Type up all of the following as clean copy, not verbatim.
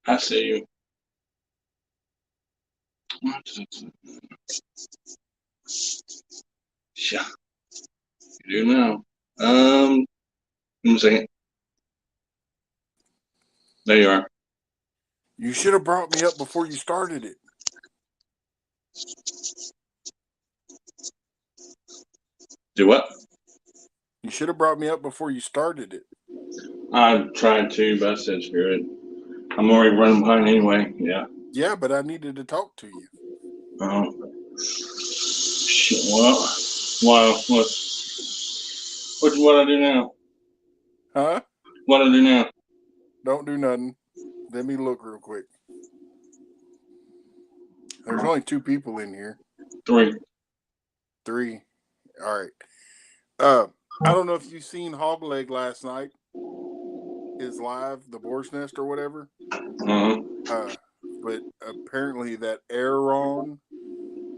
I see you. Yeah, you do now. Give me a second. There you are. You should have brought me up before you started it. Do what? You should have brought me up before you started it. I tried to, but I said screw it. I'm already running behind anyway. Yeah. Yeah, but I needed to talk to you. Shit. Well, wow. What I do now? Huh? What I do now? Don't do nothing. Let me look real quick. There's only 2 people in here. 3. 3. All right. I don't know if you've seen Hogleg last night. His live, the Boar's Nest or whatever. Uh-huh. But apparently that Aaron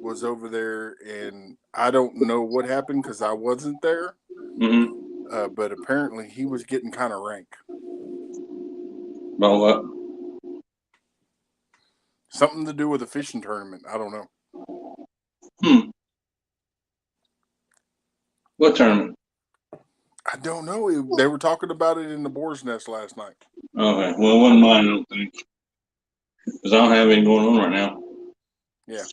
was over there, and I don't know what happened because I wasn't there. Mm-hmm. But apparently he was getting kind of rank. About what? Something to do with a fishing tournament. I don't know. What tournament? I don't know. They were talking about it in the Boar's Nest last night. Okay. Well, it wasn't mine, I don't think. Because I don't have anything going on right now. Yeah.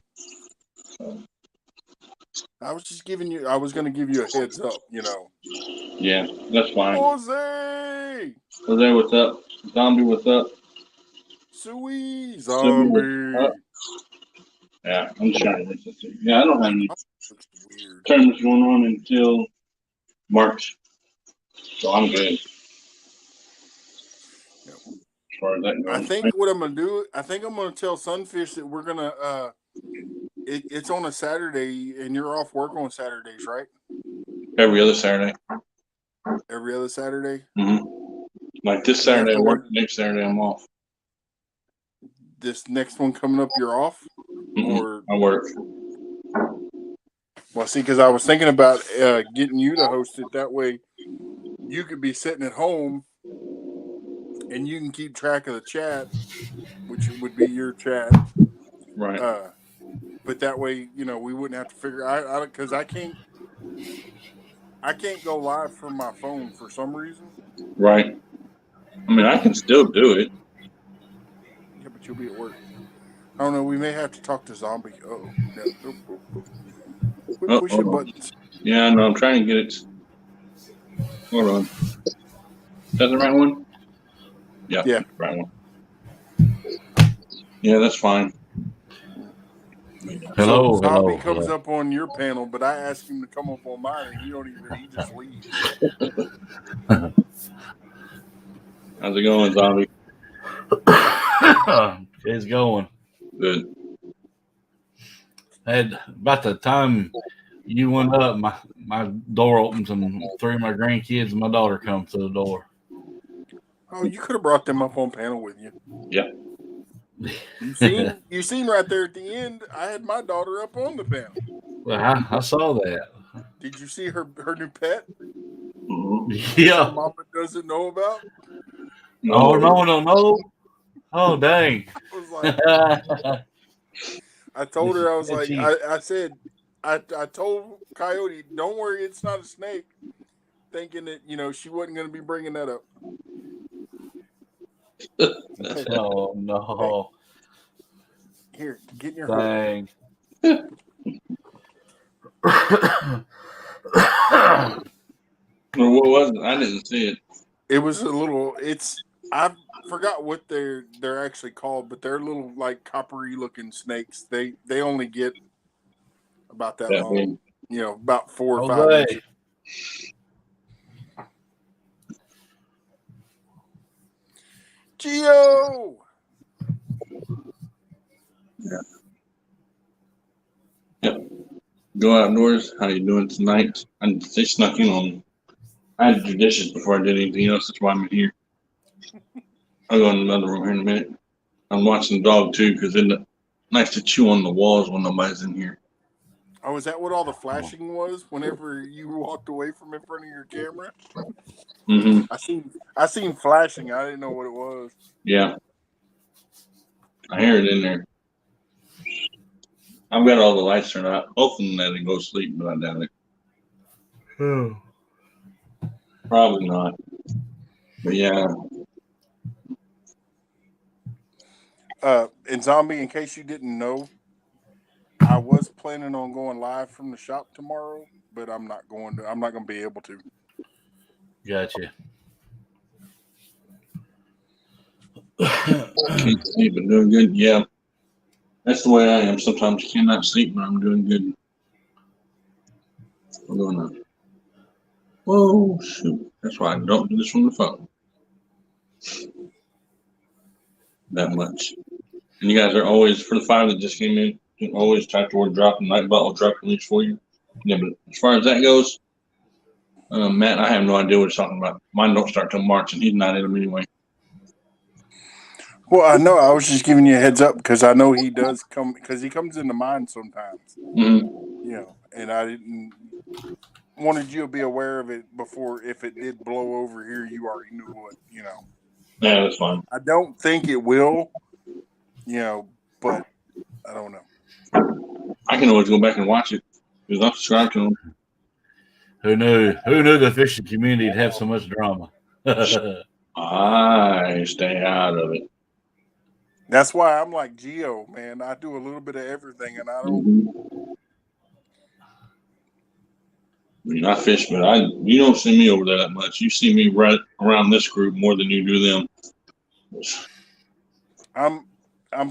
I was just giving you. I was going to give you a heads up. Yeah, that's fine. Jose! Jose, what's up? Zombie, what's up? Sweet zombie. Yeah, I'm just trying to listen to you. Yeah, I don't have any weird tournaments going on until March. So I'm good. Yep. As far as that goes. I think what I'm going to do, I think I'm going to tell Sunfish that we're going to, it's on a Saturday and you're off work on Saturdays, right? Every other Saturday. Every other Saturday? Mm-hmm. Like this Saturday I work, next Saturday I'm off. This next one coming up, you're off? Mm-hmm. Or I work. Well, see, because I was thinking about getting you to host it. That way you could be sitting at home and you can keep track of the chat, which would be your chat. Right. But that way, we wouldn't have to figure out because I can't go live from my phone for some reason. Right. I mean, I can still do it. Yeah, but you'll be at work. I don't know. We may have to talk to Zombie. Uh-oh. No. Quit pushing buttons. Yeah, no, I'm trying to get it. Hold on. Is that the right one? Yeah. Yeah. That's the right one. Yeah, that's fine. Hello. So Zombie comes up on your panel, but I asked him to come up on mine, and he just leaves. How's it going, Zombie? It's going. Good. About the time you went up, my door opens and 3 of my grandkids and my daughter come to the door. Oh, you could have brought them up on panel with you. Yeah. You seen right there at the end, I had my daughter up on the panel. Well, I saw that. Did you see her new pet? Mm-hmm. Yeah. Mama doesn't know about? No. Oh, dang. I was like, I told her, I was like, I said, I told Coyote, don't worry, it's not a snake. Thinking that, she wasn't going to be bringing that up. Oh, no. Here, get in your Dang. Well, what was it? I didn't see it. It was a little, I forgot what they're actually called, but they're little, like, coppery looking snakes. They only get about that long. Big. About 4 or 5 inches. Gio! Yeah. Yep. Go outdoors. How you doing tonight? They snuck in on me. I had to do dishes before I did anything else. That's why I'm here. I'll go in another room here in a minute. I'm watching the dog too because it's nice to chew on the walls when nobody's in here. Oh, is that what all the flashing was? Whenever you walked away from in front of your camera? Mm-hmm. I seen flashing. I didn't know what it was. Yeah. I hear it in there. I've got all the lights turned out, hoping that it goes to sleep, but I doubt it. Probably not. But yeah. And Zombie, in case you didn't know, I was planning on going live from the shop tomorrow, but I'm not going to be able to. Gotcha. Can't sleep, but doing good. Yeah. That's the way I am. Sometimes cannot sleep, but I'm doing good. I'm going to. Whoa, shoot. That's why I don't do this from the phone. That much. And you guys are always, for the 5 that just came in, you can always type the word drop and Nightbot will drop the links for you. Yeah, but as far as that goes, Matt, I have no idea what he's talking about. Mine don't start till March, and he's not in them anyway. Well, I know. I was just giving you a heads up because I know he does come because he comes into mine sometimes. Mm-hmm. You know, and I didn't wanted you to be aware of it before. If it did blow over here, you already knew what. You know. Yeah, that's fine. I don't think it will. You know, but I don't know. I can always go back and watch it because I'm subscribed to them. Who knew the fishing community would have so much drama? I stay out of it. That's why I'm like Geo, man. I do a little bit of everything, and I don't. Mm-hmm. I mean, I fish, but you don't see me over there that much. You see me right around this group more than you do them. I'm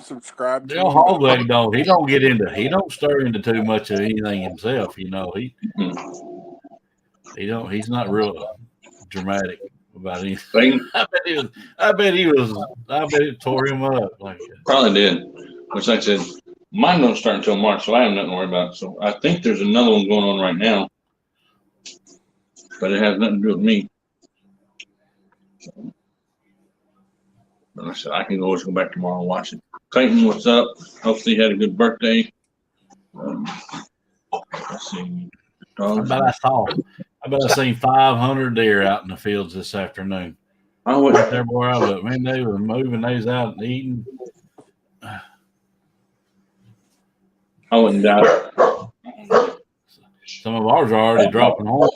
subscribed to. Dale Hogleg don't. He don't stir into too much of anything himself. You know, he don't. He's not real dramatic about anything. I bet it tore him up. Like probably did. Which like I said, mine don't start until March, so I have nothing to worry about. So I think there's another one going on right now, but it has nothing to do with me. So, but like I said, I can always go back tomorrow and watch it. Clayton, what's up? Hopefully you had a good birthday. Let's see. I bet I seen 500 deer out in the fields this afternoon. I went there, boy. I look, man, they were moving these out and eating. I wouldn't doubt it. Some of ours are already dropping home.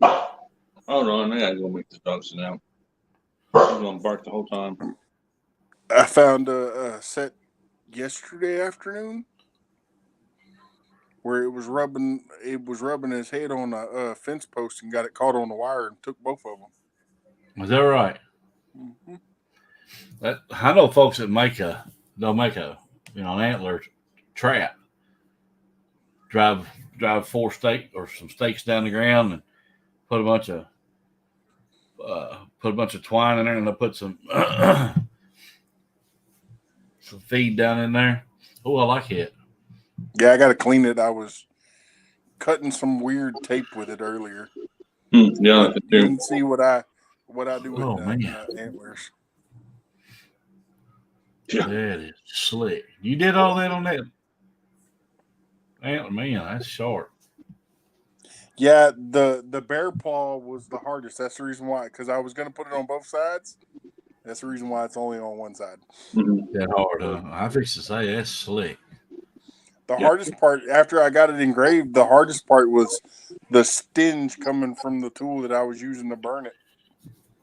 Hold on, I gotta go make the dogs sit down. I'm gonna bark the whole time. I found a set yesterday afternoon where it was rubbing his head on a fence post and got it caught on the wire and took both of them. Is that right? Mm-hmm. I know folks that they'll make an antler trap. Drive 4 some stakes down the ground and put a bunch of twine in there, and they'll put some some feed down in there. Oh, I like it. Yeah, I got to clean it. I was cutting some weird tape with it earlier. Yeah, you can see what I do with antlers. Yeah. That is slick. You did all that on that antler, man. That's sharp. Yeah, the bear paw was the hardest. That's the reason why, because I was going to put it on both sides. That's the reason why it's only on one side. That hard, huh? I fixed to say that's slick. The hardest part, after I got it engraved, the hardest part was the stinge coming from the tool that I was using to burn it.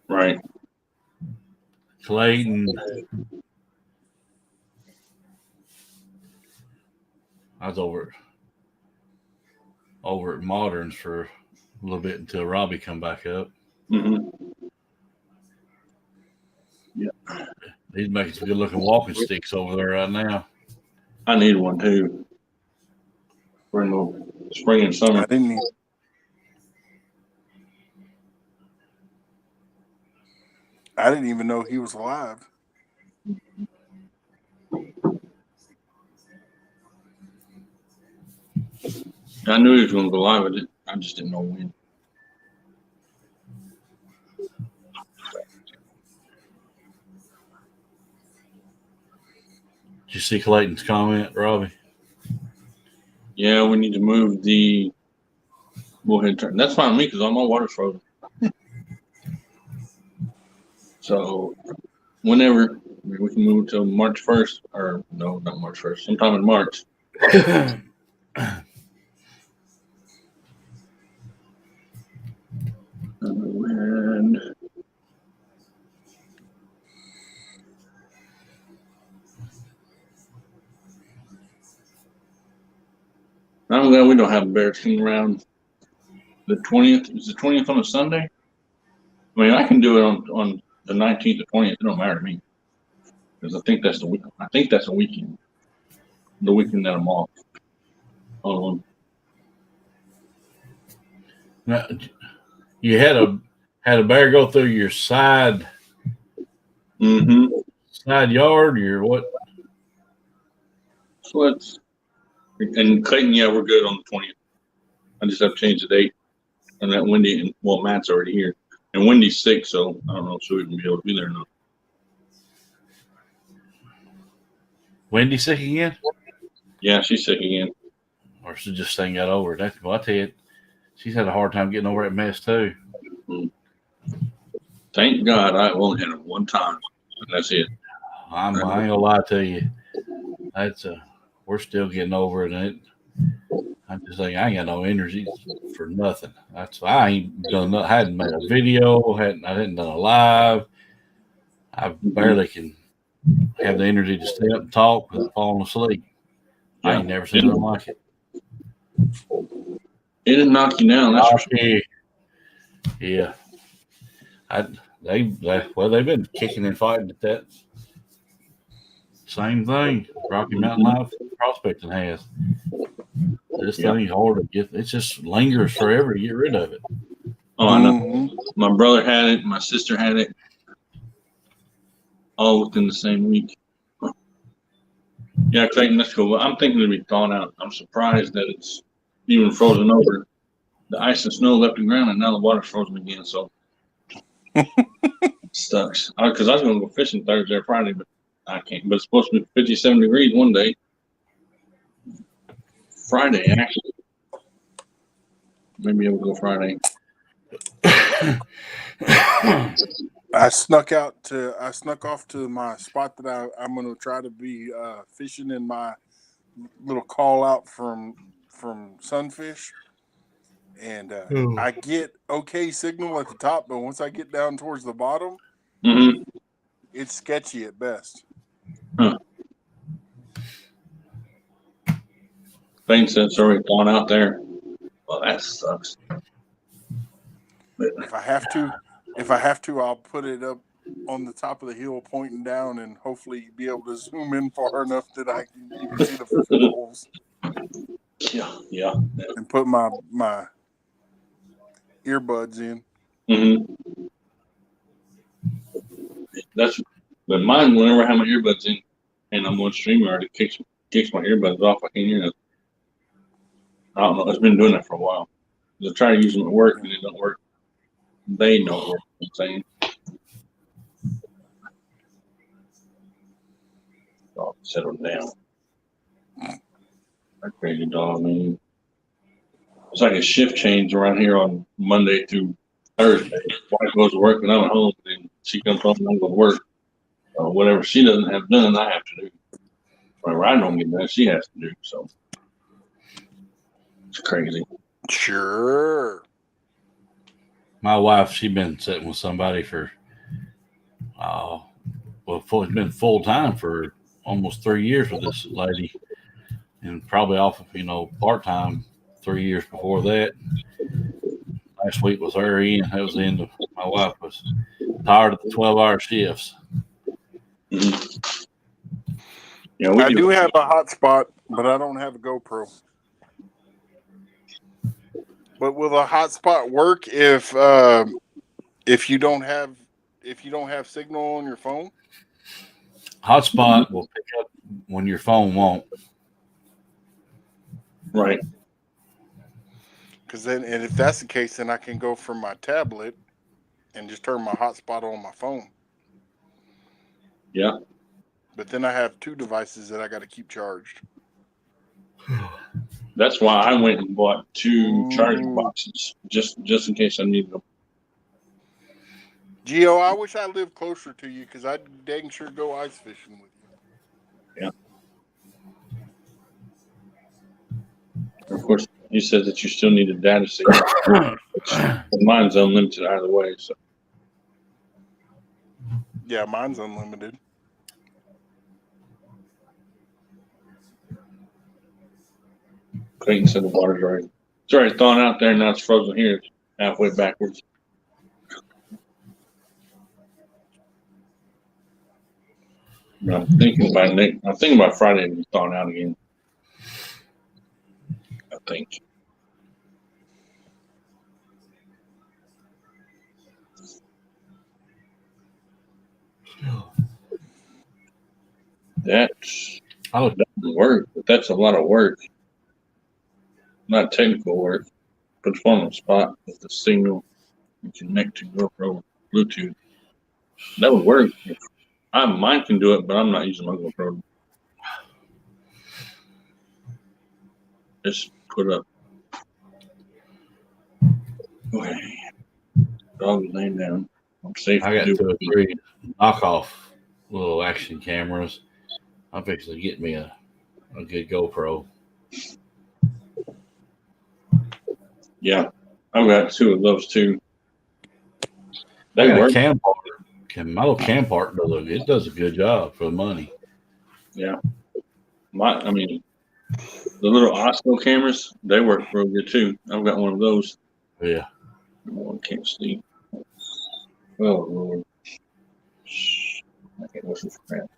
Right. Clayton. I was over at Moderns for a little bit until Robbie come back up. Mm-hmm. Yeah. He's making some good-looking walking sticks over there right now. I need one too. For the spring and summer. I didn't even know he was alive. I knew he was going to go live with it. I just didn't know when. Did you see Clayton's comment, Robbie? Yeah, we need to move the bullhead turn. That's fine with me because all my water's frozen. So, whenever Maybe we can move till March 1st, or no, not March 1st. Sometime in March. And I'm glad we don't have a bear team around. The 20th is the 20th on a Sunday. I mean, I can do it on the 19th or 20th. It don't matter to me because I think that's the week. I think that's a weekend. The weekend that I'm off. Now, you had a bear go through your side yard, or what? So let's. And Clayton, yeah, we're good on the 20th. I just have to change the date. And that Wendy and Matt's already here, and Wendy's sick, so I don't know if she'll even be able to be there or not. Wendy sick again? Yeah, she's sick again. Or she just ain't got over it. Well, I tell you, she's had a hard time getting over that mess too. Thank God I only had it one time, and that's it. I ain't gonna lie to you. We're still getting over it, and I'm just saying I ain't got no energy for nothing. That's why I ain't done nothing. I hadn't made a video. I hadn't done a live. I barely can have the energy to stay up and talk without falling asleep. Yeah. I ain't never seen nothing like it. It didn't knock you down. That's for sure. Yeah. They've been kicking and fighting at that same thing. Rocky Mountain Life Prospecting has. This thing's hard to get. It just lingers forever to get rid of it. Oh, I know. My brother had it. My sister had it. All within the same week. Yeah, Clayton, that's cool. I'm thinking it'll be thawed out. I'm surprised that it's even frozen over. The ice and snow left the ground, and now the water's frozen again. So it sucks. Because I was going to go fishing Thursday or Friday, but I can't. But it's supposed to be 57 degrees one day. Friday, actually. Maybe I'll go Friday. I snuck off to my spot that I'm going to try to be fishing in my little call out from Sunfish. And I get okay signal at the top, but once I get down towards the bottom, it's sketchy at best. Huh. Thing said it's already gone out there. Well, that sucks. But if I have to, I'll put it up on the top of the hill pointing down and hopefully be able to zoom in far enough that you can see the holes. Yeah. And put my earbuds in. But mine, whenever I have my earbuds in and I'm on StreamYard, it kicks my earbuds off. I can't hear it. I don't know. It's been doing that for a while. I try to use them at work and it don't work. They don't work. I'm saying. Dog, settle down. That crazy dog, man. It's like a shift change around here on Monday through Thursday. Wife goes to work and I'm at home, and she comes home and I'm going to work. Whatever she doesn't have done, I have to do. Whatever I don't get done, she has to do. So it's crazy. Sure. My wife, she's been sitting with somebody for, it's been full time for almost 3 years with this lady, and probably off of, part time 3 years before that. Last week was her end. That was the end of my wife was tired of the 12-hour shifts. Yeah, I do have a hotspot, but I don't have a GoPro. But will the hotspot work if you don't have signal on your phone? Hotspot will pick up when your phone won't. Right. Because then, and if that's the case, then I can go from my tablet and just turn my hotspot on my phone. Yeah. But then I have two devices that I got to keep charged. That's why I went and bought 2 charging boxes just in case I needed them. Gio, I wish I lived closer to you because I'd dang sure go ice fishing with you. Of course, you said that you still need a data signal. Mine's unlimited either way, so. Yeah, mine's unlimited. Clayton said the water's already. It's already thawing out there, and now it's frozen here. It's halfway backwards. I'm thinking about Friday to be thawing out again. I think. That doesn't work, but that's a lot of work. Not technical work, but it's on the spot with the signal you connect to GoPro Bluetooth. That would work. Mine can do it, but I'm not using my GoPro. Just put up. Okay. Dog is laying down. I'm safe. I got 2 or 3 knockoff little action cameras. I'm fixing to get me a good GoPro. Yeah, I've got 2 of those too. They work. My little Campart does a good job for the money. Yeah, the little Osco cameras, they work real good too. I've got one of those. Yeah. I can't see. Oh Lord, I can't listen for crap.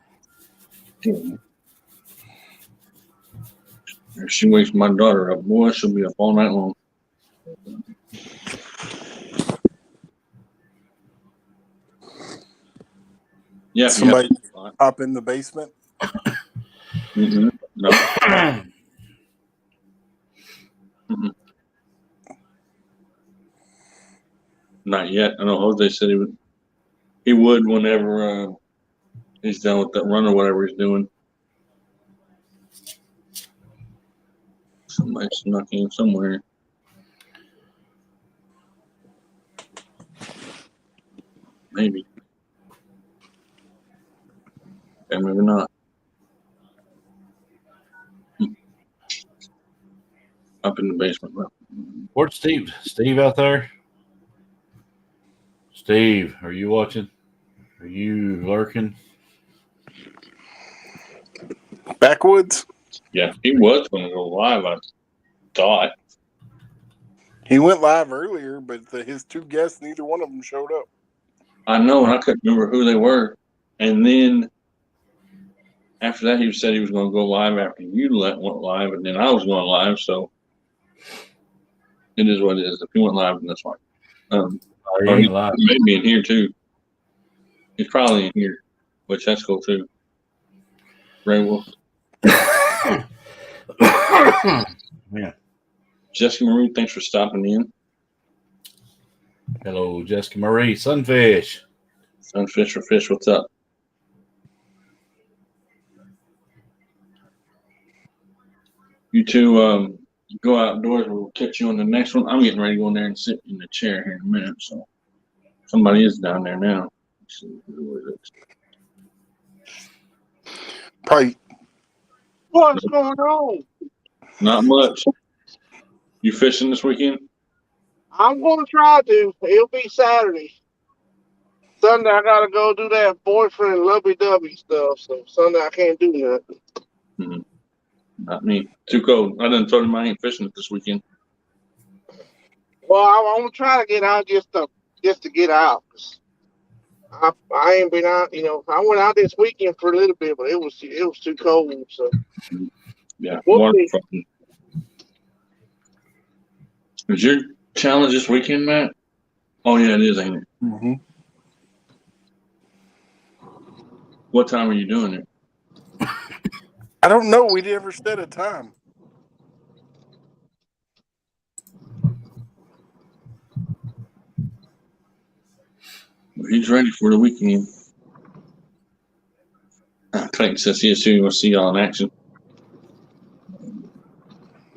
If she wakes my daughter up, boy, she'll be up all night long. Yeah, somebody up in the basement. Mm-hmm. No. Mm-hmm. Not yet. I know Jose said he would whenever he's done with that run or whatever he's doing. Somebody snuck in somewhere. Maybe. Okay, maybe not. Up in the basement. Where's Steve? Steve out there? Steve, are you watching? Are you lurking? Backwoods? Yeah, he was going to go live, I thought. He went live earlier, but his 2 guests, neither one of them showed up. I know, and I couldn't remember who they were. And then after that, he said he was going to go live after you went live, and then I was going live, so it is what it is. If he went live, then that's fine. He may be in here, too. He's probably in here, which that's cool, too. Ray Wolf. Yeah. Jessica Marie, thanks for stopping in. Hello, Jessica Marie. Sunfish. Sunfish or Fish, what's up? You two go outdoors. We'll catch you on the next one. I'm getting ready to go in there and sit in the chair here in a minute. So somebody is down there now. Let's see, who is it? Probably. What's going on? Not much. You fishing this weekend? I'm going to try to. It'll be Saturday. Sunday, I got to go do that boyfriend lovey-dovey stuff. So Sunday, I can't do nothing. Mm-hmm. Not me. Too cold. I done told him I ain't fishing it this weekend. Well, I'm going to try to get out just to get out. I ain't been out, I went out this weekend for a little bit, but it was too cold. So yeah, we'll is your challenge this weekend, Matt? Oh yeah, it is, ain't it? Mm-hmm. What time are you doing it? I don't know. We never set a time. He's ready for the weekend. Clayton says he assumes we'll see y'all in action.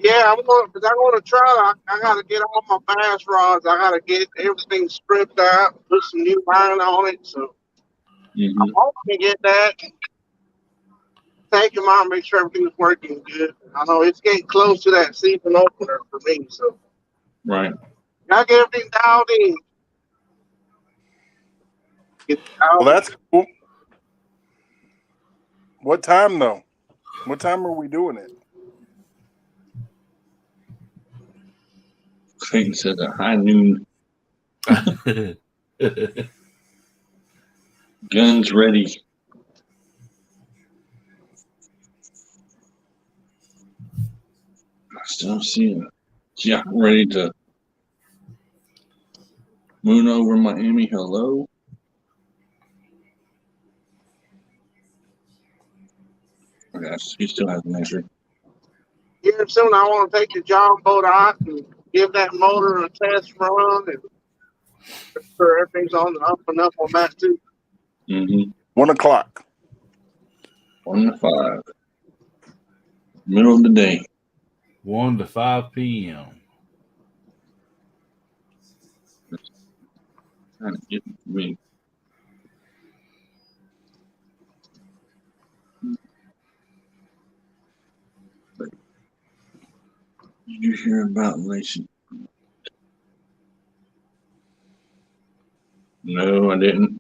Yeah, cause I'm gonna try. I gotta get all my bass rods. I gotta get everything stripped out, put some new line on it. So I'm hoping to get that. Take them out, make sure everything's working good. I know it's getting close to that season opener for me, so Right. gotta get everything dialed in. Well, that's cool. What time though? What time are we doing it? Clayton said a high noon. Guns ready. I still see it. Yeah, ready to moon over Miami. Hello. Okay, he still hasn't answered. Here soon, I want to take the John boat out and give that motor a test run and make sure everything's on the up and up on that too. 1 o'clock. 1 to 5. Middle of the day. 1 to 5 p.m. Trying to get me. Did you hear about Lacey? No, I didn't.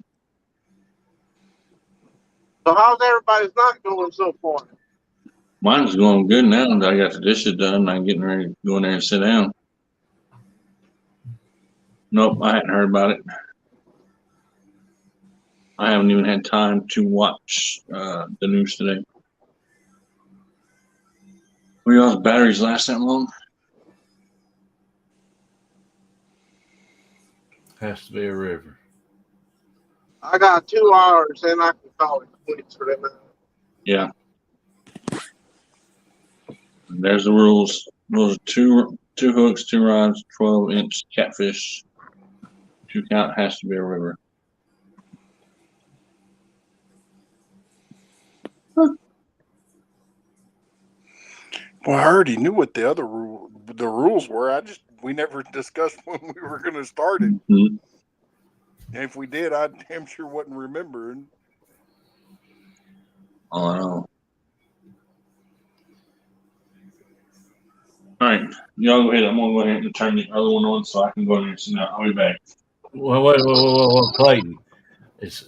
So how's everybody's night going so far? Mine's going good now that I got the dishes done. I'm getting ready to go in there and sit down. Nope, I hadn't heard about it. I haven't even had time to watch the news today. What do y'all's batteries last that long? Has to be a river. I got 2 hours and I can call it quits for that night. Yeah. And there's the rules. Rules are two hooks, 2 rods, 12-inch catfish. 2 count has to be a river. Well, I already knew what the rules were. We never discussed when we were going to start it. Mm-hmm. And if we did, I damn sure wasn't remembering. Oh, I know. All right, y'all go ahead. I'm gonna go ahead and turn the other one on so I can go in there and sit down. I'll be back. Well, Clayton. Is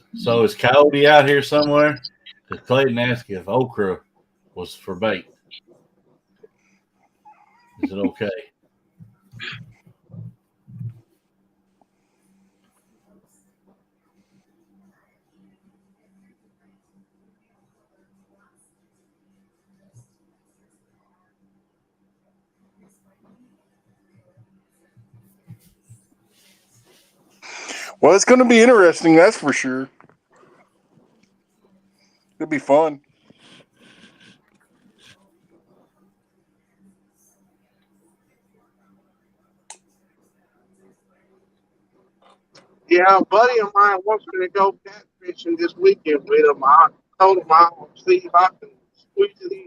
Coyote out here somewhere? Because Clayton asked if okra was for bait. Is it okay? Well, it's going to be interesting, that's for sure. It'll be fun. Yeah, a buddy of mine wants me to go catfishing this weekend with him. I told him I'll see if I can squeeze it in.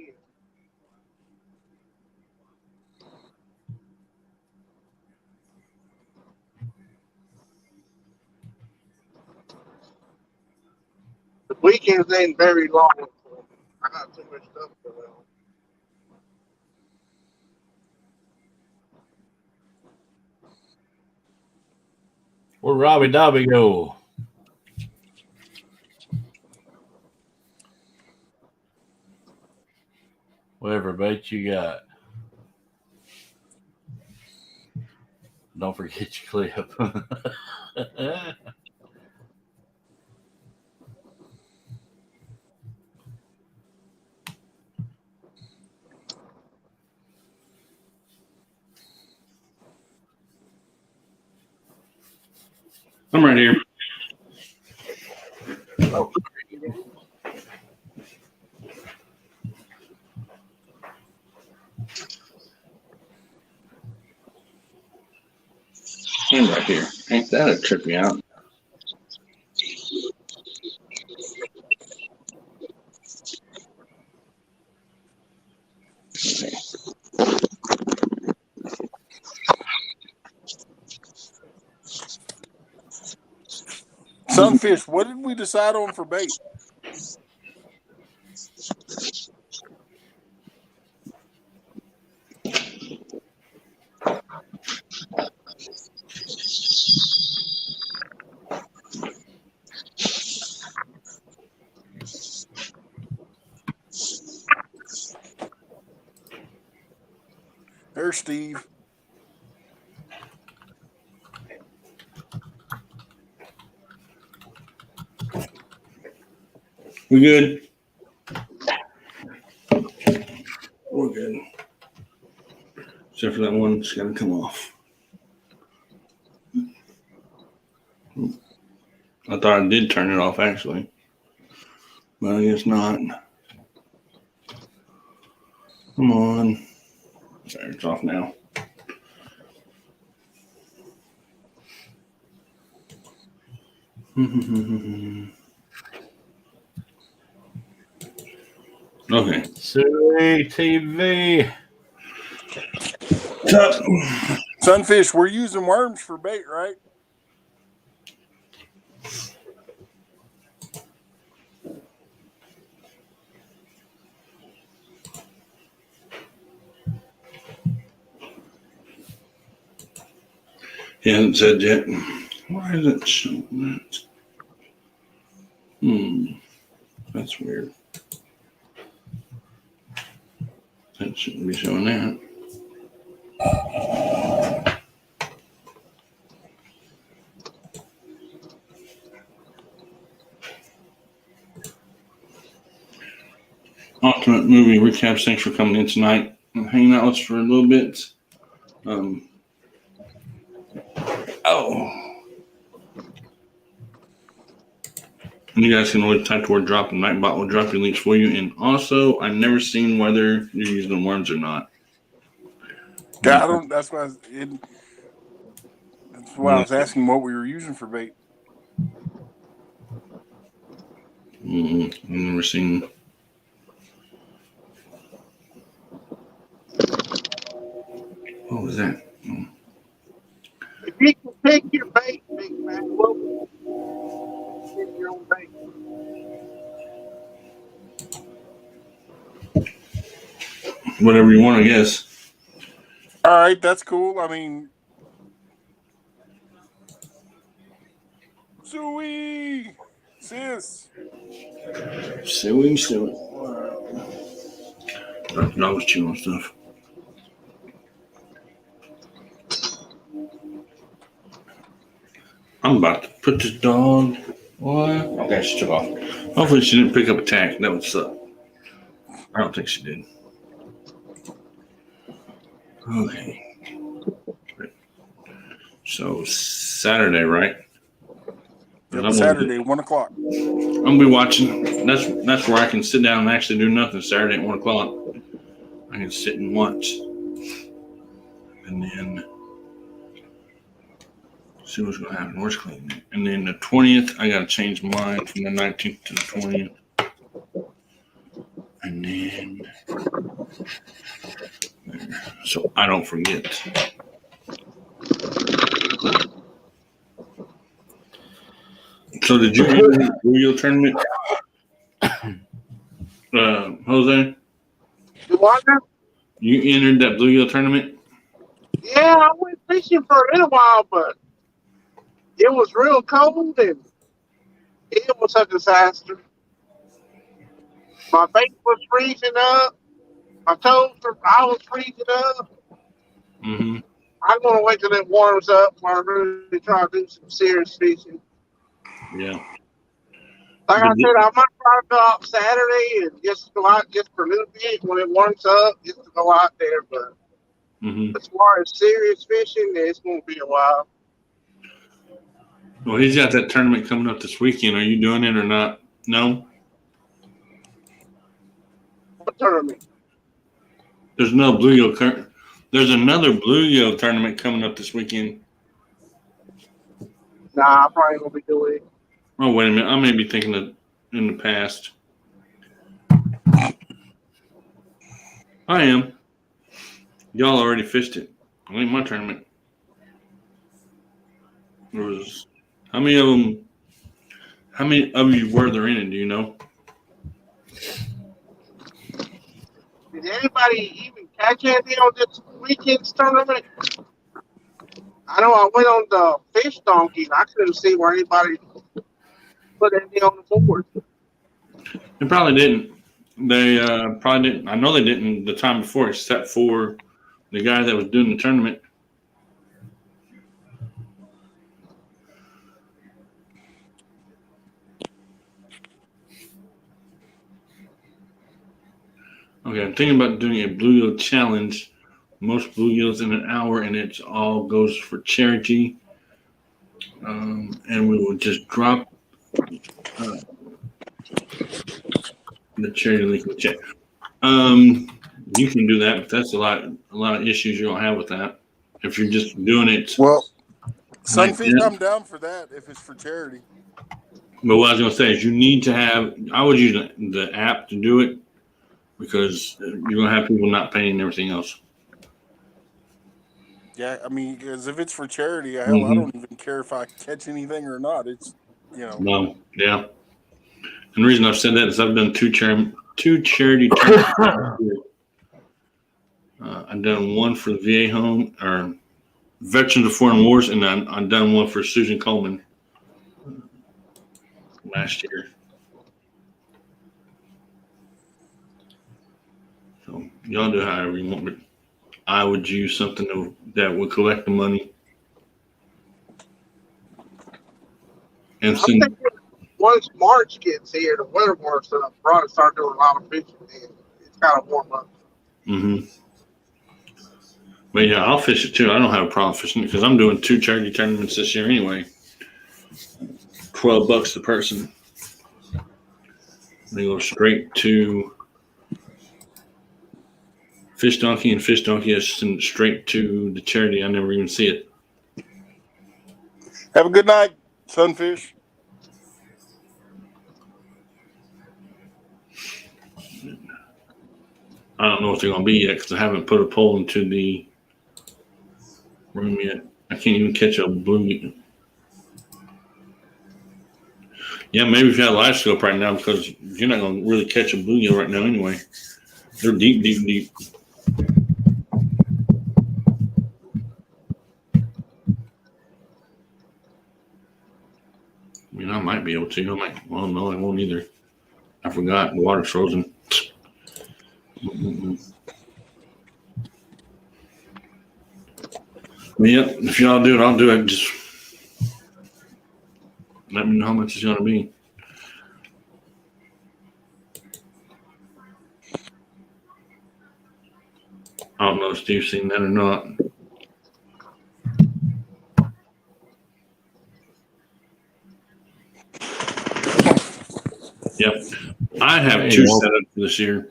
The weekends ain't very long for me. I got too much stuff going on. Where'd Robbie Dobby go? Whatever bait you got. Don't forget your clip. I'm right here. Oh. I'm right here. Ain't that a trip me out? Okay. Sunfish, what did we decide on for bait? There's Steve. We good? We're good. Except for that one that's got to come off. I thought I did turn it off actually, but I guess not. Come on. There, it's off now. Okay. Suey TV. Sunfish, we're using worms for bait, right? He hasn't said yet. Why is it showing that? That's weird. That shouldn't be showing that. Ultimate movie recaps. Thanks for coming in tonight and hanging out with us for a little bit. And you guys can always type the word drop and Nightbot will drop your links for you. And also, I've never seen whether you're using worms or not. Yeah, I don't. That's why. I was asking what we were using for bait. I've never seen. What was that? If you can pick your bait, big man, well, pick your own bait. Whatever you want, I guess. All right, that's cool. I mean, Suey, sis. Suing. I was chewing on stuff. I'm about to put this dog. What? Okay, she took off. Hopefully she didn't pick up a tack. That would suck. I don't think she did. Okay. So Saturday, right? Yep, Saturday, 1:00. I'm gonna be watching. That's where I can sit down and actually do nothing. Saturday at 1:00. I can sit and watch, and then see what's gonna happen. Where's cleaning? And then the 20th, I gotta change mine from the 19th to the 20th, and then so I don't forget. So did you enter the Bluegill tournament, Jose? You want them? You entered that Bluegill tournament? Yeah, I went fishing for a little while, but it was real cold and it was a disaster. My bait was freezing up. I was freezing up. Mm-hmm. I'm going to wait till it warms up before I really try to do some serious fishing. Yeah. Like I said, I might try to go out Saturday and just go out just for a little bit when it warms up, just to go out there. But as far as serious fishing, it's going to be a while. Well, he's got that tournament coming up this weekend. Are you doing it or not? No? What tournament? There's no bluegill. There's another bluegill tournament coming up this weekend. Nah, I probably won't be doing it. Oh, wait a minute. I may be thinking of in the past. I am. Y'all already fished it. I ain't my tournament. There was how many of them? How many of you were there in it? Do you know? Did anybody even catch anything on this weekend's tournament? I know I went on the fish donkey. I couldn't see where anybody put anything on the board. They probably didn't. They probably didn't. I know they didn't the time before, except for the guy that was doing the tournament. Okay, I'm thinking about doing a bluegill challenge. Most bluegills in an hour, and it all goes for charity. And we will just drop the charity link in the chat. You can do that, but that's a lot of issues you'll have with that. If you're just doing it. Well, Sunfish, I'm down for that if it's for charity. But what I was going to say is you need to have, I would use the app to do it because you're going to have people not paying and everything else. Yeah, I mean, because if it's for charity, I don't even care if I catch anything or not. It's, No, yeah. And the reason I've said that is I've done two charity tournaments. I've done one for the VA home or Veterans of Foreign Wars, and I've done one for Susan Coleman last year. So y'all do however you want, but I would use something that would collect the money. And I'm thinking once March gets here, the weather warms up, probably start doing a lot of fishing. It's kind of warm up. Mm-hmm. But yeah, I'll fish it too. I don't have a problem fishing it because I'm doing 2 charity tournaments this year anyway. $12 a person. They go straight to Fish Donkey, and Fish Donkey is sent straight to the charity. I never even see it. Have a good night, Sunfish. I don't know what they're going to be yet because I haven't put a poll into the room yet. I can't even catch a blue. Yeah, maybe if you had a live scope right now because you're not going to really catch a bluegill right now anyway. They're deep, deep, deep. I mean, I might be able to. Well, no, I won't either. I forgot. The water's frozen. Yeah, if y'all do it, I'll do it. Just let me know how much it's going to be. I don't know if Steve's seen that or not. Yep. I have 2 set up for this year.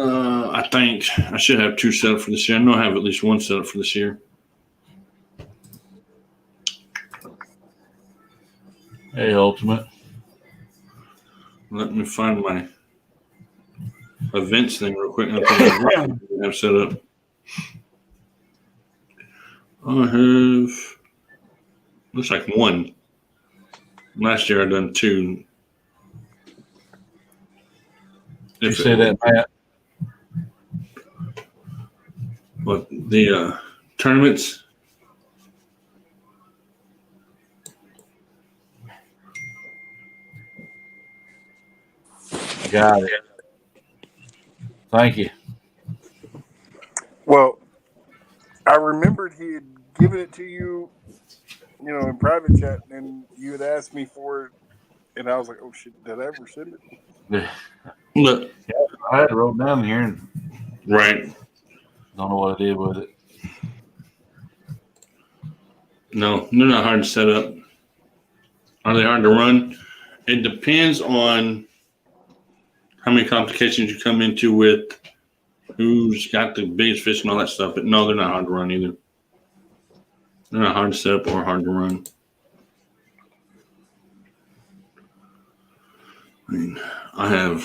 I think I should have 2 set up for this year. I know I have at least 1 set up for this year. Hey, Ultimate. Let me find my events thing real quick. I have set up. I have looks like 1. Last year I done 2. You say that, Matt? But the tournaments. Got it. Thank you. Well, I remembered he had given it to you, in private chat, and you had asked me for it, and I was like, "Oh shit, did I ever send it?" Look, I had it wrote down here and right. don't know what I did with it. No, they're not hard to set up. Are they hard to run? It depends on how many complications you come into with who's got the biggest fish and all that stuff. But no, they're not hard to run either. They're not hard to set up or hard to run. I mean, I have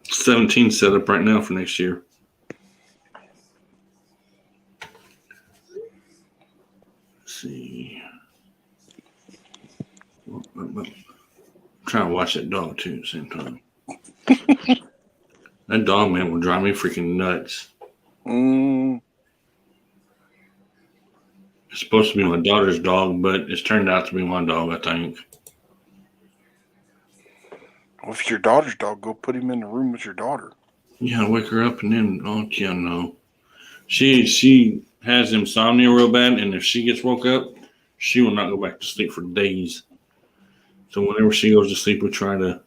17 set up right now for next year. Let's see. trying to watch that dog too at the same time. That dog, man, will drive me freaking nuts. It's supposed to be my daughter's dog, but it's turned out to be my dog, I think. Well, if it's your daughter's dog, go put him in the room with your daughter. Yeah, wake her up and then, no. She has insomnia real bad, and if she gets woke up, she will not go back to sleep for days. So whenever she goes to sleep, we try to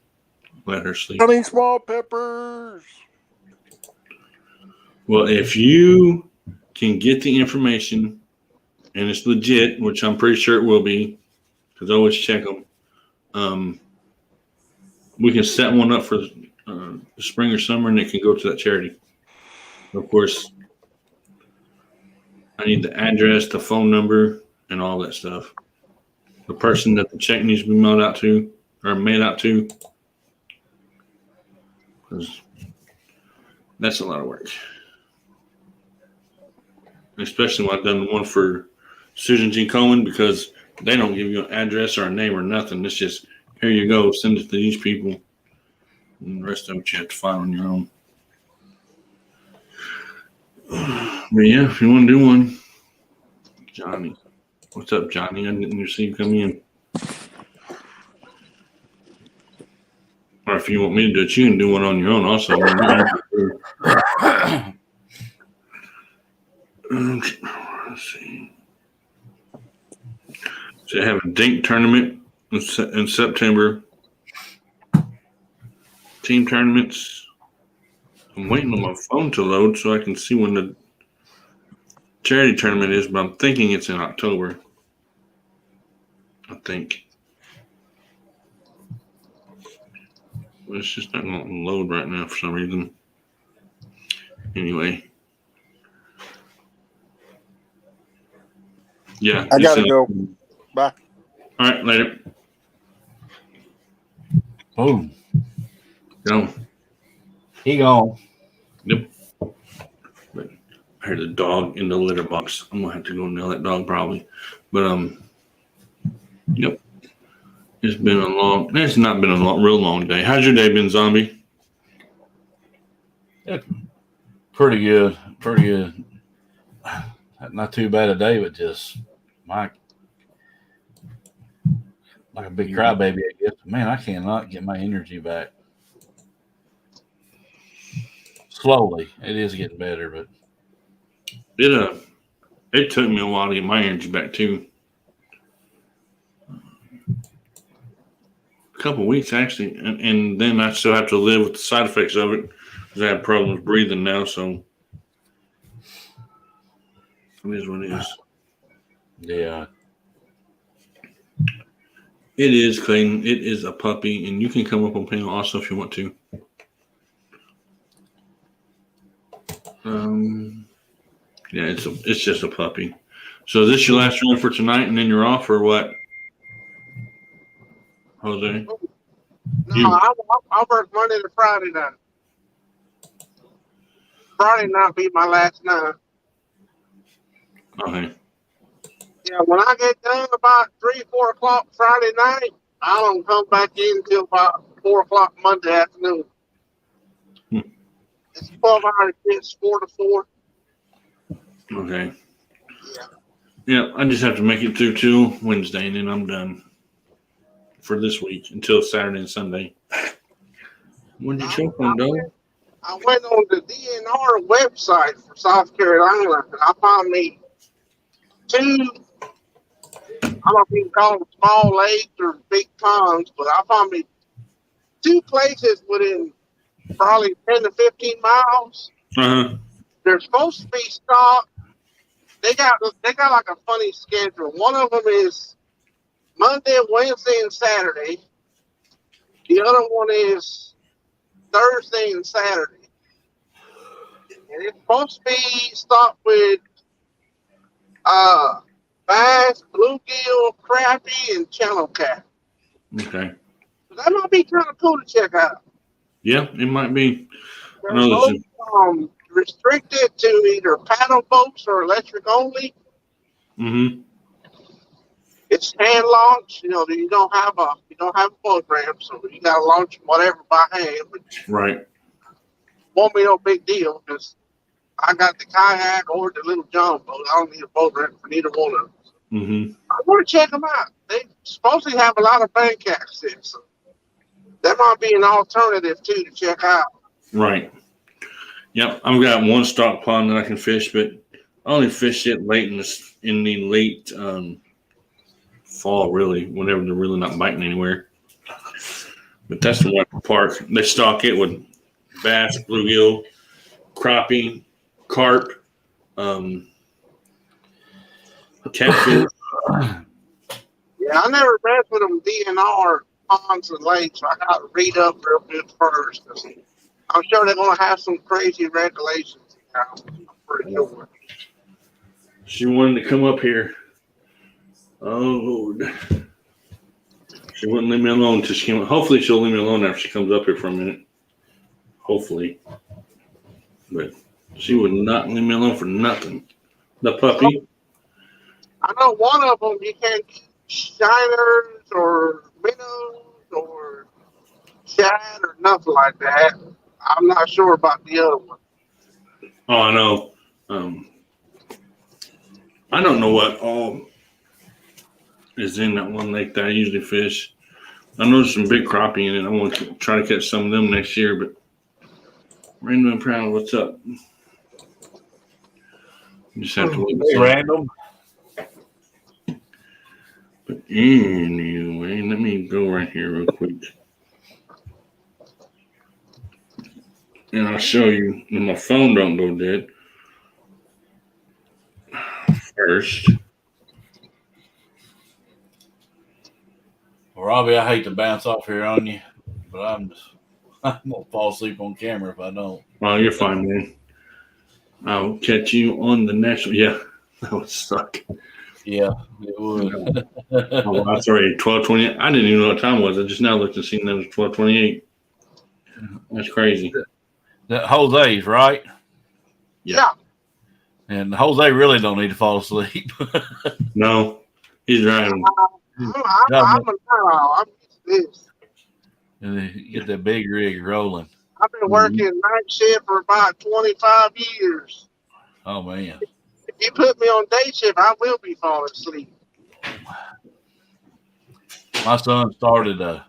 let her sleep. Honey small peppers. Well, if you can get the information and it's legit, which I'm pretty sure it will be, because I always check them, we can set one up for the spring or summer, and it can go to that charity. Of course, I need the address, the phone number, and all that stuff. The person that the check needs to be mailed out to, because that's a lot of work. Especially when I've done the one for Susan G. Komen, because they don't give you an address or a name or nothing. It's just, here you go, send it to these people. And the rest of it you have to find on your own. But yeah, if you want to do one, Johnny. What's up, Johnny? I didn't see you come in. Or if you want me to do it, you can do one on your own also. Let's see. So I have a dink tournament in September. Team tournaments. I'm waiting on my phone to load so I can see when the charity tournament is, but I'm thinking it's in October. I think. But it's just not going to load right now for some reason. Anyway. Yeah. I got to go. Bye. All right, later. Boom. Go. He gone. Yep. But I heard the dog in the litter box. I'm gonna have to go nail that dog probably. But yep. It's been a long. It's not been a real long day. How's your day been, Zombie? Yeah, pretty good. Pretty good. Not too bad a day, but just like a big crybaby, I guess. Man, I cannot get my energy back. Slowly, it is getting better, but it took me a while to get my energy back too. A couple of weeks actually, and then I still have to live with the side effects of it because I have problems breathing now. So it is what it is. yeah, it is, Clayton. It is a puppy, and you can come up on panel also if you want to. Yeah, it's just a puppy. So is this your last run for tonight, and then you're off, or what, Jose? No, I work Monday to Friday night. Friday night be my last night. Okay. Yeah, when I get done about 3-4 o'clock Friday night, I don't come back in until about 4 o'clock Monday afternoon. It's 12-hour shifts, 4 to 4. Okay. Yeah. Yeah, I just have to make it through till Wednesday, and then I'm done for this week until Saturday and Sunday. When did you choke on, dog? I went on the DNR website for South Carolina, and I found me 2, I don't know if you can call them small lakes or big ponds, but I found me 2 places within probably 10 to 15 miles. Uh-huh. They're supposed to be stocked. They got like a funny schedule. One of them is Monday, Wednesday, and Saturday. The other one is Thursday and Saturday. And it's supposed to be stocked with bass, bluegill, crappie, and channel cat. Okay. So that might be kind of cool to check out. Yeah, it might be. They're both restricted to either paddle boats or electric only. Mm-hmm. it's hand launched. You know, you don't have a boat ramp, so you got to launch whatever by hand. But Right. won't be no big deal because I got the kayak or the little John boat. I don't need a boat ramp for neither one of them. Mm-hmm. I want to check them out. They supposedly have a lot of bank access, so that might be an alternative too to check out. Right. Yep. I've got one stock pond that I can fish, but I only fish it late in the late fall, really, whenever they're really not biting anywhere. But that's the one park. They stock it with bass, bluegill, crappie, carp, catfish. Yeah, I never messed with them DNR ponds and lakes. So I got to read up real good first. 'Cause I'm sure they're going to have some crazy regulations. I'm pretty sure. She wanted to come up here. Oh, Lord. She wouldn't leave me alone until she came. Hopefully, she'll leave me alone after she comes up here for a minute. Hopefully. But she would not leave me alone for nothing. The puppy. I know one of them you can't get shiners or minnows or shad or nothing like that. I'm not sure about the other one. Oh, I know. I don't know what all is in that one lake that I usually fish. I know there's some big crappie in it. I want to try to catch some of them next year, but Random and Proud, what's up? You just have to wait and see. Random. But anyway, let me go right here real quick. And I'll show you when my phone don't go dead. First. Well, Robbie, I hate to bounce off here on you, but I'm gonna fall asleep on camera if I don't. Well, you're fine, man. I'll catch you on the next one. Yeah, that would suck. Yeah, it would. Oh, that's already 12:28. I didn't even know what time it was. I just now looked and seen that it was 12:28. That's crazy. That Jose's right, Yeah. and Jose really don't need to fall asleep. No, he's driving. I'm used to this. And you get that big rig rolling. I've been working night shift for about 25 years. Oh man, If you put me on day shift, I will be falling asleep. my son started.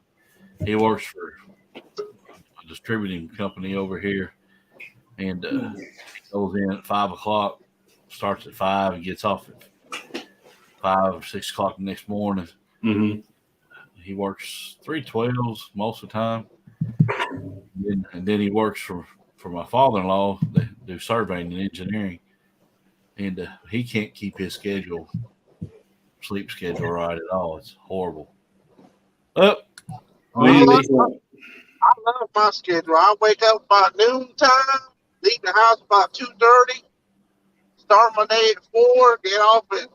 He works for a distributing company over here, and he goes in at 5 o'clock, starts at 5, and gets off at 5 or 6 o'clock the next morning. Mm-hmm. He works 3/12s most of the time, and then he works for my father-in-law. They do surveying and engineering, and he can't keep his sleep schedule right at all. It's horrible. I love my schedule. I wake up about noon time, leave the house about 2:30, start my day at 4, get off at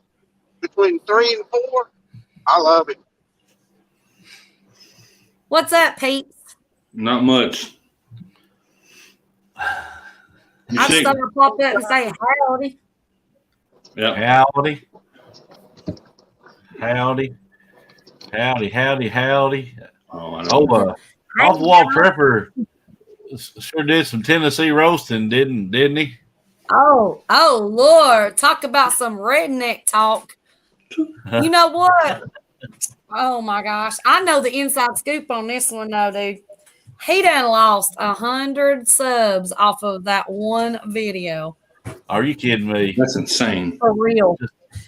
between 3 and 4. I love it. What's up, Pete? Not much. You I just sick? thought I'd pop up and say howdy. Yeah. Howdy, howdy, howdy, howdy, howdy. Oh, I know. Oh, Off the Wall Trapper sure did some Tennessee roasting, didn't he? Oh, Lord. Talk about some redneck talk. You know what? Oh, my gosh. I know the inside scoop on this one, though, dude. He done lost 100 subs off of that one video. Are you kidding me? That's insane. For real.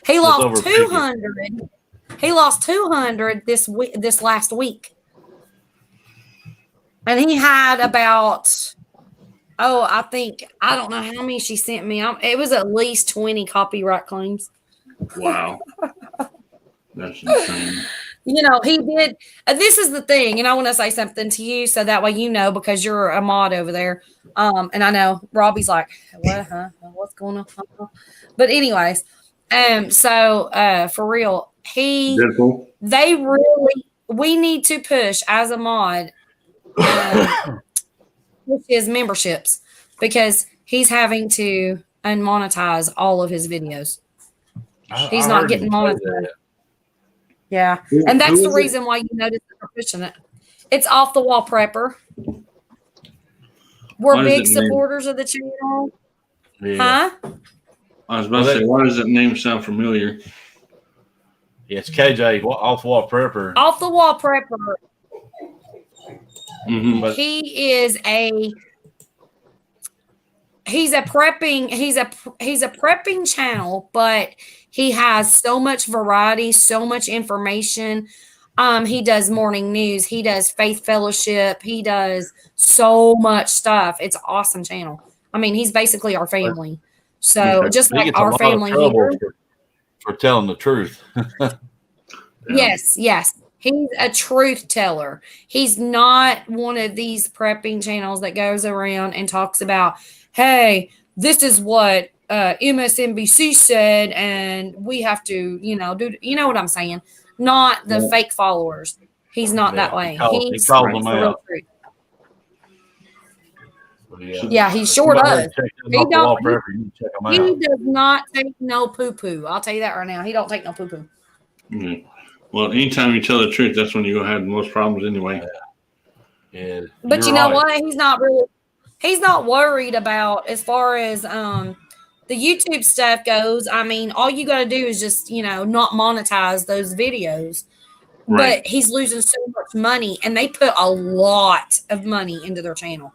He over lost 200. He lost 200 this last week. And he had about, I don't know how many she sent me. It was at least 20 copyright claims. Wow. That's insane. You know, he did. This is the thing, and I want to say something to you so that way you know, because you're a mod over there. And I know Robbie's like, what? Huh? What's going on? But anyways, so for real, we need to push as a mod, with his memberships, because he's having to unmonetize all of his videos. He's not getting monetized. Yeah. And that's the reason why you notice that we're pushing it. It's Off the Wall Prepper. We're big supporters of the channel. Yeah. Huh? I was about to say, why does that name sound familiar? Yeah, it's KJ, Off the Wall Prepper. Off the Wall Prepper. Mm-hmm. He's a prepping channel, but he has so much variety, so much information. He does morning news, he does faith fellowship, he does so much stuff. It's an awesome channel. I mean, he's basically our family. So just He like gets our family here. For telling the truth. Yes. He's a truth teller. He's not one of these prepping channels that goes around and talks about, hey, this is what MSNBC said, and we have to, do, you know what I'm saying? Not the fake followers. He's not that way. He calls them out. Yeah, he sure does. He does not take no poo-poo. I'll tell you that right now. He don't take no poo-poo. Mm-hmm. Well, anytime you tell the truth, that's when you're going to have the most problems anyway. Yeah. But you know what? He's not worried about as far as the YouTube stuff goes. I mean, all you got to do is just, not monetize those videos. Right. But he's losing so much money, and they put a lot of money into their channel.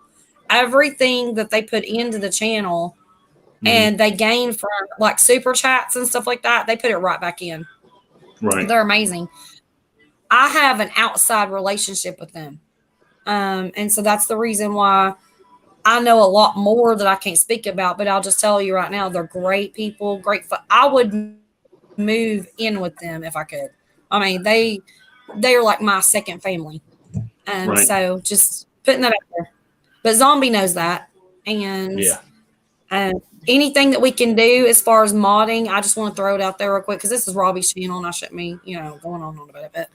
Everything that they put into the channel and they gain from like super chats and stuff like that, they put it right back in. Right. They're amazing. I have an outside relationship with them. And so that's the reason why I know a lot more that I can't speak about, but I'll just tell you right now, they're great people, I would move in with them if I could. I mean, they're like my second family. And so just putting that out there. But Zombie knows that. And anything that we can do as far as modding, I just want to throw it out there real quick because this is Robbie's channel and I shouldn't be, going on about it. But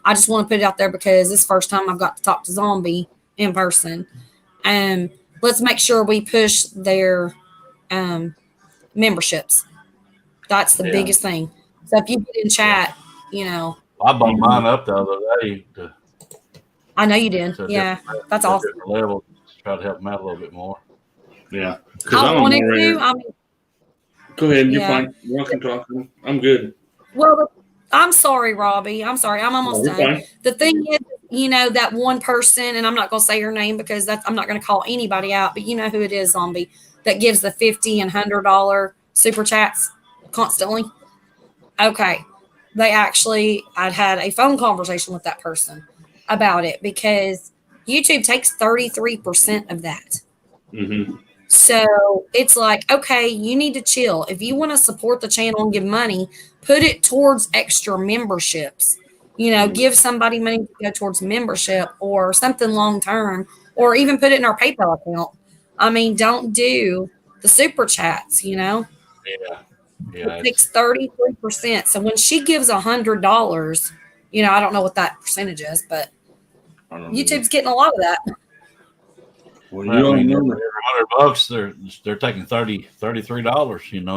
I just want to put it out there because this is the first time I've got to talk to Zombie in person. And let's make sure we push their memberships. That's the biggest thing. So if you get in chat, I bumped mine up the other day. I know you did. Yeah, that's awesome. Level. Try to help them out a little bit more. Yeah. I wanted to. Go ahead. You're fine. You can talk. I'm good. Well, I'm sorry, Robbie. I'm sorry. I'm almost done. Fine. The thing is, that one person, and I'm not going to say her name because I'm not going to call anybody out, but you know who it is, Zombie, that gives the $50 and $100 super chats constantly. Okay. I'd had a phone conversation with that person about it because YouTube takes 33% of that. Mm-hmm. So it's like, okay, you need to chill. If you want to support the channel and give money, put it towards extra memberships. Give somebody money to go towards membership or something long term, or even put it in our PayPal account. I mean, don't do the super chats, Yeah. It takes 33%. So when she gives $100, I don't know what that percentage is, but YouTube's getting a lot of that. Well, you only know $100, they're taking $33.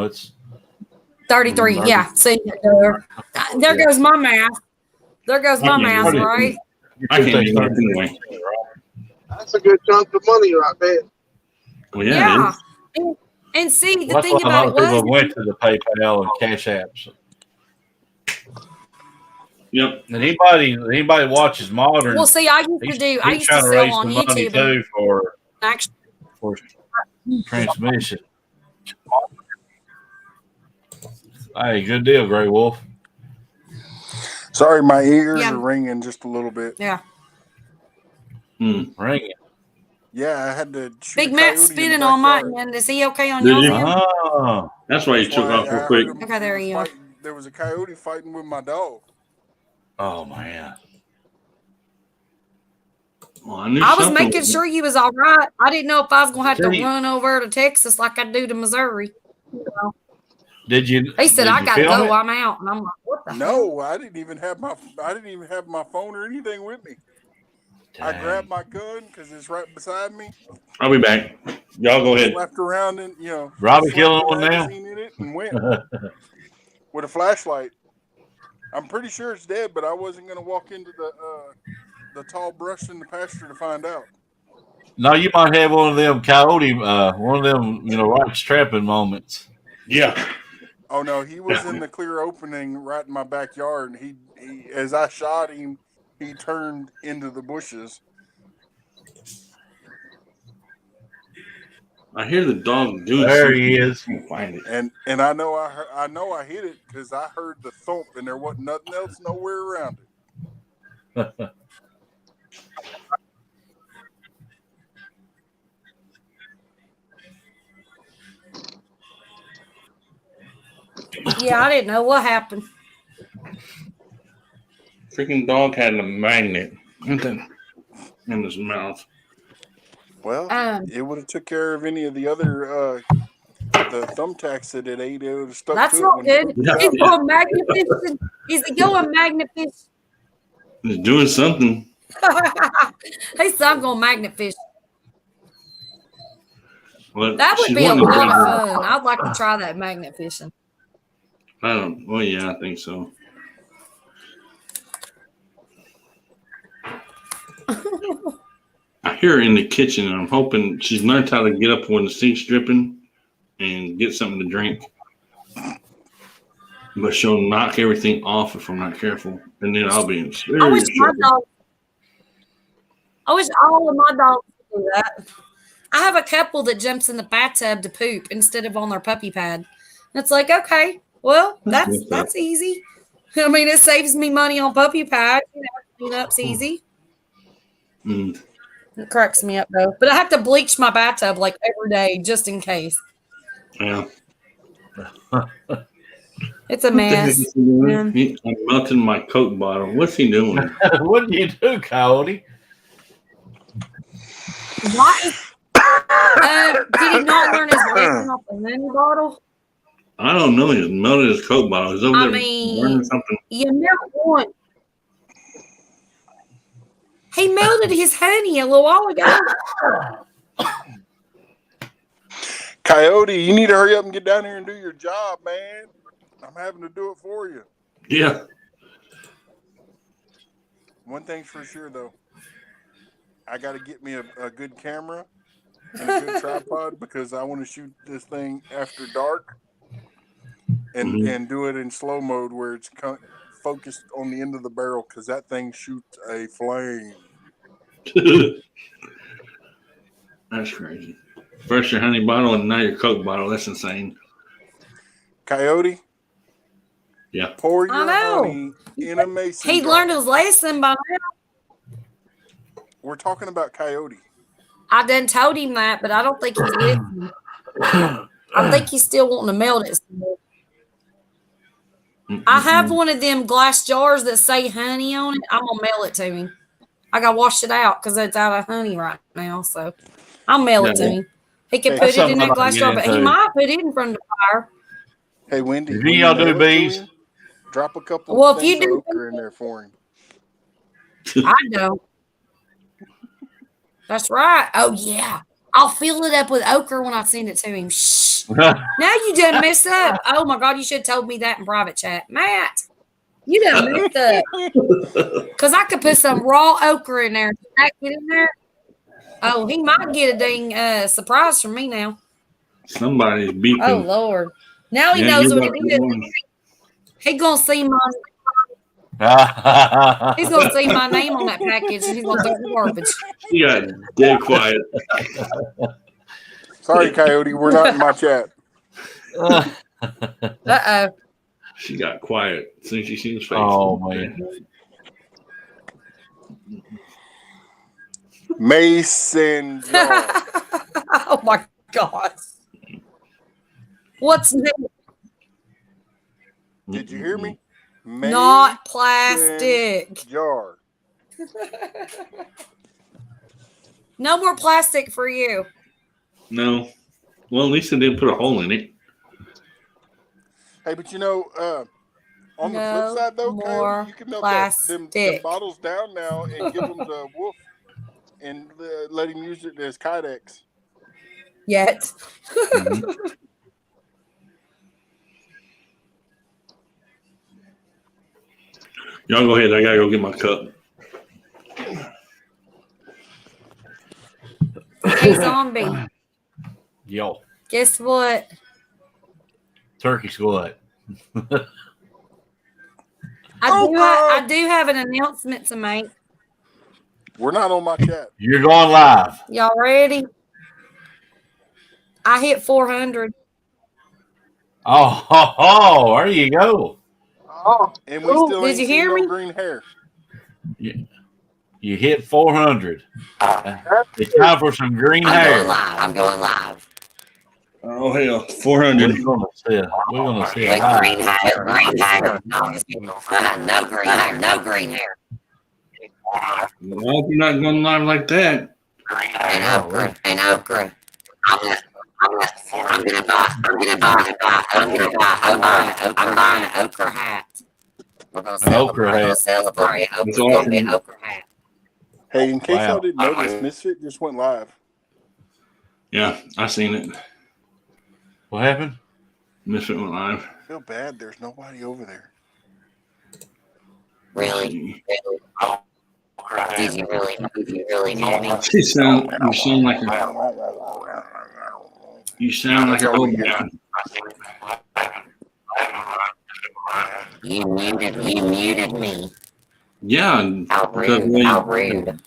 It's 33. Yeah. See, there goes my math. There goes my math, right? I can't do that anyway. That's a good chunk of money right there. Well, yeah. And see, the thing about it was people went to the PayPal and Cash Apps. Yep. And anybody watches Modern. Well, see, I used to sell on YouTube too for actually transmission. Hey, good deal, Grey Wolf. Sorry, my ears are ringing just a little bit. Yeah. Ringing. Yeah, I had to. Big Matt's spinning on my end. Is he okay on yours? Oh, that's why you took off real quick. Okay, there you are. There was a coyote fighting with my dog. Oh man. Well, I was making sure you was all right. I didn't know if I was gonna have to run over to Texas like I do to Missouri. Did you? He said, "I gotta go. I'm out," and I'm like, "What the?" No, I didn't even have my phone or anything with me. Dang. I grabbed my gun because it's right beside me. I'll be back. Y'all go ahead. Left around and Robbie killing one now. In it and went with a flashlight. I'm pretty sure it's dead, but I wasn't going to walk into the tall brush in the pasture to find out. No, you might have one of them coyote, one of them, right trapping moments. Yeah. Oh no, he was in the clear opening right in my backyard, and he as I shot him, he turned into the bushes. I hear the dog doing There something. he is. I can't find it. And I know I hit it because I heard the thump, and there wasn't nothing else nowhere around it. Yeah, I didn't know what happened. Freaking dog had a magnet in his mouth. Well, it would have took care of any of the other the thumbtacks that it ate. It would have stuck That's to not it. good. He's going magnificent. Is he going magnificent? He's doing something. He said, I'm going magnificent. Well, That would she's be a wanting to lot bring of her- fun. I'd like to try that magnificent. Well, yeah, I think so. I hear her in the kitchen, and I'm hoping she's learned how to get up when the sink's dripping and get something to drink. But she'll knock everything off if I'm not careful, and then I'll be in I wish serious my trouble. dog. I wish all of my dogs would do that. I have a couple that jumps in the bathtub to poop instead of on their puppy pad. And it's like, okay, well, that's easy. I mean, it saves me money on puppy pad. Cleanup's easy. Mm. It cracks me up though. But I have to bleach my bathtub like every day just in case. Yeah. It's a What the heck mess. is he doing? I'm melting my Coke bottle. What's he doing? What do you do, Coyote? Why? Did he not learn his lesson off the honey bottle? I don't know. He's melted his Coke bottle. He's over I there mean- burning something. You melt one. He melted his honey a little while ago. Coyote, you need to hurry up and get down here and do your job, man. I'm having to do it for you. Yeah. One thing's for sure, though. I got to get me a good camera and a good tripod because I want to shoot this thing after dark and do it in slow mode where it's focused on the end of the barrel because that thing shoots a flame. That's crazy. First your honey bottle and now your Coke bottle. That's insane. Coyote? Yeah. Pour I your know. honey in a mason He jar. learned his lesson by now. We're talking about Coyote. I done told him that, but I don't think he's listening. I think he's still wanting to melt it. some more. I have one of them glass jars that say honey on it. I'm gonna mail it to him. I gotta wash it out because it's out of honey right now. So I'll mail it to Yeah. him. He can Hey, put it that's in something that I'd glass like to jar, get but he into. might put it in front of the fire. Hey, Wendy. If when y'all you do mail it to bees- him, drop a couple Well, of if you things of do- ochre in there for him. I know. That's right. Oh yeah. I'll fill it up with ochre when I send it to him. Shh. Now you done messed up. Oh my God, you should have told me that in private chat. Matt, you done messed up. Because I could put some raw okra in there. Stack it in there. Oh, he might get a dang surprise from me now. Somebody's beeping. Oh Lord. Now he Yeah, knows you're what about it to is. go. He's gonna see my name on that package and he's gonna throw it in the garbage. She got dead quiet. Sorry, Coyote. We're not in my chat. Uh-oh. She got quiet as soon as she seen his face. Oh, man. Mason jar. Oh my God. What's next? Did you hear me? Not plastic. Jar. No more plastic for you. No. Well, at least they didn't put a hole in it. Hey, but you know, on the No flip side, though, more Coyote, you can melt them plastic. bottles down now and give them to Wolf and let him use it as Kydex. Yet. Y'all go ahead. I gotta go get my cup. Hey, Zombie. Yo, Guess what? turkey squat. I do have an announcement to make. We're not on my chat. You're going live. Y'all ready? I hit 400. Oh, there you go. Oh, And we cool. still Did ain't you seen hear no me? green hair. You hit 400. It's time for some green hair. I'm going live. Oh hell, 400. We're gonna see. We're gonna see it Green live. hair. Green hair. No, I'm just kidding. No green hair. No green hair. I hope you're not going live like that. And okra. I'm gonna buy an okra hat. We're gonna celebrate That's an awesome. okra hat. Hey, in case Wow. y'all didn't notice, Misfit just went live. Yeah, I seen it. What happened? Misfit went live. I feel bad. There's nobody over there. Really? Did you really hear me? You sound like a old man. You muted me. Yeah, How rude. How rude.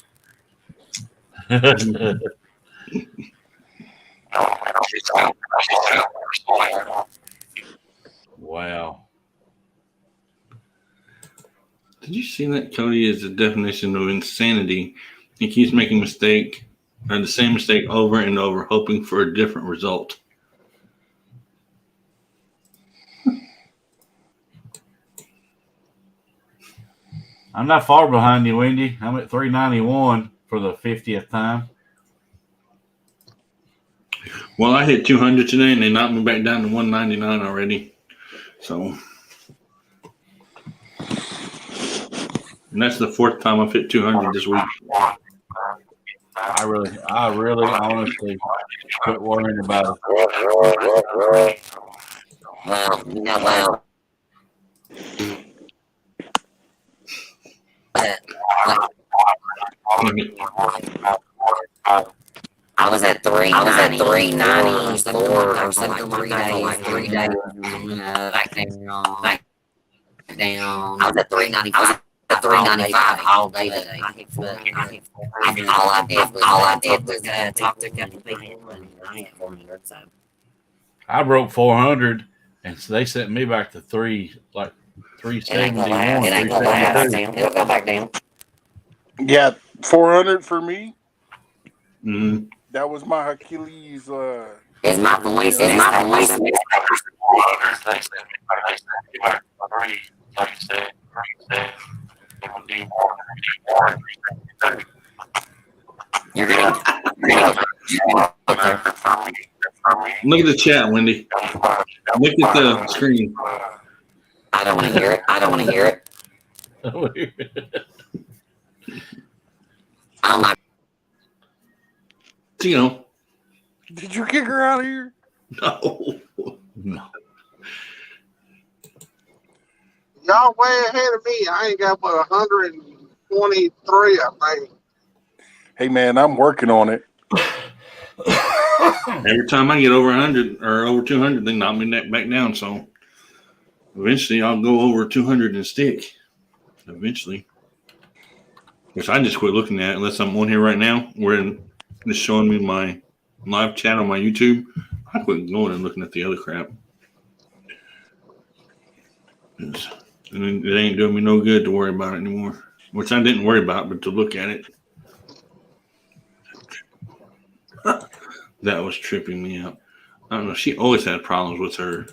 Wow. Did you see that Cody is the definition of insanity? He keeps making the same mistake over and over, hoping for a different result. I'm not far behind you, Wendy. I'm at 391 for the 50th time. Well, I hit 200 today, and they knocked me back down to 199 already. So, and that's the fourth time I've hit 200 this week. I really honestly quit worrying about it. Well, you know what? I was at 394 or something like that. 3 days. Back down. I was at 395. 395 all day today. All I did was talk to a couple people, and I hit 400. So I broke 400, and so they sent me back to 371. it ain't gonna last. It'll go back down. Yeah, 400 for me. Mm-hmm. That was my Achilles. Is my voice. You're gonna Look at the chat, Wendy. Look at the screen. I don't want to hear it. Oh my! Tino. Did you kick her out of here? No. No. Y'all way ahead of me. I ain't got but 123, I think. Hey man, I'm working on it. Every time I get over 100 or over 200, they knock me back down. So eventually I'll go over 200 and stick. Eventually. Which I just quit looking at unless I'm on here right now where it's showing me my live chat on my YouTube. I quit going and looking at the other crap. And it ain't doing me no good to worry about it anymore. Which I didn't worry about, but to look at it. That was tripping me out. I don't know. She always had problems with her.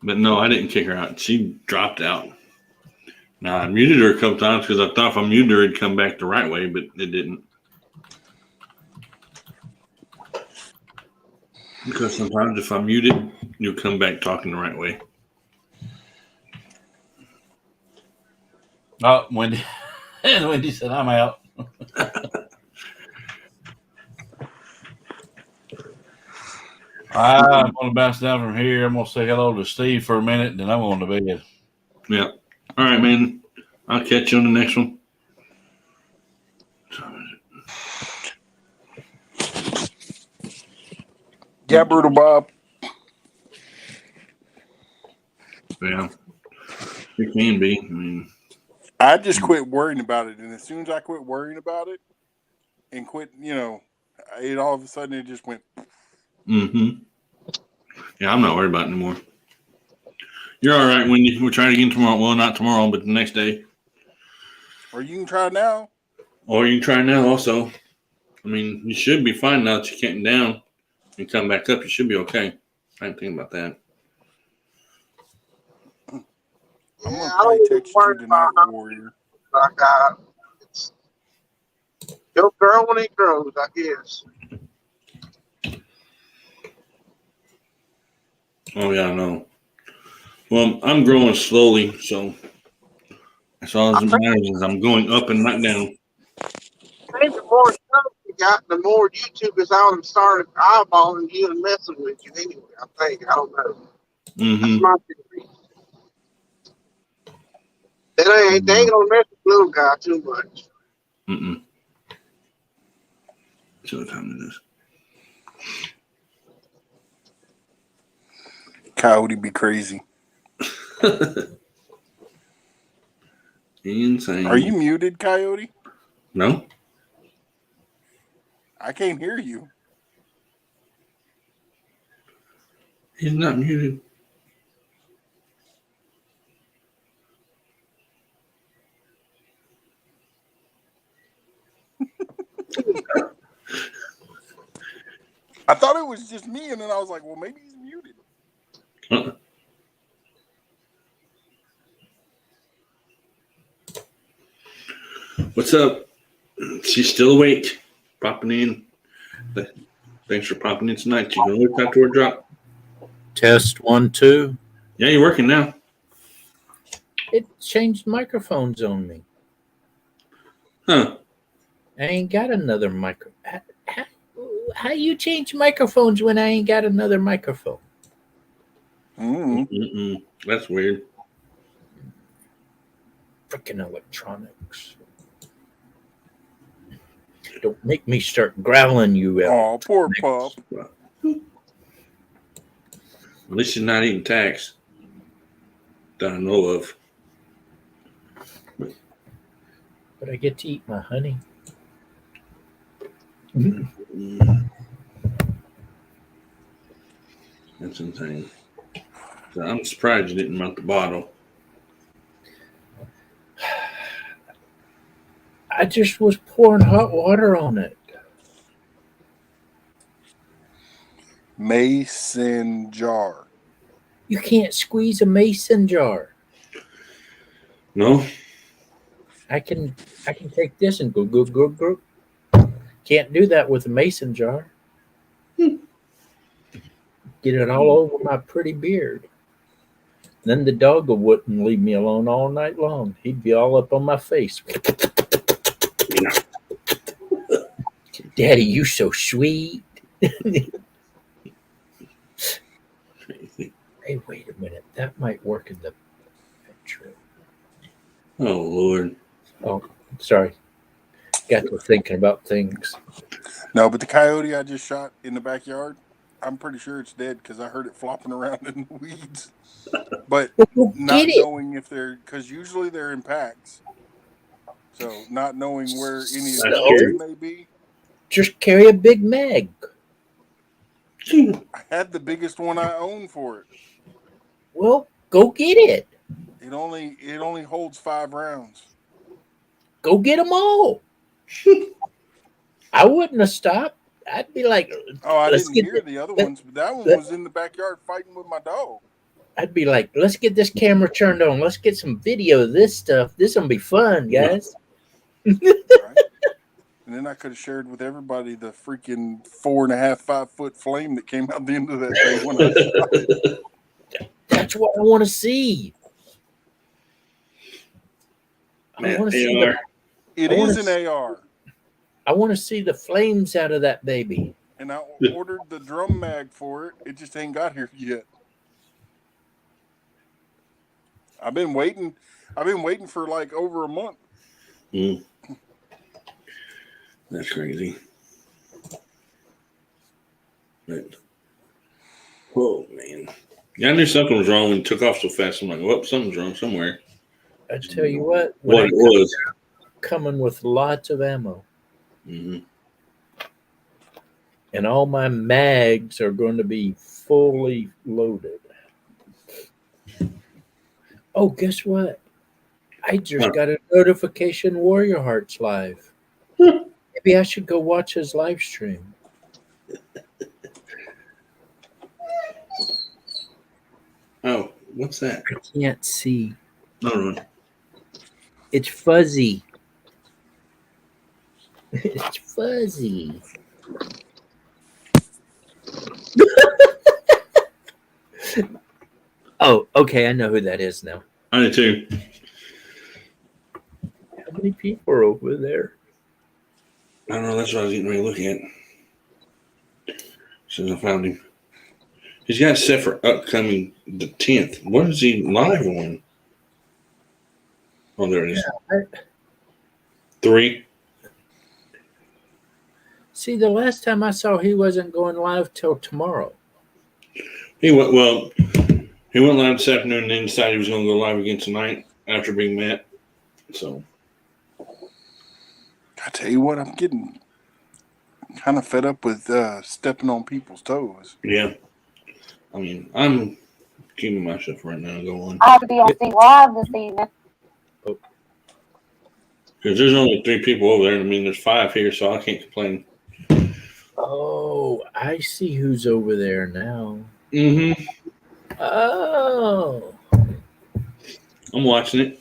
But no, I didn't kick her out. She dropped out. Now, I muted her a couple times because I thought if I muted her, it'd come back the right way, but it didn't. Because sometimes if I'm muted, you'll come back talking the right way. Oh, Wendy. And Wendy said, I'm out. I'm going to bounce down from here. I'm going to say hello to Steve for a minute, and then I'm going to bed. Yeah. All right, man. I'll catch you on the next one. Yeah, Brutal Bob. Yeah. It can be. I mean, I just quit worrying about it, and as soon as I quit worrying about it and quit, it all of a sudden it just went. mm-hmm. Yeah, I'm not worried about it anymore. You're all right, Wendy. We'll try it again tomorrow. Well, not tomorrow, but the next day. Or you can try now. Or you can try now also. I mean, you should be fine now that you're getting down and come back up. You should be okay. I didn't think about that. I'm Yeah, gonna I play don't even Texas worry You Tonight about Warrior. like it's your girl when it grows, I guess. Oh, yeah, I know. Well, I'm growing slowly, so that's all that matters is I'm going up and not down. I think the more shows you got, the more YouTube is out and started eyeballing you and messing with you anyway. I don't know. That's Mm-hmm. my theory. They ain't gonna mess with the little guy too much. Mm-mm. See what time it is. Coyote be crazy. Insane. Are you muted, Coyote? No? I can't hear you. He's not muted. I thought it was just me, and then I was like, well, maybe he's muted. Uh-uh. What's up? She's still awake. Popping in. Thanks for popping in tonight. You gonna look after her drop? Test 1, 2. Yeah, you're working now. It changed microphones on me. Huh. I ain't got another micro. How you change microphones when I ain't got another microphone? Mm-hmm. That's weird. Freaking electronics. Don't make me start growling you out. Oh, poor pup. At least she's not eating tax. That I know of. But I get to eat my honey. That's insane. So I'm surprised you didn't mount the bottle. I just was pouring hot water on it. Mason jar. You can't squeeze a mason jar. No? I can take this and go. Can't do that with a mason jar. Get it all over my pretty beard. Then the dog wouldn't leave me alone all night long. He'd be all up on my face. Daddy, you so sweet. Hey, wait a minute. That might work in the bedroom. Oh, Lord. Oh, sorry. Got to thinking about things. No, but the coyote I just shot in the backyard, I'm pretty sure it's dead because I heard it flopping around in the weeds. But not knowing if they're, because usually they're in packs. So not knowing where any of the dogs may be. Just carry a big mag. I had the biggest one I own for it. Well, go get it. It only holds 5 rounds. Go get them all. I wouldn't have stopped. I'd be like, oh, I didn't hear the other ones, but that one was in the backyard fighting with my dog. I'd be like, let's get this camera turned on. Let's get some video of this stuff. This will be fun, guys. Right? And then I could have shared with everybody the freaking 4.5, 5 foot flame that came out the end of that thing when I shot it. That's what I want to see. Man, I want to see It is an AR. I want to see the flames out of that baby. and I ordered the drum mag for it. It just ain't got here yet. I've been waiting for like over a month. That's crazy. But, whoa, man. Yeah, I knew something was wrong when it took off so fast. I'm like, well, something's wrong somewhere. I tell you what, What it was. coming with lots of ammo. Mm-hmm. And all my mags are going to be fully loaded. Oh, guess what? I just got a notification Warrior Heart's live. Maybe I should go watch his live stream. Oh, what's that? I can't see. No. It's fuzzy. It's fuzzy. Oh, okay. I know who that is now. I did too. How many people are over there? I don't know. That's what I was getting ready to look at. Since I found him. He's got set for upcoming the 10th. What is he live on? Oh, there it is. Yeah, 3. See, the last time I saw he wasn't going live till tomorrow. He went live this afternoon and then decided he was going to go live again tonight after being met. So, I tell you what, I'm getting kind of fed up with stepping on people's toes. yeah. I mean, I'm keeping myself right now going. I'll be on the live this evening. Because there's only 3 people over there. I mean, there's 5 here, so I can't complain. Oh, I see who's over there now. Mm-hmm. Oh. I'm watching it.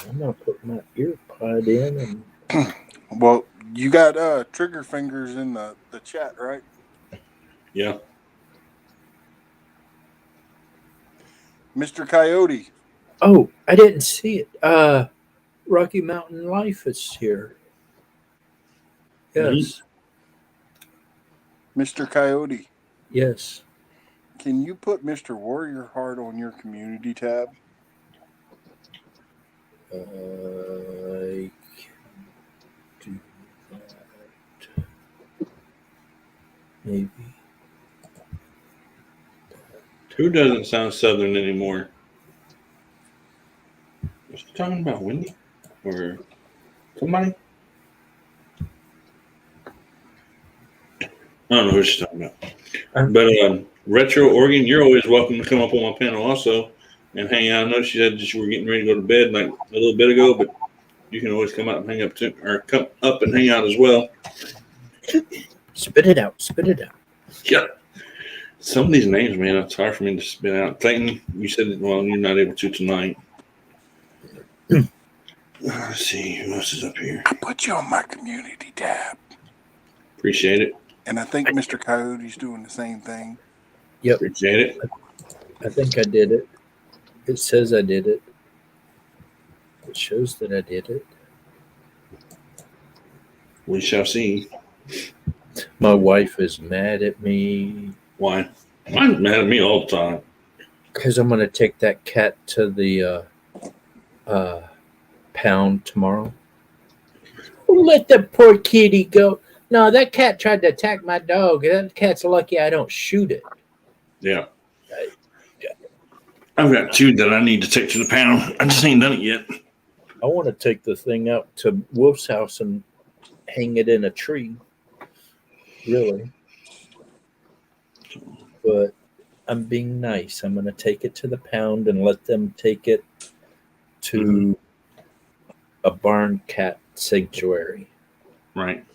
I'm going to put my ear pod in. And Well, you got trigger fingers in the chat, right? Yeah. Mr. Coyote. oh, I didn't see it. Rocky Mountain Life is here. Yes. Mr. Coyote. Yes. Can you put Mr. Warrior Heart on your community tab? I can do that. Maybe. Who doesn't sound Southern anymore? Was he talking about Wendy? Or somebody? I don't know who she's talking about. But Retro Oregon, you're always welcome to come up on my panel also and hang out. I know she said that you were getting ready to go to bed like a little bit ago, but you can always come out and hang up too, or come up and hang out as well. Spit it out. Spit it out. Yeah. Some of these names, man, it's hard for me to spit out. Clayton, you said that, well, you're not able to tonight. Let's see, who else is up here? I put you on my community tab. Appreciate it. And I think Mr. Coyote's doing the same thing. Yep. Appreciate it. I think I did it. It says I did it. It shows that I did it. We shall see. My wife is mad at me Why? Mine's mad at me all the time. because I'm going to take that cat to the pound tomorrow. Let the poor kitty go. No, that cat tried to attack my dog. That cat's lucky I don't shoot it. Yeah. I've got 2 that I need to take to the pound. I just ain't done it yet. I want to take the thing out to Wolf's house and hang it in a tree. Really. But I'm being nice. I'm going to take it to the pound and let them take it to a barn cat sanctuary. Right.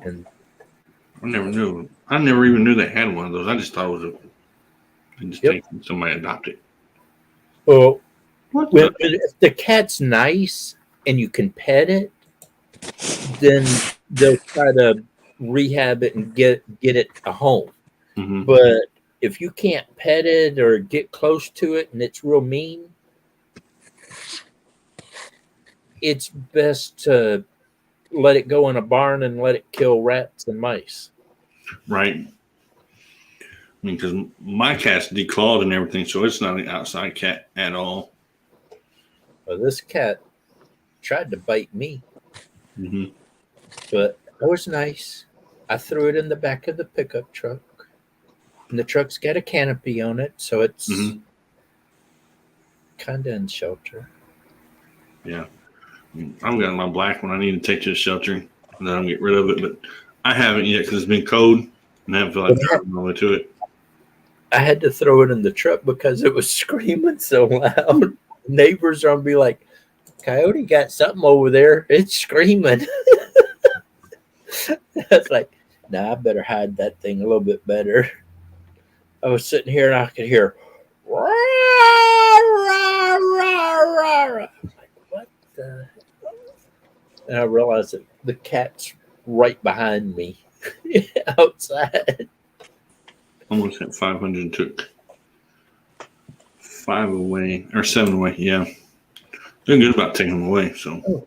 And I never even knew they had one of those. I just thought it was take somebody adopted. well, What? if the cat's nice and you can pet it, then they'll try to rehab it and get it a home. Mm-hmm. But if you can't pet it or get close to it and it's real mean, it's best to let it go in a barn and let it kill rats and mice. Right. I mean, because my cat's declawed and everything, so it's not an outside cat at all. Well, this cat tried to bite me, Mm-hmm. but I was nice. I threw it in the back of the pickup truck. And the truck's got a canopy on it, so it's Mhm. kind of in shelter. Yeah. I've got my black one I need to take to the shelter and then I'll get rid of it, but I haven't yet because it's been cold and I haven't felt like driving all the way to it. I had to throw it in the truck because it was screaming so loud. Neighbors are gonna be like, "Coyote got something over there. It's screaming." That's like, nah, I better hide that thing a little bit better. I was sitting here and I could hear, rah, rah, rah, rah. I'm like, what the hell? And I realized that the cat's right behind me outside. Almost at 500 and took 5 away or 7 away. Yeah. Doing good about taking them away. So.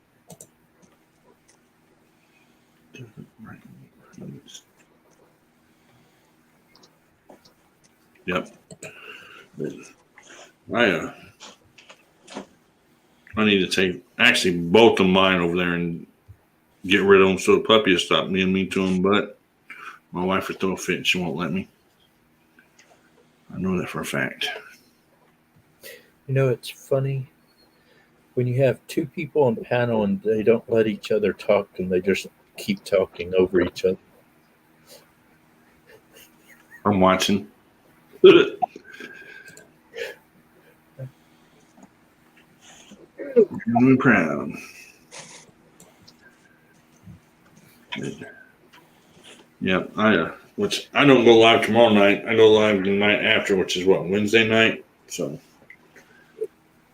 Yep. I need to take actually both of mine over there and get rid of them so the puppy will stop being mean to them. But my wife will throw a fit and she won't let me. I know that for a fact. You know, it's funny when you have two people on panel and they don't let each other talk and they just keep talking over each other. I'm watching. I'm proud. Yep, which I don't go live tomorrow night. I go live the night after, which is what, Wednesday night. So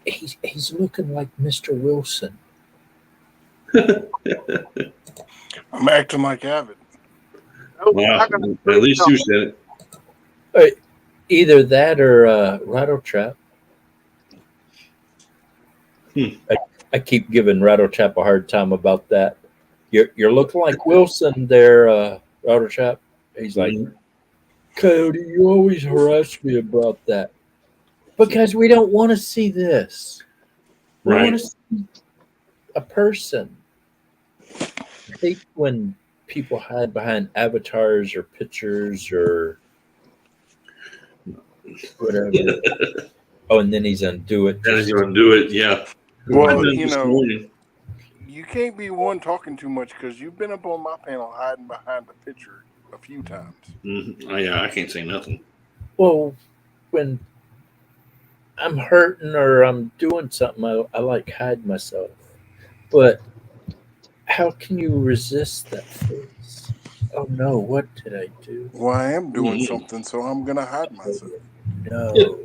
He's looking like Mr. Wilson. I'm acting like Avid. wow, at least you said it. Either that or Rattle Trap. I keep giving Rattle Trap a hard time about that. You're looking like Wilson there, Rattle Trap. He's like, Coyote, you always harass me about that. Because we don't want to see this. We Right. want to see a person. I hate when people hide behind avatars or pictures or whatever. Oh, and then he's undo it. That is going to do it. Yeah. Well, you know, you can't be one talking too much because you've been up on my panel hiding behind the picture a few times. Mm-hmm. Oh, yeah, I can't say nothing. Well, when I'm hurting or I'm doing something, I like hide myself. But how can you resist that face? Oh no, what did I do? Well, I am doing something, so I'm going to hide myself. No.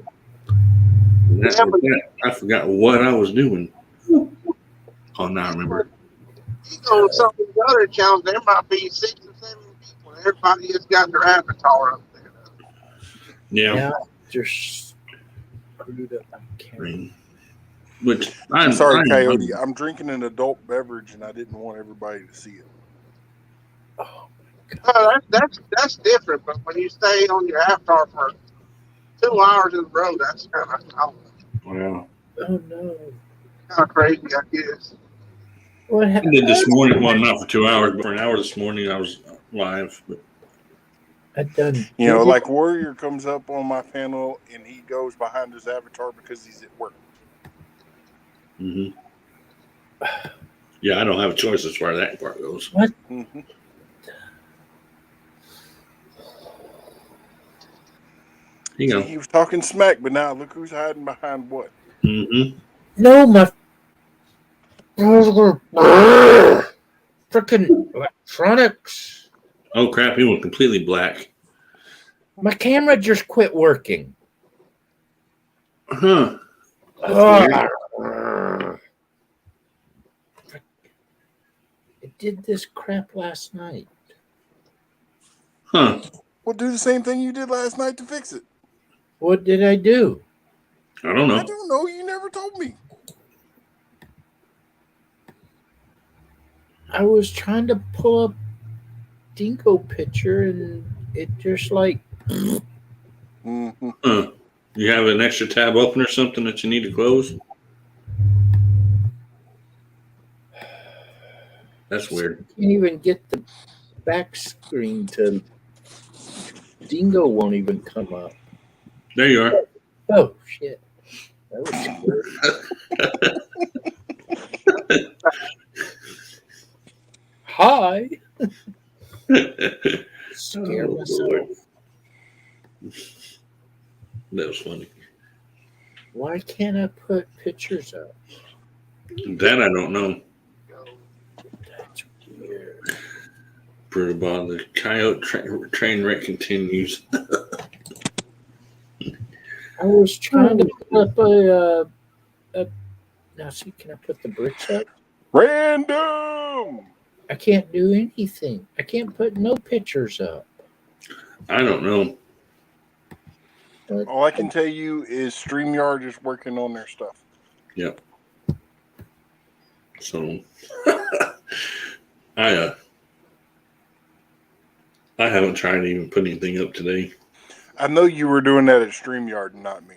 I forgot what I was doing. Oh, now I remember. You know, some of the other channels, there might be 6 or 7 people. Everybody has got their avatar up there. Yeah. Now just screwed up my camera. Which I'm sorry, Coyote. I'm drinking an adult beverage, and I didn't want everybody to see it. Oh my God. That's different. But when you stay on your avatar for 2 hours in a row, that's kind of Wow. Oh no. Kind of crazy, I guess. What I happened? did this morning. Well, not for 2 hours, but for an hour this morning, I was live. But I done. You know, like Warrior comes up on my panel, and he goes behind his avatar because he's at work. mm-hmm. Yeah, I don't have a choice as far as that part goes. What? Mm-hmm. You know. He was talking smack, but now look who's hiding behind what. Mm-hmm. No, my freaking electronics. Oh crap! He went completely black. My camera just quit working. Huh? It did this crap last night. Huh? Well, do the same thing you did last night to fix it. What did I do? I don't know. I don't know. You never told me. I was trying to pull up Dingo picture and it just like Mhm. You have an extra tab open or something that you need to close? That's weird. can't even get the back screen to Dingo won't even come up. There you are. Oh shit. That was scary. Hi. Scare Oh, myself. Lord. That was funny. Why can't I put pictures up? That I don't know. That's weird. Brutal Bob, the coyote train wreck continues. I was trying to put up a now see, can I put the bricks up? Random. I can't do anything. I can't put no pictures up. I don't know. But All I can tell you is StreamYard is working on their stuff. Yep. So I haven't tried to even put anything up today. I know you were doing that at StreamYard and not me.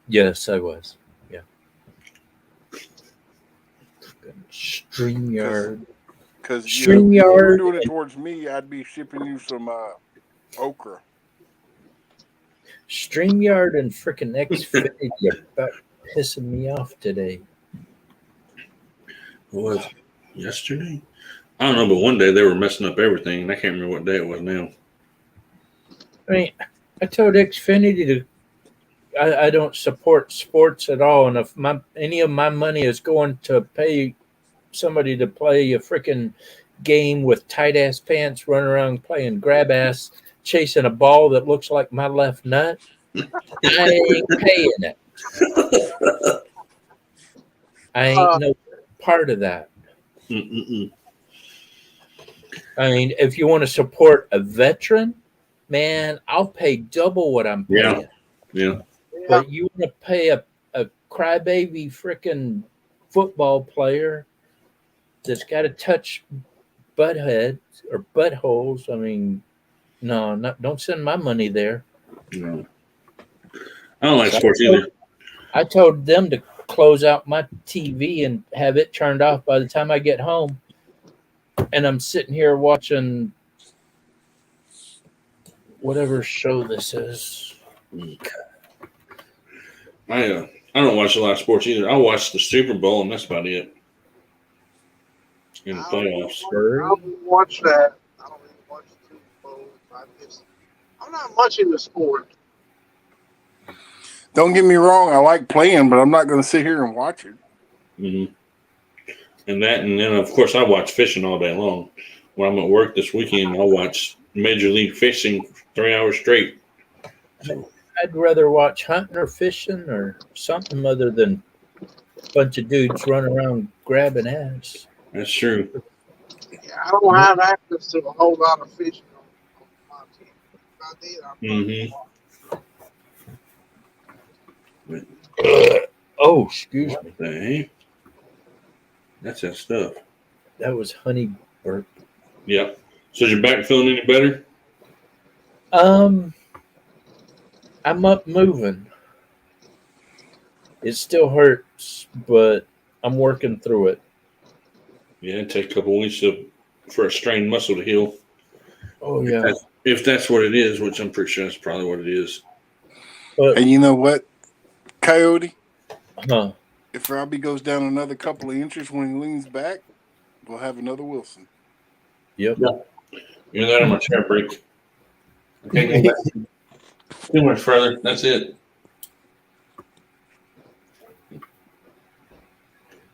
yes, I was. Yeah. StreamYard. Because if you StreamYard. were doing it towards me, I'd be shipping you some okra. StreamYard and freaking Xfinity are about pissing me off today. What was it? Yesterday? I don't know, but one day they were messing up everything, and I can't remember what day it was now. I mean, I told Xfinity to I don't support sports at all, and if any of my money is going to pay somebody to play a freaking game with tight ass pants, running around playing grab ass, chasing a ball that looks like my left nut, I ain't paying it. I ain't no part of that. Mm-mm-mm. I mean, if you want to support a veteran, man, I'll pay double what I'm paying. Yeah. But you want to pay a crybaby freaking football player that's got to touch butt heads or buttholes. I mean, no, don't send my money there. No. I don't like sports either. I told them to close out my TV and have it turned off by the time I get home. And I'm sitting here watching whatever show this is. I don't watch a lot of sports either. I watch the Super Bowl, and that's about it. In the playoffs. I don't watch that. I don't even watch the Super Bowl. I'm not much into sport. Don't get me wrong, I like playing, but I'm not going to sit here and watch it. Mm-hmm. And then of course I watch fishing all day long. When I'm at work this weekend, I'll watch Major League Fishing 3 hours straight. So I'd rather watch hunting or fishing or something other than a bunch of dudes running around grabbing ass. that's true. Yeah, I don't have access to a whole lot of fishing on my team. If I did, I'd Mm-hmm. Oh, excuse me. Hey, that's that stuff. That was honey burp. Yep. So is your back feeling any better? I'm up moving. It still hurts, but I'm working through it. Yeah, it takes a couple weeks for a strained muscle to heal. Oh yeah. If that's what it is, which I'm pretty sure that's probably what it is. But And you know what, Coyote? huh. If Robbie goes down another couple of inches when he leans back, we'll have another Wilson. Yep. You're that on my chair break. I can't go back too much further. That's it.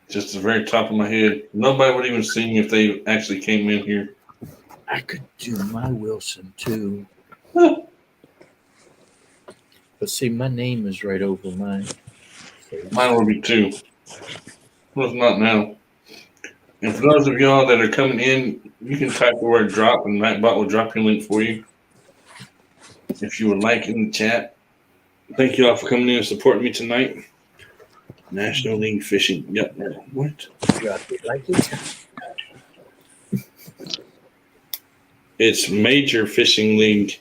Just the very top of my head. Nobody would even see me if they actually came in here. I could do my Wilson too. But see, my name is right over mine. Mine will be 2. Well, it's not now. And for those of y'all that are coming in, you can type the word drop and Nightbot will drop your link for you. If you would like in the chat. Thank you all for coming in and supporting me tonight. National League Fishing. Yep. What? Drop it like it. It's Major Fishing League.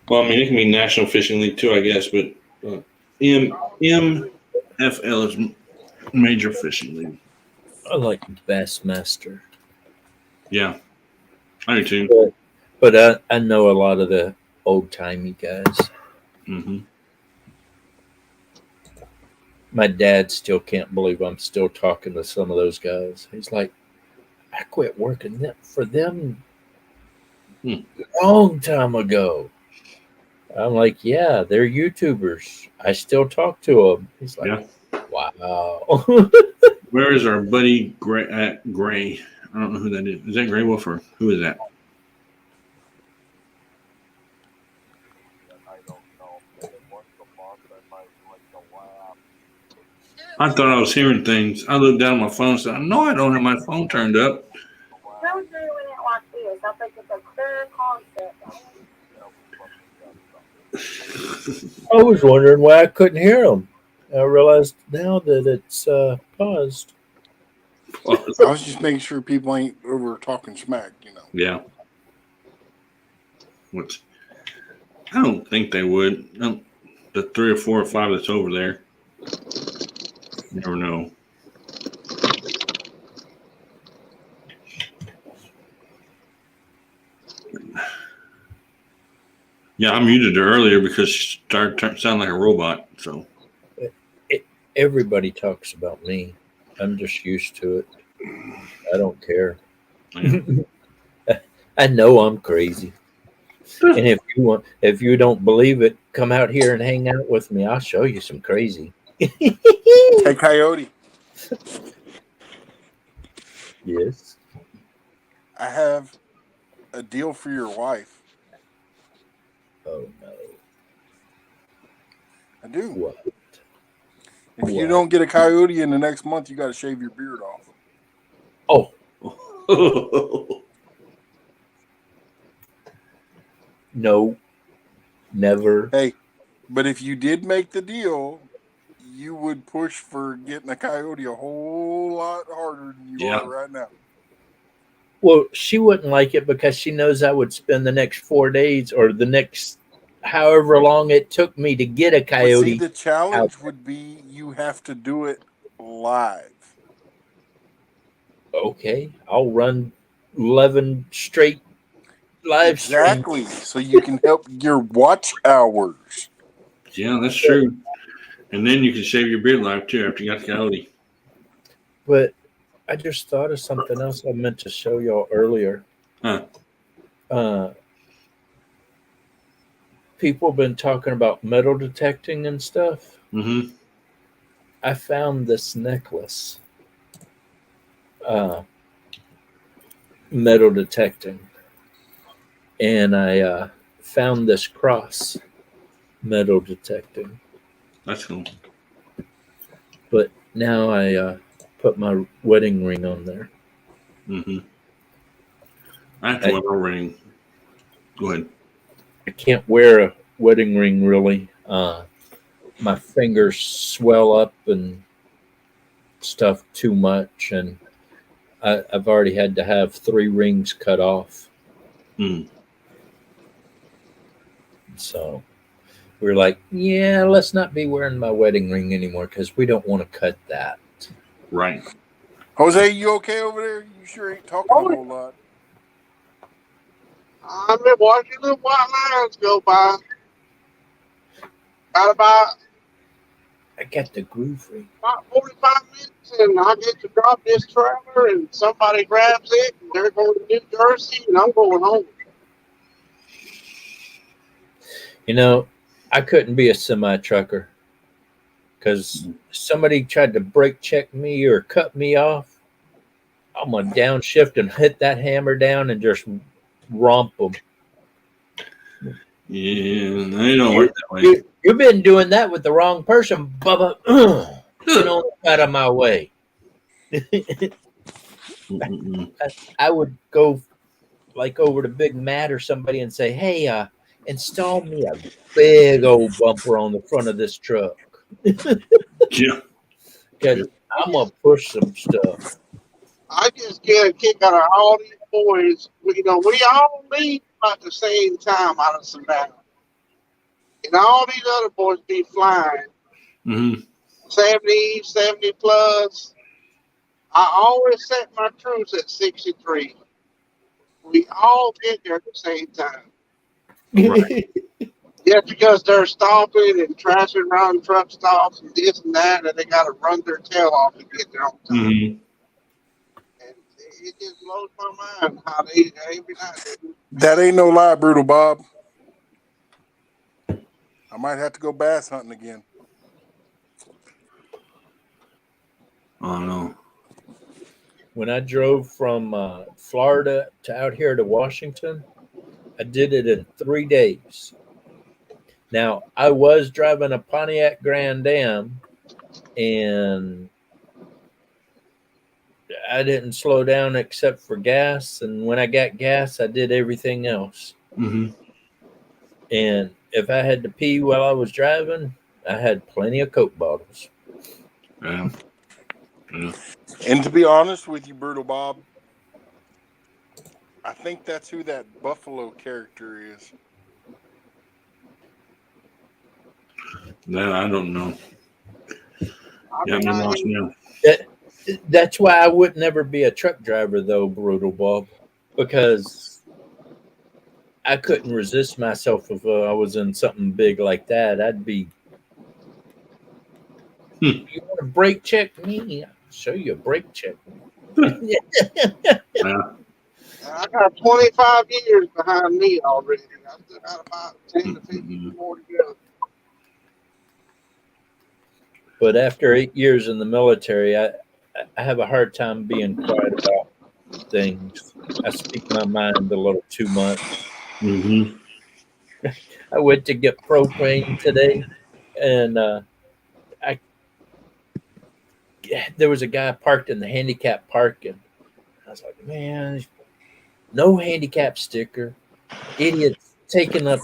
Well, I mean, it can be National Fishing League too, I guess, but MFL is Major Fishing League. I like Bassmaster. Yeah, I do too. But I know a lot of the old timey guys. Mm-hmm. My dad still can't believe I'm still talking to some of those guys. He's like, I quit working for them a long time ago. I'm like, yeah, they're YouTubers. I still talk to them. He's like, Yeah. wow. Where is our buddy Gray? Gray? I don't know who that is. Is that Gray Wolf or who is that? I thought I was hearing things. I looked down at my phone and said, no, I don't have my phone turned up. I was doing it like this. I think it's a clear concept. I was wondering why I couldn't hear them. I realized now that it's paused. I was just making sure people ain't over talking smack, you know. Yeah. What? I don't think they would. No, the 3 or 4 or 5 that's over there. You never know. Yeah, I muted her earlier because she started sounding like a robot. So Everybody talks about me. I'm just used to it. I don't care. yeah. I know I'm crazy. And if you don't believe it, come out here and hang out with me. I'll show you some crazy. Hey, Coyote. Yes. I have a deal for your wife. Oh no. I do. What? If you don't get a coyote in the next month, you got to shave your beard off. Oh. No. Never. Hey, but if you did make the deal, you would push for getting a coyote a whole lot harder than you are right now. Well, she wouldn't like it because she knows I would spend the next 4 days or the next however long it took me to get a coyote. But see, the challenge would be you have to do it live. Okay, I'll run 11 straight live Exactly, streams. so you can help your watch hours. Yeah, that's true. And then you can shave your beard live too after you got the coyote. But I just thought of something else I meant to show y'all earlier. Huh. People have been talking about metal detecting and stuff. Mm-hmm. I found this necklace. Metal detecting. And I found this cross metal detecting. That's cool. But now I put my wedding ring on there. Mm-hmm. I have to wear a ring. Go ahead. I can't wear a wedding ring really. My fingers swell up and stuff too much, and I've already had to have 3 rings cut off. Mm. So we're like, yeah, let's not be wearing my wedding ring anymore because we don't want to cut that. Right. Jose, you okay over there? You sure ain't talking a whole lot. I've been watching the white lines go by. Got about I got the groove ring. 45 minutes, and I get to drop this trailer, and somebody grabs it, and they're going to New Jersey, and I'm going home. You know, I couldn't be a semi-trucker because somebody tried to brake check me or cut me off. I'm going to downshift and hit that hammer down and just romp them. Yeah, they don't work that way. You've been doing that with the wrong person, Bubba. Get on out of my way. I would go like over to Big Matt or somebody and say, hey, install me a big old bumper on the front of this truck. Yeah. Because I'm going to push some stuff. I just get a kick out of Audi boys, we all leave about the same time out of Savannah. And all these other boys be flying Mm-hmm. 70 plus. I always set my cruise at 63. We all get there at the same time. Right. Just because they're stopping and trashing around truck stops and this and that, and they got to run their tail off to get there on time. Mm-hmm. And it just blows my mind how they every night. That ain't no lie, Brutal Bob. I might have to go bass hunting again. Oh no. When I drove from Florida to out here to Washington, I did it in 3 days. Now, I was driving a Pontiac Grand Am, and I didn't slow down except for gas. And when I got gas, I did everything else. Mm-hmm. And if I had to pee while I was driving, I had plenty of Coke bottles. Yeah. Yeah. And to be honest with you, Brutal Bob, I think that's who that Buffalo character is. No, I don't know. Yeah, I'm lost now. That's why I would never be a truck driver, though, Brutal Bob, because I couldn't resist myself if I was in something big like that. I'd be, you want to brake check me? I'll show you a brake check. Yeah. I got 25 years behind me already. I still got about 10 to 15 more to go. But after 8 years in the military, I have a hard time being quiet about things. I speak my mind a little too much. Mm-hmm. I went to get propane today, and there was a guy parked in the handicap parking. I was like, man, no handicap sticker. Idiots taking up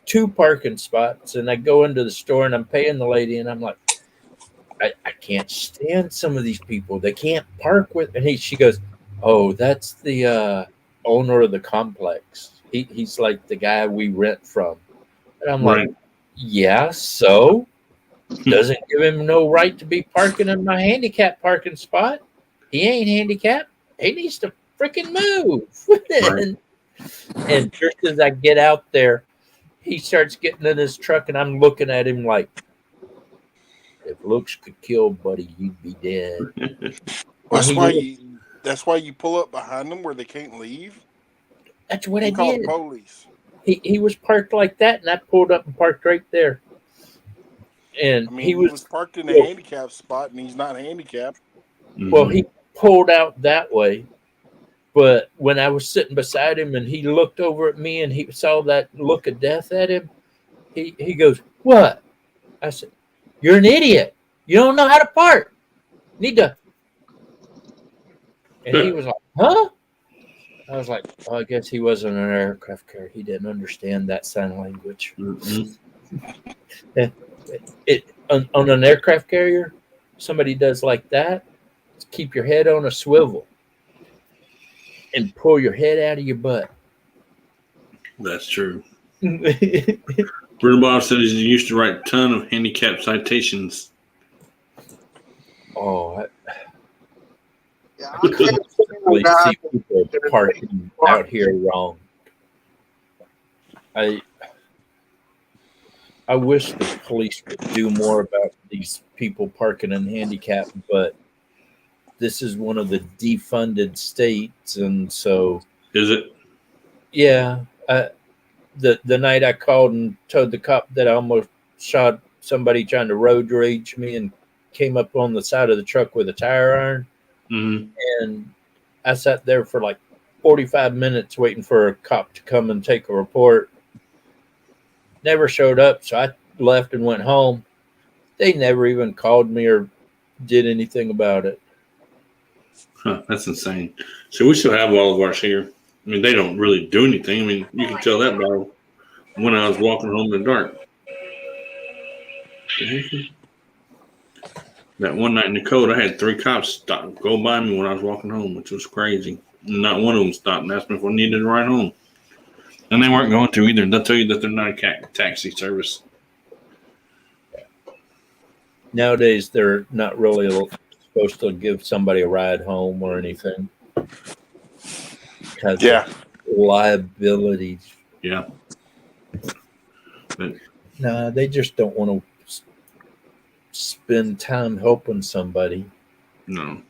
2 parking spots. And I go into the store and I'm paying the lady, and I'm like, I can't stand some of these people. They can't park with. And she goes, oh, that's the owner of the complex. He's like the guy we rent from. And I'm like, yeah, so doesn't give him no right to be parking in my handicap parking spot. He ain't handicapped. He needs to freaking move. And just as I get out there, he starts getting in his truck, and I'm looking at him like, if looks could kill, buddy, you'd be dead. That's why you pull up behind them where they can't leave. That's what You I call did. the police. He was parked like that, and I pulled up and parked right there. And I mean, he was parked in a handicap spot, and he's not handicapped. Well, he pulled out that way. But when I was sitting beside him and he looked over at me and he saw that look of death at him, he goes, what? I said, you're an idiot. You don't know how to park. Need to. And he was like, huh? I was like, well, I guess he wasn't an aircraft carrier. He didn't understand that sign language. On an aircraft carrier, somebody does like that, keep your head on a swivel and pull your head out of your butt. That's true. Brutal Bob said he used to write a ton of handicap citations. Oh, Yeah, I really see people parking out here wrong. I wish the police would do more about these people parking in handicap, but this is one of the defunded states, and so is it? Yeah. The night I called and told the cop that I almost shot somebody trying to road rage me and came up on the side of the truck with a tire iron. Mm-hmm. And I sat there for like 45 minutes waiting for a cop to come and take a report. Never showed up, so I left and went home. They never even called me or did anything about it. Huh, that's insane. So we still have all of ours here. I mean, they don't really do anything. I mean, you can tell that by when I was walking home in the dark. That one night in the cold, I had 3 cops go by me when I was walking home, which was crazy. Not one of them stopped and asked me if I needed a ride home. And they weren't going to either. They'll tell you that they're not a taxi service. Nowadays, they're not really supposed to give somebody a ride home or anything. Because of liability. Yeah. But No, they just don't want to spend time helping somebody. no.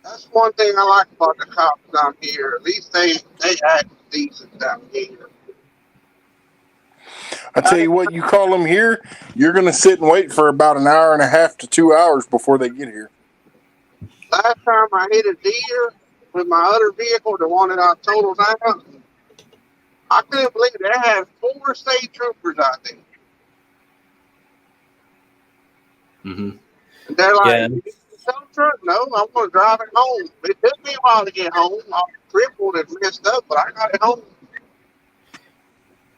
That's one thing I like about the cops down here. At least they act decent down here. I tell you what, you call them here, you're going to sit and wait for about an hour and a half to 2 hours before they get here. Last time I hit a deer with my other vehicle, the one that I totaled out, I couldn't believe they had 4 state troopers out there. Mm-hmm. And they're like, Yeah. "Some truck? No, I'm going to drive it home." It took me a while to get home. I was crippled and messed up, but I got it home.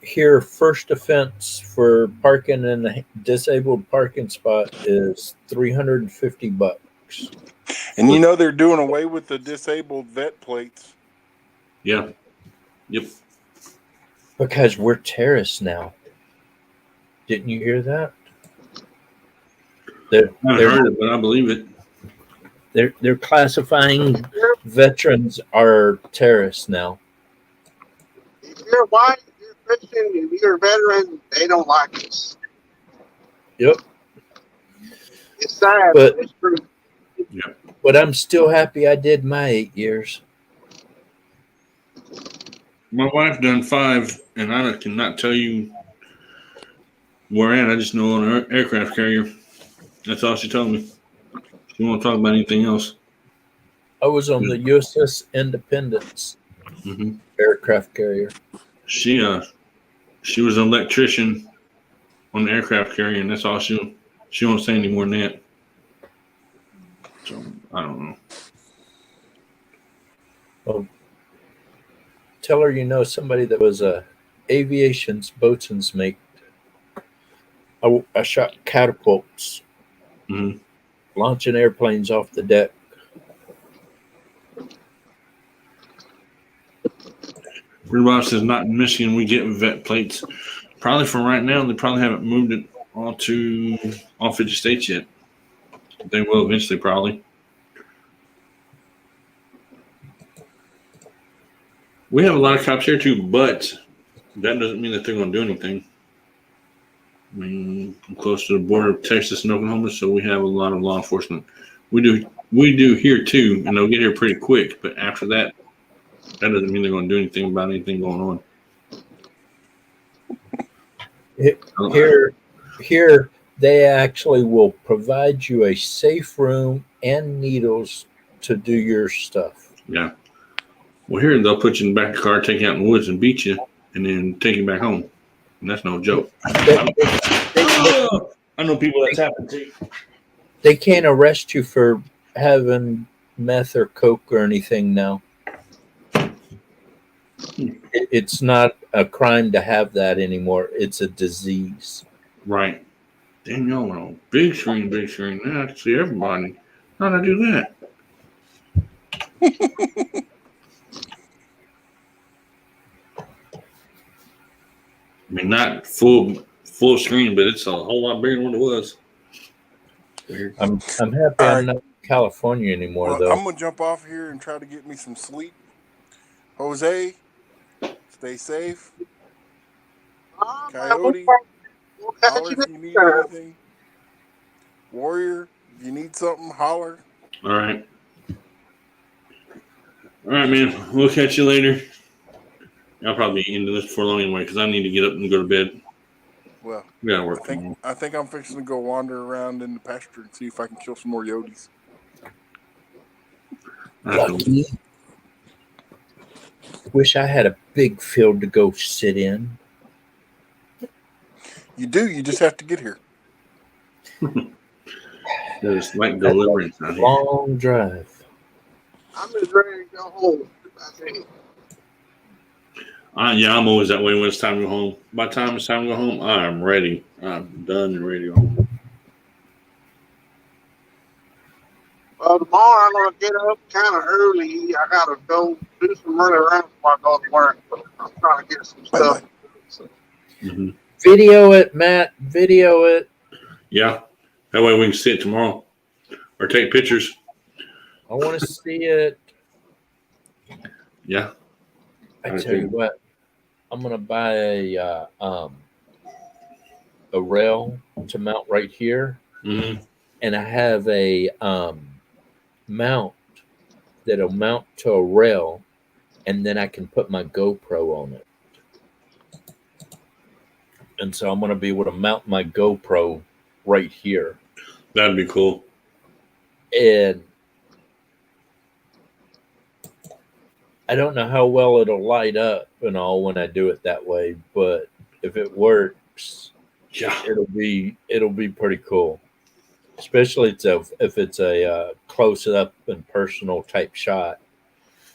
Here, first offense for parking in a disabled parking spot is $350. And you know they're doing away with the disabled vet plates. Yeah. Yep. Because we're terrorists now. Didn't you hear that? I haven't heard it, but I believe it. They're classifying veterans are terrorists now. If you're white, if you're Christian, if you're a veteran, they don't like us. Yep. It's sad, But- but it's true. But I'm still happy I did my 8 years. My wife done 5, and I cannot tell you where at. I just know on an aircraft carrier. That's all she told me. She won't talk about anything else. I was on the USS Independence Mm-hmm. aircraft carrier. She was an electrician on the aircraft carrier, and that's all she won't say any more than that. So I don't know. Well, tell her you know somebody that was a aviation's boatswain's mate. I shot catapults, Mm-hmm. launching airplanes off the deck. Rudolph says not in Michigan. We get vet plates. Probably for right now, they probably haven't moved it all 50 states yet. They will eventually, probably. We have a lot of cops here too, but that doesn't mean that they're going to do anything. I mean, I'm close to the border of Texas and Oklahoma, so we have a lot of law enforcement. We do here too, and they'll get here pretty quick. But after that, that doesn't mean they're going to do anything about anything going on. Here, they actually will provide you a safe room and needles to do your stuff. Yeah. Well, here they'll put you in the back of the car, take you out in the woods, and beat you, and then take you back home. And that's no joke. I know people that's happened to. They can't arrest you for having meth or coke or anything now. It's not a crime to have that anymore. It's a disease. Right. Damn, y'all went on big screen. Now I can see everybody. How'd I do that? I mean, not full screen, but it's a whole lot bigger than what it was. Weird. I'm happy I'm not in California anymore, Well, though. I'm going to jump off here and try to get me some sleep. Jose, stay safe. Coyote, We'll catch holler you if you next need time. anything. Warrior, if you need something, holler. All right. All right, man. We'll catch you later. I'll probably be into this before long anyway because I need to get up and go to bed. Well, We gotta work. I think I'm fixing to go wander around in the pasture and see if I can kill some more Yodis. Lucky. Wish I had a big field to go sit in. You do. You just have to get here. There's like deliverance out here. Long drive. I'm just ready to go home. That's it. Yeah, I'm always that way when it's time to go home. By the time it's time to go home, I'm ready. I'm done and ready to go home. Tomorrow I'm gonna get up kind of early. I gotta go do some running around before I go to work. But I'm trying to get some stuff. Mhm. Video it, Matt. Video it. Yeah. That way we can see it tomorrow or take pictures. I want to see it. Yeah. I tell you what, I'm gonna buy a rail to mount right here, Mm-hmm. and I have a mount that'll mount to a rail, and then I can put my GoPro on it. And so I'm gonna be able to mount my GoPro right here, That'd be cool. and I don't know how well it'll light up and all when I do it that way, but if it works, Yeah. it'll be pretty cool. Especially if it's a close up and personal type shot,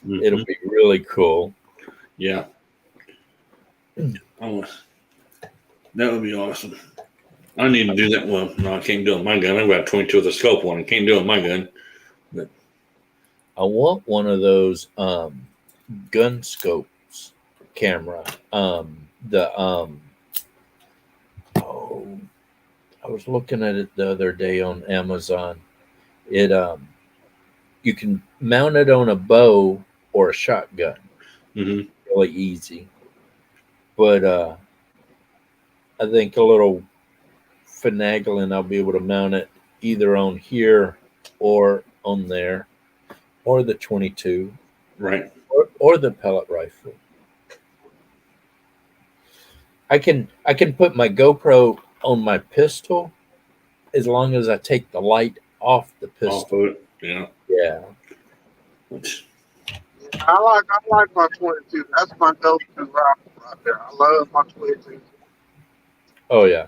Mhm. it'll be really cool. Yeah. Oh, that would be awesome. I need to do that. Well, no, I can't do it with my gun. I've got 22 with a scope one. I can't do it with my gun. I want one of those gun scopes camera. I was looking at it the other day on Amazon. It you can mount it on a bow or a shotgun. Mm-hmm. Really easy. But I think a little finagling, I'll be able to mount it either on here or on there, or the 22, Right. or the pellet rifle. I can put my GoPro on my pistol as long as I take the light off the Off pistol. of it. Yeah. Yeah. I like my 22. That's my go-to rifle right there. I love my 22. Oh yeah.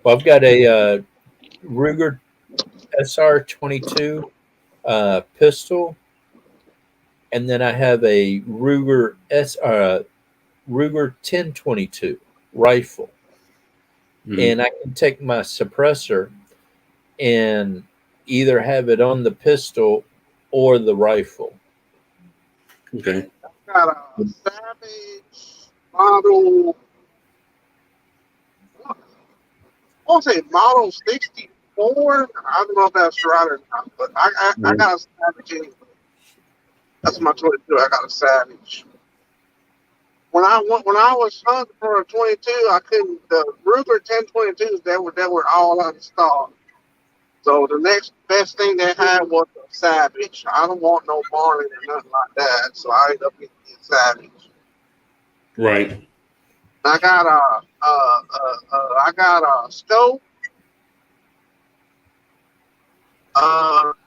Well, I've got a Ruger SR22 pistol, and then I have a Ruger 1022 rifle, Mhm. and I can take my suppressor and either have it on the pistol or the rifle. Okay. Got a Savage model. I want to say model 64. I don't know if that's right or not, but I got a Savage anyway. That's my 22. I got a Savage. When I was hunting for a 22, I couldn't. The Ruger 1022s they were all out of stock. So the next best thing they had was a Savage. I don't want no Marlin or nothing like that, so I ended up getting a Savage. Right. I got a scope,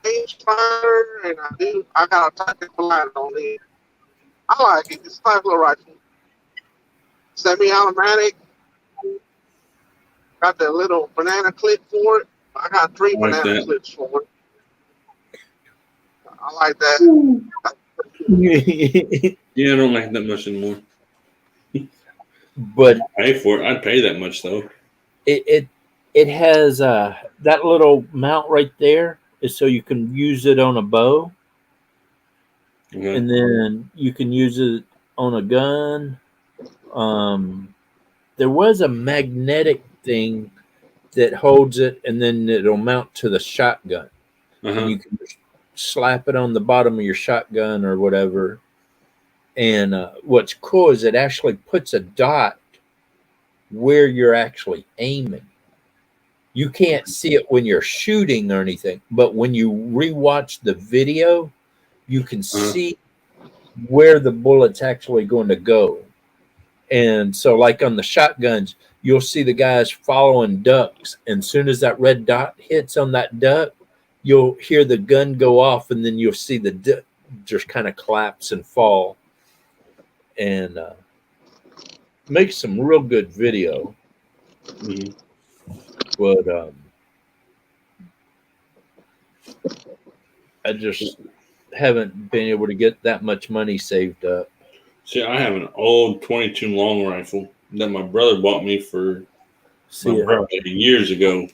range finder, and I got a tactical light on it. I like it. It's a nice little rifle. Semi-automatic. Got the little banana clip for it. I got 3 I like banana that. clips for it. I like that. Yeah, I don't like that much anymore. But Pay for it. I'd pay that much though. it has that little mount right there is so you can use it on a bow, Okay. and then you can use it on a gun. There was a magnetic thing that holds it, and then it'll mount to the shotgun. And Uh-huh. you can just slap it on the bottom of your shotgun or whatever. And what's cool is it actually puts a dot where you're actually aiming. You can't see it when you're shooting or anything, but when you rewatch the video, you can see where the bullet's actually going to go. And so, like on the shotguns, you'll see the guys following ducks. And as soon as that red dot hits on that duck, you'll hear the gun go off, and then you'll see the duck just kind of collapse and fall. And makes some real good video. Mhm. But I just haven't been able to get that much money saved up. See, I have an old 22 long rifle that my brother bought me for See my it, birthday years ago.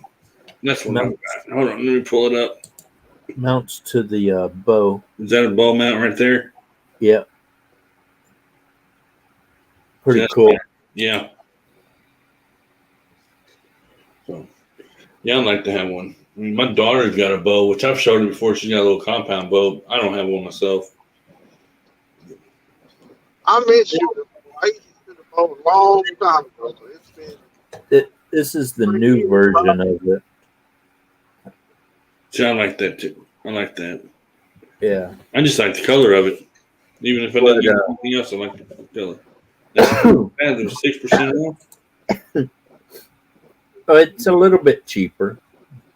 That's what No. I've got. Hold on, let me pull it up. Mounts to the bow. Is that a bow mount right there? Yeah. Pretty That's cool. nice. Yeah. So, yeah, I'd like to have one. I mean, my daughter's got a bow, which I've showed her before. She's got a little compound bow. I don't have one myself. I miss you. I used to shoot a bow a long time ago. So it's been This is the new version of it. See, I like that too. I like that. Yeah. I just like the color of it. Even if I But, don't get anything else, I like the color. It was 6% off. Oh, it's a little bit cheaper.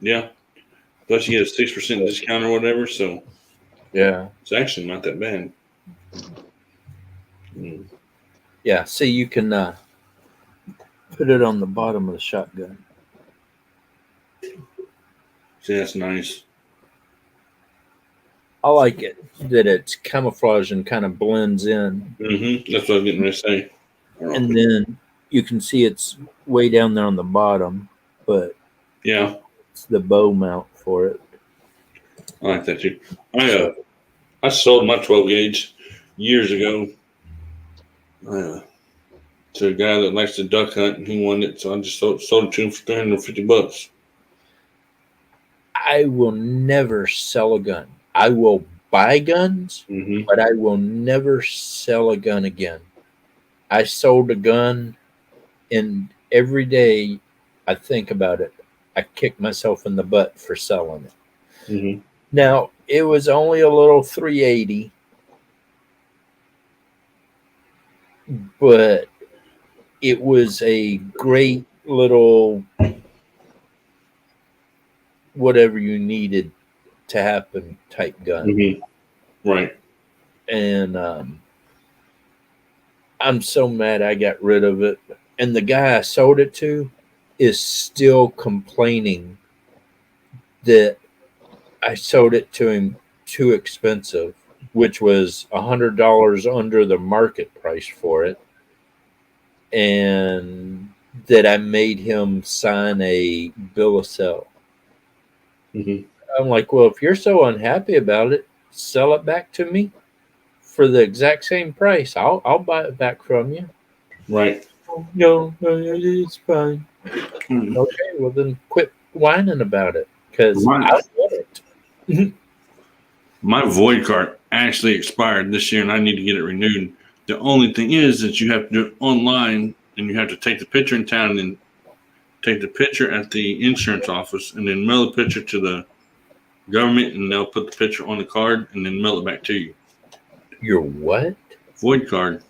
Yeah. Plus you get a 6% discount or whatever, so Yeah. it's actually not that bad. Yeah. See, you can put it on the bottom of the shotgun. See, that's nice. I like it that it's camouflage and kind of blends in. That's what I was getting ready to say. And then you can see it's way down there on the bottom, but Yeah, it's the bow mount for it. I like that too. I sold my 12 gauge years ago to a guy that likes to duck hunt, and he wanted it, so I just sold it to him for $350. I will never sell a gun. I will buy guns, but I will never sell a gun again. I sold a gun, and every day I think about it, I kick myself in the butt for selling it. Now, it was only a little 380, but it was a great little whatever you needed to happen type gun. Right. And I'm so mad I got rid of it. And the guy I sold it to is still complaining that I sold it to him too expensive, which was $100 under the market price for it. And that I made him sign a bill of sale. I'm like, well, if you're so unhappy about it, sell it back to me for the exact same price. I'll buy it back from you. Right. No, it's fine. Okay, well then quit whining about it because I want it. My void card actually expired this year, and I need to get it renewed. The only thing is that you have to do it online, and you have to take the picture in town, and then take the picture at the insurance office, and then mail the picture to the government, and they'll put the picture on the card, and then mail it back to you. Your what? Void card.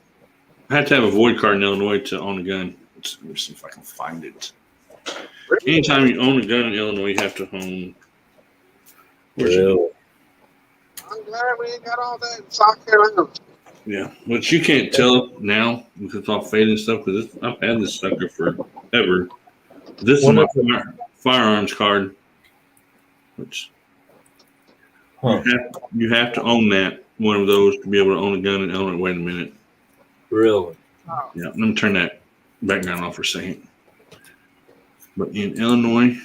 I have to have a void card in Illinois to own a gun. Let me see if I can find it. Anytime you own a gun in Illinois, you have to own. Really? I'm glad we ain't got all that in South Carolina. Yeah, but you can't tell now because it's all faded and stuff. Because I've had this sucker forever. This is my firearms card, which you have to own one of those to be able to own a gun in Illinois. Wait a minute. Really? Yeah, let me turn that background off for a second. But in Illinois,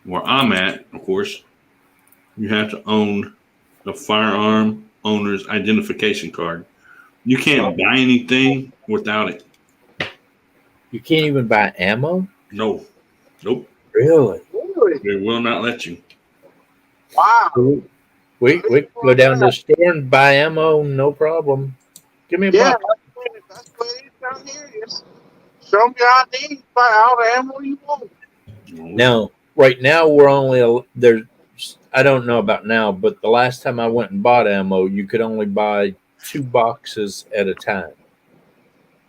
where I'm at, of course, you have to own a firearm owner's identification card. You can't buy anything without it. You can't even buy ammo? No. Nope. Really? They will not let you. Wow. We go down to the store and buy ammo, no problem. Give me a box. That's what it is down here. Just show me your ID, buy all the ammo you want. Now, right now, we're only there's. I don't know about now, but the last time I went and bought ammo, you could only buy 2 boxes at a time.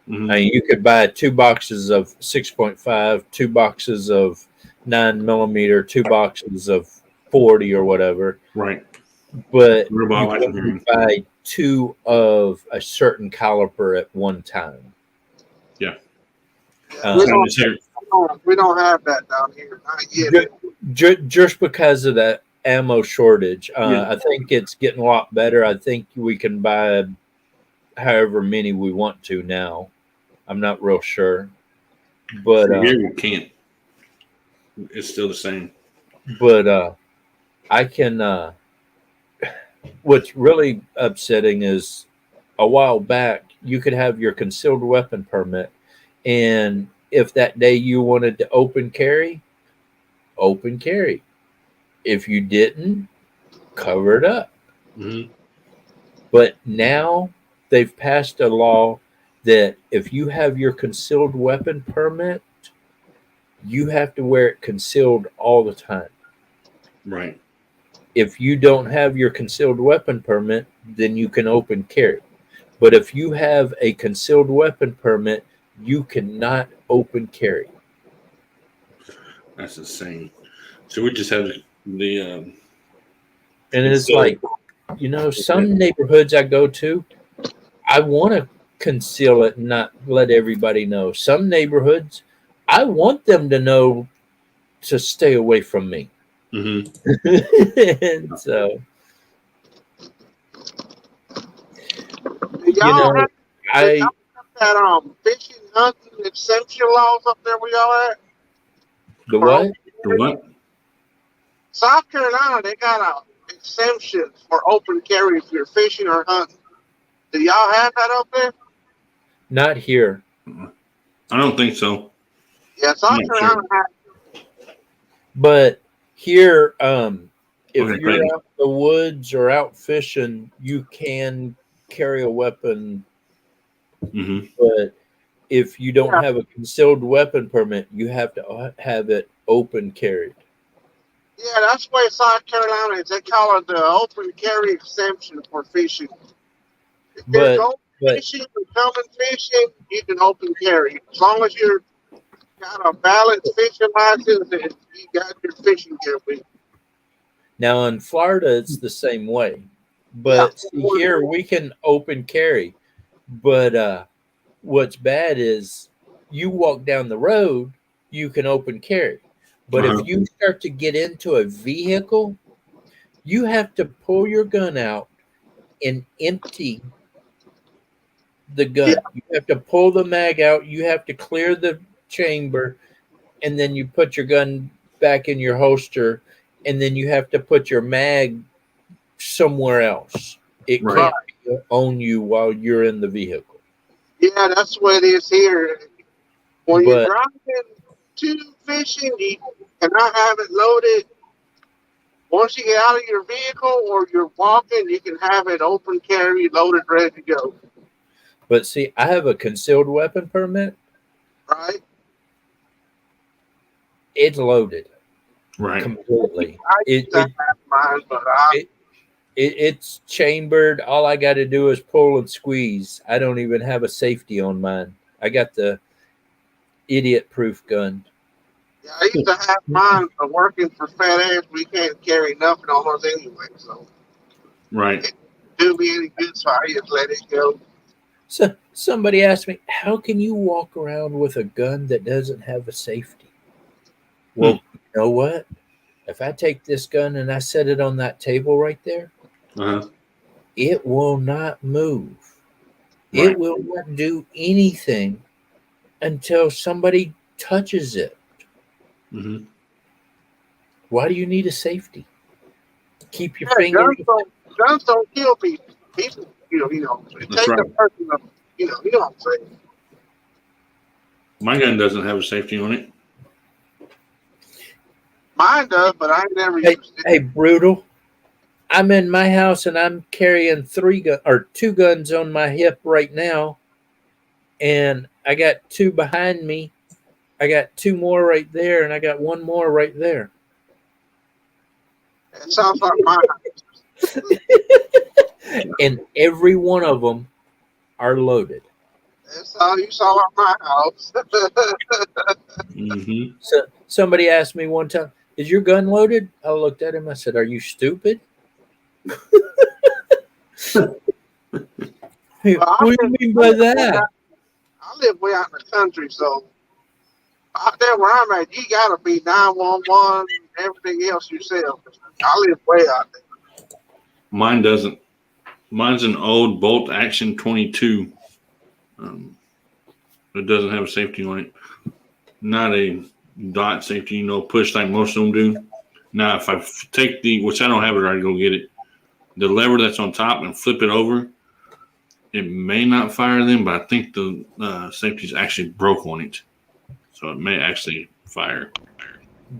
I mean, you could buy 2 boxes of 6.5, 2 boxes of 9mm, 2 boxes of 40 or whatever. Right. But you can buy 2 of a certain caliber at one time. Yeah. We don't have that down here. Not yet. Just because of that ammo shortage. I think it's getting a lot better. I think we can buy however many we want to now. I'm not real sure. But here you can't. It's still the same. But I can. What's really upsetting is a while back you could have your concealed weapon permit, and if that day you wanted to open carry. If you didn't, cover it up. Mhm. But now they've passed a law that if you have your concealed weapon permit, you have to wear it concealed all the time. Right. If you don't have your concealed weapon permit, then you can open carry. But if you have a concealed weapon permit, you cannot open carry. That's insane. So we just have the And it's like, some neighborhoods I go to, I want to conceal it and not let everybody know. Some neighborhoods, I want them to know to stay away from me. mhm. And so, Do y'all have I that fishing hunting exemption laws up there where y'all at? the what? The what? South Carolina, they got a exemption for open carry if you're fishing or hunting. Do y'all have that up there? Not here. I don't think so. Yeah, South I'm not Carolina has. But here, if Okay, you're great. out in the woods or out fishing, you can carry a weapon. Mhm. But if you don't have a concealed weapon permit, you have to have it open carried. Yeah, that's where South Carolina is. They call it the open carry exemption for fishing. If you're going But fishing or coming fishing, you can open carry. As long as you're got a valid fishing license and you got your fishing gear with you. now in Florida, it's the same way. But see, here we can open carry. But what's bad is you walk down the road, you can open carry. But Uh-huh. if you start to get into a vehicle, you have to pull your gun out and empty the gun. Yeah. You have to pull the mag out, you have to clear the chamber, and then you put your gun back in your holster, and then you have to put your mag somewhere else. It Right. can't own you while you're in the vehicle. Yeah, that's what it is here. When you're But driving to fishing, you cannot have it loaded. Once you get out of your vehicle or you're walking, you can have it open carry, loaded, ready to go. but see, I have a concealed weapon permit. Right? It's loaded Right. completely. I It, used to it, have mine, but it's chambered. All I got to do is pull and squeeze. I don't even have a safety on mine. I got the idiot-proof gun. I used to have mine, but working for FedEx, we can't carry nothing on us anyway. So Right. do me any good, so I just let it go. So somebody asked me, "How can you walk around with a gun that doesn't have a safety?" Well, you know what? If I take this gun and I set it on that table right there, Uh-huh. it will not move. Right. It will not do anything until somebody touches it. Mm-hmm. Why do you need a safety? Keep your Yeah, finger. guns don't kill people. People, it That's takes a right. person to, you know what I'm saying. My gun doesn't have a safety on it. Mine does, but I ain't never Hey, used it. hey, brutal. I'm in my house and I'm carrying two guns on my hip right now, and I got two behind me. I got two more right there, and I got one more right there. It sounds like mine. And every one of them are loaded. That's all you saw at my house. Mm-hmm. So somebody asked me one time, "Is your gun loaded?" I looked at him. I said, "Are you stupid?" What do you mean by that? I live way out in the country, so out there where I'm at, you gotta be 911, everything else yourself. I live way out there. Mine doesn't. Mine's an old bolt action 22. It doesn't have a safety on it. Not a dot safety, push like most of them do. Now, if I take which I don't have it, I go get it, the lever that's on top and flip it over, it may not fire them, but I think the safety's actually broke on it. So it may actually fire.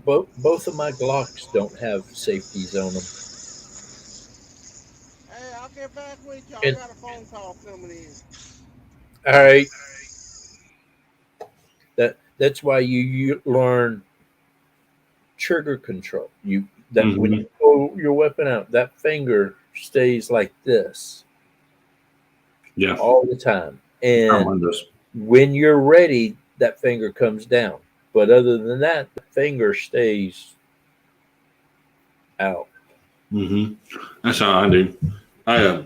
Both of my Glocks don't have safeties on them. Hey, I'll get back with y'all. And- I got a phone call coming in. All right. That's why you learn trigger control. When you pull your weapon out, that finger stays like this Yeah. all the time. And Mine does. when you're ready, that finger comes down. But other than that, the finger stays out. Mm-hmm. That's how I do.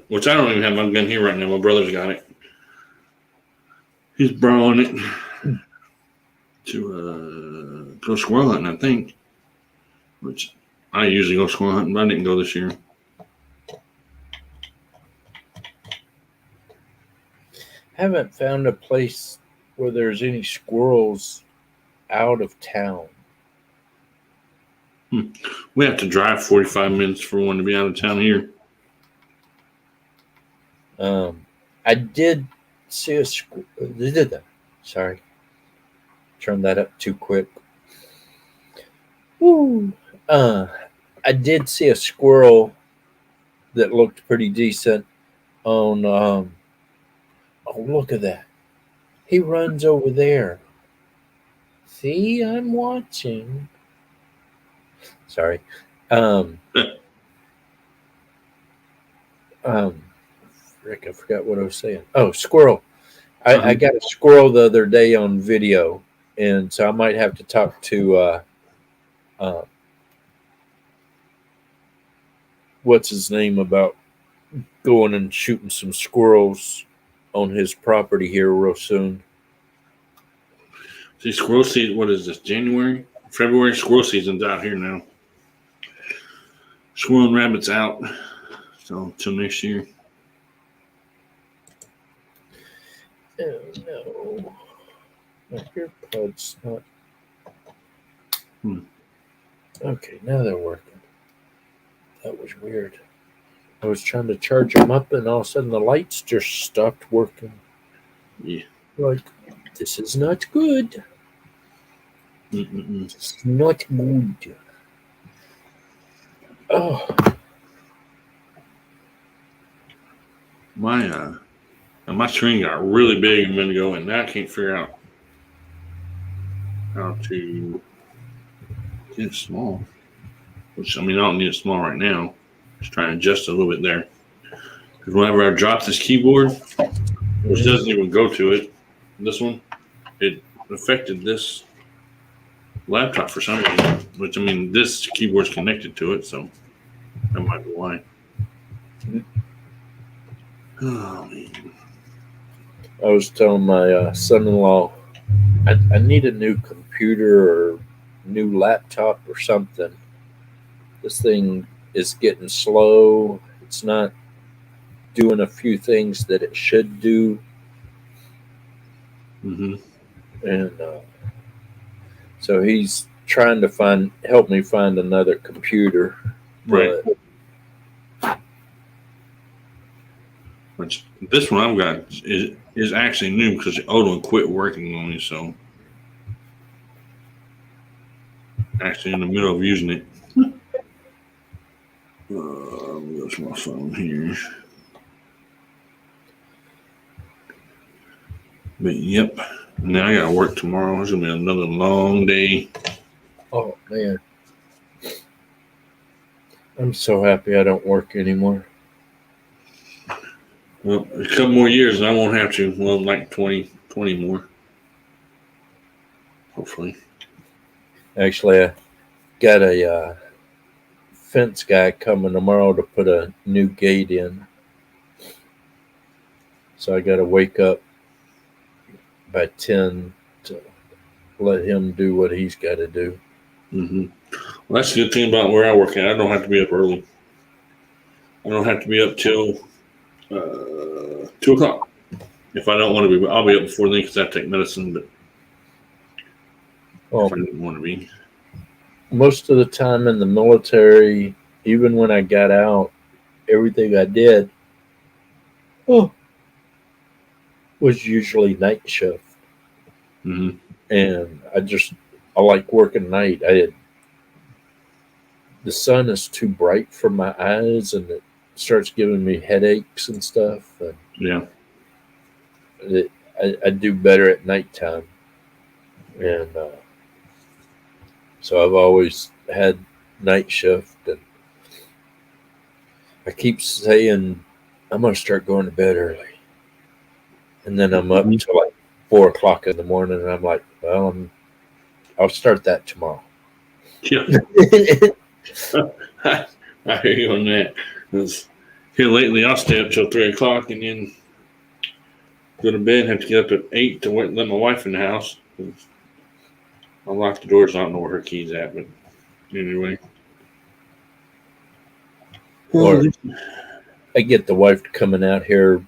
Which I don't even have my gun here right now. My brother's got it. He's borrowing it to go squirrel hunting, I think. Which I usually go squirrel hunting, but I didn't go this year. Haven't found a place where there's any squirrels out of town. We have to drive 45 minutes for one to be out of town here. I did see a sorry, turned that up too quick. Woo. I did see a squirrel that looked pretty decent on. Oh, look at that! He runs over there. See, I'm watching. Sorry. Rick, I forgot what I was saying. Oh, squirrel. I got a squirrel the other day on video, and so I might have to talk to what's his name about going and shooting some squirrels on his property here real soon. See, squirrel season, what is this, January? February? Squirrel season's out here now. Squirrel and rabbits out. So, until next year. Oh, no. My earbuds not. Okay, now they're working. That was weird. I was trying to charge them up, and all of a sudden the lights just stopped working. Yeah. Like, this is not good. Mm-mm-mm. It's not good. Oh, My screen got really big a minute ago, and now I can't figure out how to get it small. Which, I mean, I don't need it small right now. Just trying to adjust a little bit there. Because whenever I drop this keyboard, which doesn't even go to it, this one, it affected this laptop for some reason. Which, I mean, this keyboard's connected to it, so that might be why. Oh, man. I was telling my son-in-law I need a new computer or new laptop or something. This thing is getting slow. It's not doing a few things that it should do. Mm-hmm. And so he's trying to help me find another computer. Right. Which this one I've got is actually new because the old one quit working on me, so actually in the middle of using it. What's my phone here? But yep. Now I gotta work tomorrow. It's gonna be another long day. Oh man, I'm so happy I don't work anymore. Well, a couple more years and I won't have to. Well, like 20 more. Hopefully. Actually, I got a fence guy coming tomorrow to put a new gate in. So I got to wake up by 10 to let him do what he's got to do. Mm-hmm. Well, that's the good thing about where I work at. I don't have to be up early. I don't have to be up till 2 o'clock. If I don't want to be, I'll be up before then because I have to take medicine. But if I didn't want to be, most of the time in the military, even when I got out, everything I did was usually night shift. Mm-hmm. And I like working night. The sun is too bright for my eyes and it starts giving me headaches and stuff. And Yeah. I do better at nighttime. And so I've always had night shift. And I keep saying, I'm going to start going to bed early. And then I'm up until like 4 o'clock in the morning. And I'm like, well, I'll start that tomorrow. Yeah. I hear you on that. 'Cause here lately, I'll stay up till 3 o'clock and then go to bed. Have to get up at 8 to let my wife in the house. I'll lock the doors. I don't know where her key's at, but anyway. Or I get the wife coming out here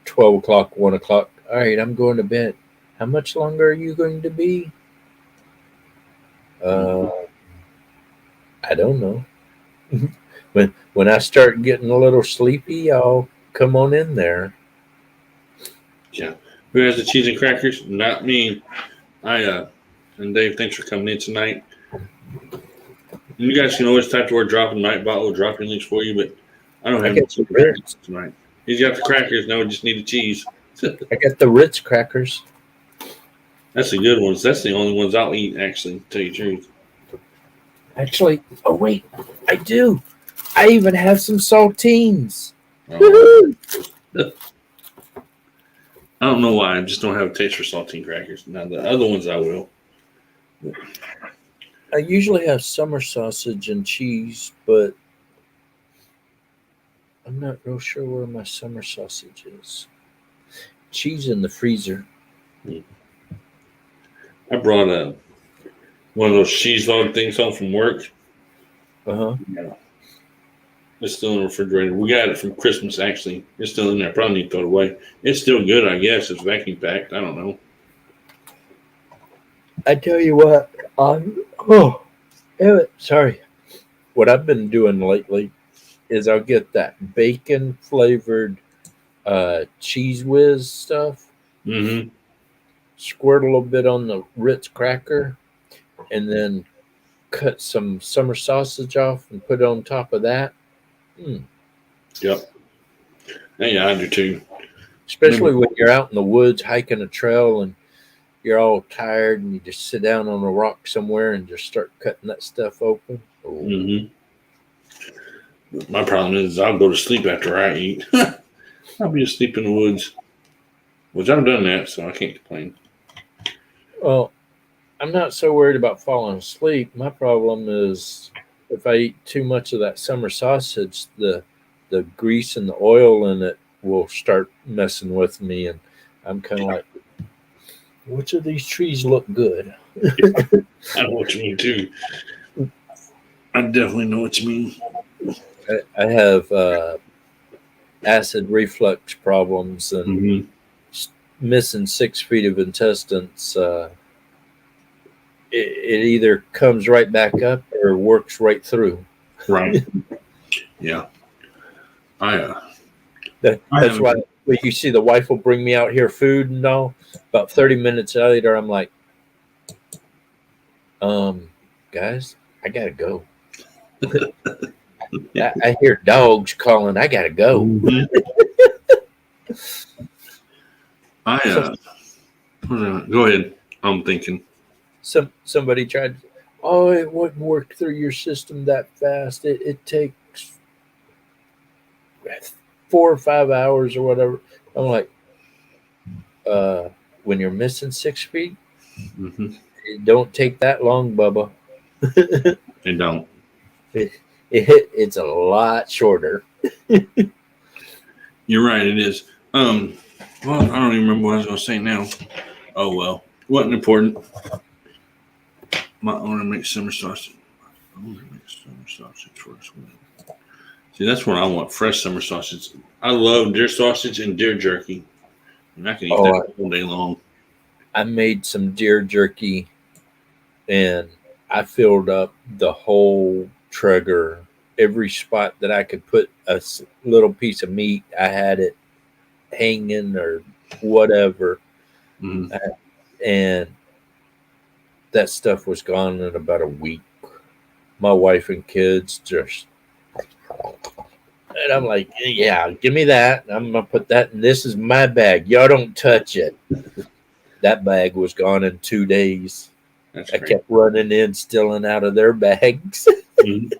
12 o'clock, 1 o'clock. All right, I'm going to bed. How much longer are you going to be? I don't know. When I start getting a little sleepy, I'll come on in there. Yeah. Who has the cheese and crackers? Not me. And Dave, thanks for coming in tonight. You guys can always type the word drop in Nightbot. We'll drop your links for you, but I don't have I got the crackers tonight. He's got the crackers. Now we just need the cheese. I got the Ritz crackers. That's the good ones. That's the only ones I'll eat, actually, to tell you the truth. Actually, oh wait, I do. I even have some saltines. I don't know why. I just don't have a taste for saltine crackers. Now, the other ones I will. I usually have summer sausage and cheese, but I'm not real sure where my summer sausage is. Cheese in the freezer. I brought one of those cheese log things home from work. Uh-huh. Yeah. It's still in the refrigerator. We got it from Christmas, actually. It's still in there. Probably need to throw it away. It's still good, I guess. It's vacuum packed. I don't know. I tell you what, sorry. What I've been doing lately is I'll get that bacon flavored Cheese Whiz stuff, Mm-hmm. squirt a little bit on the Ritz cracker, and then cut some summer sausage off and put it on top of that. Yep. Yeah, I do too. Especially when you're out in the woods hiking a trail and you're all tired and you just sit down on a rock somewhere and just start cutting that stuff open. Mm-hmm. My problem is I'll go to sleep after I eat. I'll be asleep in the woods, which I've done that, so I can't complain. Well, I'm not so worried about falling asleep. My problem is if I eat too much of that summer sausage, the grease and the oil in it will start messing with me, and I'm kind of like, which of these trees look good? I know what you mean too. I definitely know what you mean. I have acid reflux problems and missing 6 feet of intestines. It either comes right back up or works right through. Right. Yeah. That's why when you see the wife will bring me out here food and all. About 30 minutes later, I'm like, guys, I gotta go. I hear dogs calling. I gotta go. Go ahead. I'm thinking. Somebody tried. Oh, it wouldn't work through your system that fast. It takes 4 or 5 hours or whatever. I'm like, when you're missing 6 feet, it don't take that long, Bubba. It don't. It's a lot shorter. You're right. It is. Well, I don't even remember what I was going to say now. Oh well, wasn't important. I want to make summer sausage. I want to make summer sausage for us. See, that's what I want. Fresh summer sausage. I love deer sausage and deer jerky, and I can eat that all day long. I made some deer jerky, and I filled up the whole trigger, every spot that I could put a little piece of meat. I had it hanging or whatever, Mhm. and that stuff was gone in about a week. My wife and kids just, and I'm like, yeah, give me that. I'm gonna put that, and this is my bag. Y'all don't touch it. That bag was gone in 2 days. That's I great. kept running in, stealing out of their bags. Mhm.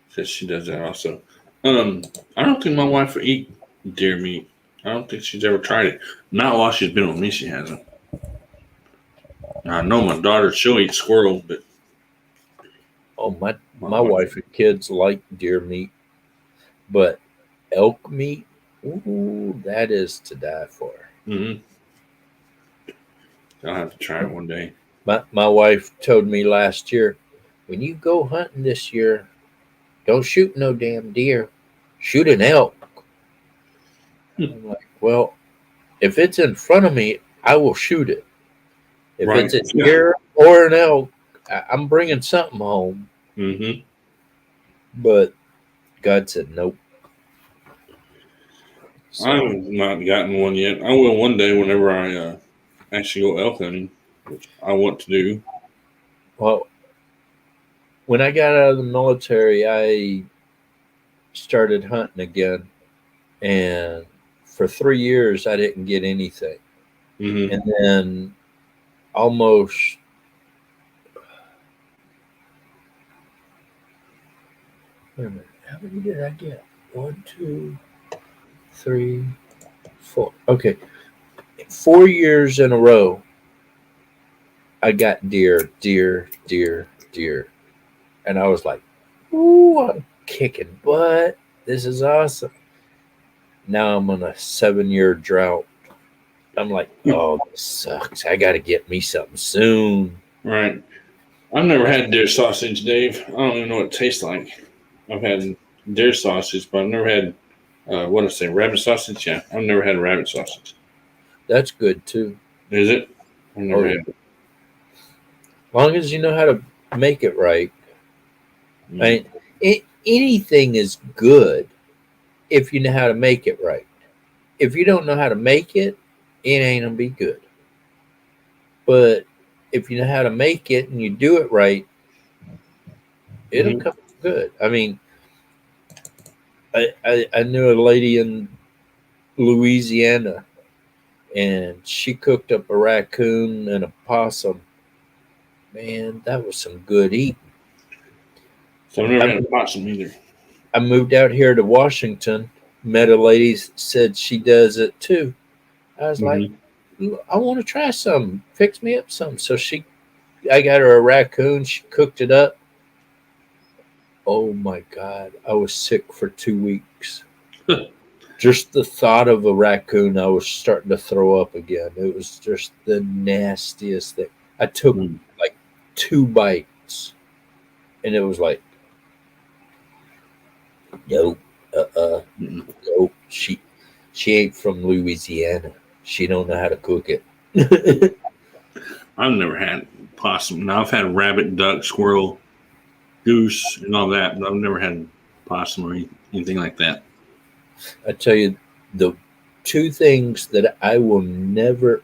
Because she does that also. I don't think my wife will eat deer meat. I don't think she's ever tried it. Not while she's been with me, she hasn't. Now, I know my daughter, she'll eat squirrel, but Oh, my wife and kids like deer meat, but elk meat, ooh, that is to die for. Mm-hmm. I'll have to try it one day. My wife told me last year, when you go hunting this year, don't shoot no damn deer. Shoot an elk. I'm like, well, if it's in front of me, I will shoot it. If Right. it's a deer or an elk, I'm bringing something home. Mm-hmm. But God said nope. So, I've not gotten one yet. I will one day whenever I actually go elk hunting, which I want to do. well, when I got out of the military, I started hunting again, and for 3 years I didn't get anything, Mm-hmm. and then almost wait a minute, how many did I get? 1, 2, 3, 4. Okay, 4 years in a row, I got deer, and I was like, "Ooh, I'm kicking butt. This is awesome." Now I'm on a 7-year drought. I'm like, "Oh, this sucks. I got to get me something soon." Right. I've never had deer sausage, Dave. I don't even know what it tastes like. I've had deer sausage, but I've never had what did I say, rabbit sausage? Yeah, I've never had rabbit sausage. That's good too. Is it? I've never Oh, had it. as long as you know how to make it right. I mean, anything is good if you know how to make it right. If you don't know how to make it, it ain't gonna be good. But if you know how to make it and you do it right, it'll Mhm. come good. I mean, I knew a lady in Louisiana, and she cooked up a raccoon and a possum. Man, that was some good eating. So I've never I, had a possum either. I moved out here to Washington, met a lady, said she does it too. I was like, Mhm. I want to try some. Fix me up some. So I got her a raccoon. She cooked it up. Oh my God. I was sick for 2 weeks. Just the thought of a raccoon, I was starting to throw up again. It was just the nastiest thing. I took Mm. like 2 bites, and it was like, nope, Mm. nope. She ain't from Louisiana. She don't know how to cook it. I've never had possum. Now I've had rabbit, duck, squirrel, goose, and all that, but I've never had possum or anything like that. I tell you, the 2 things that I will never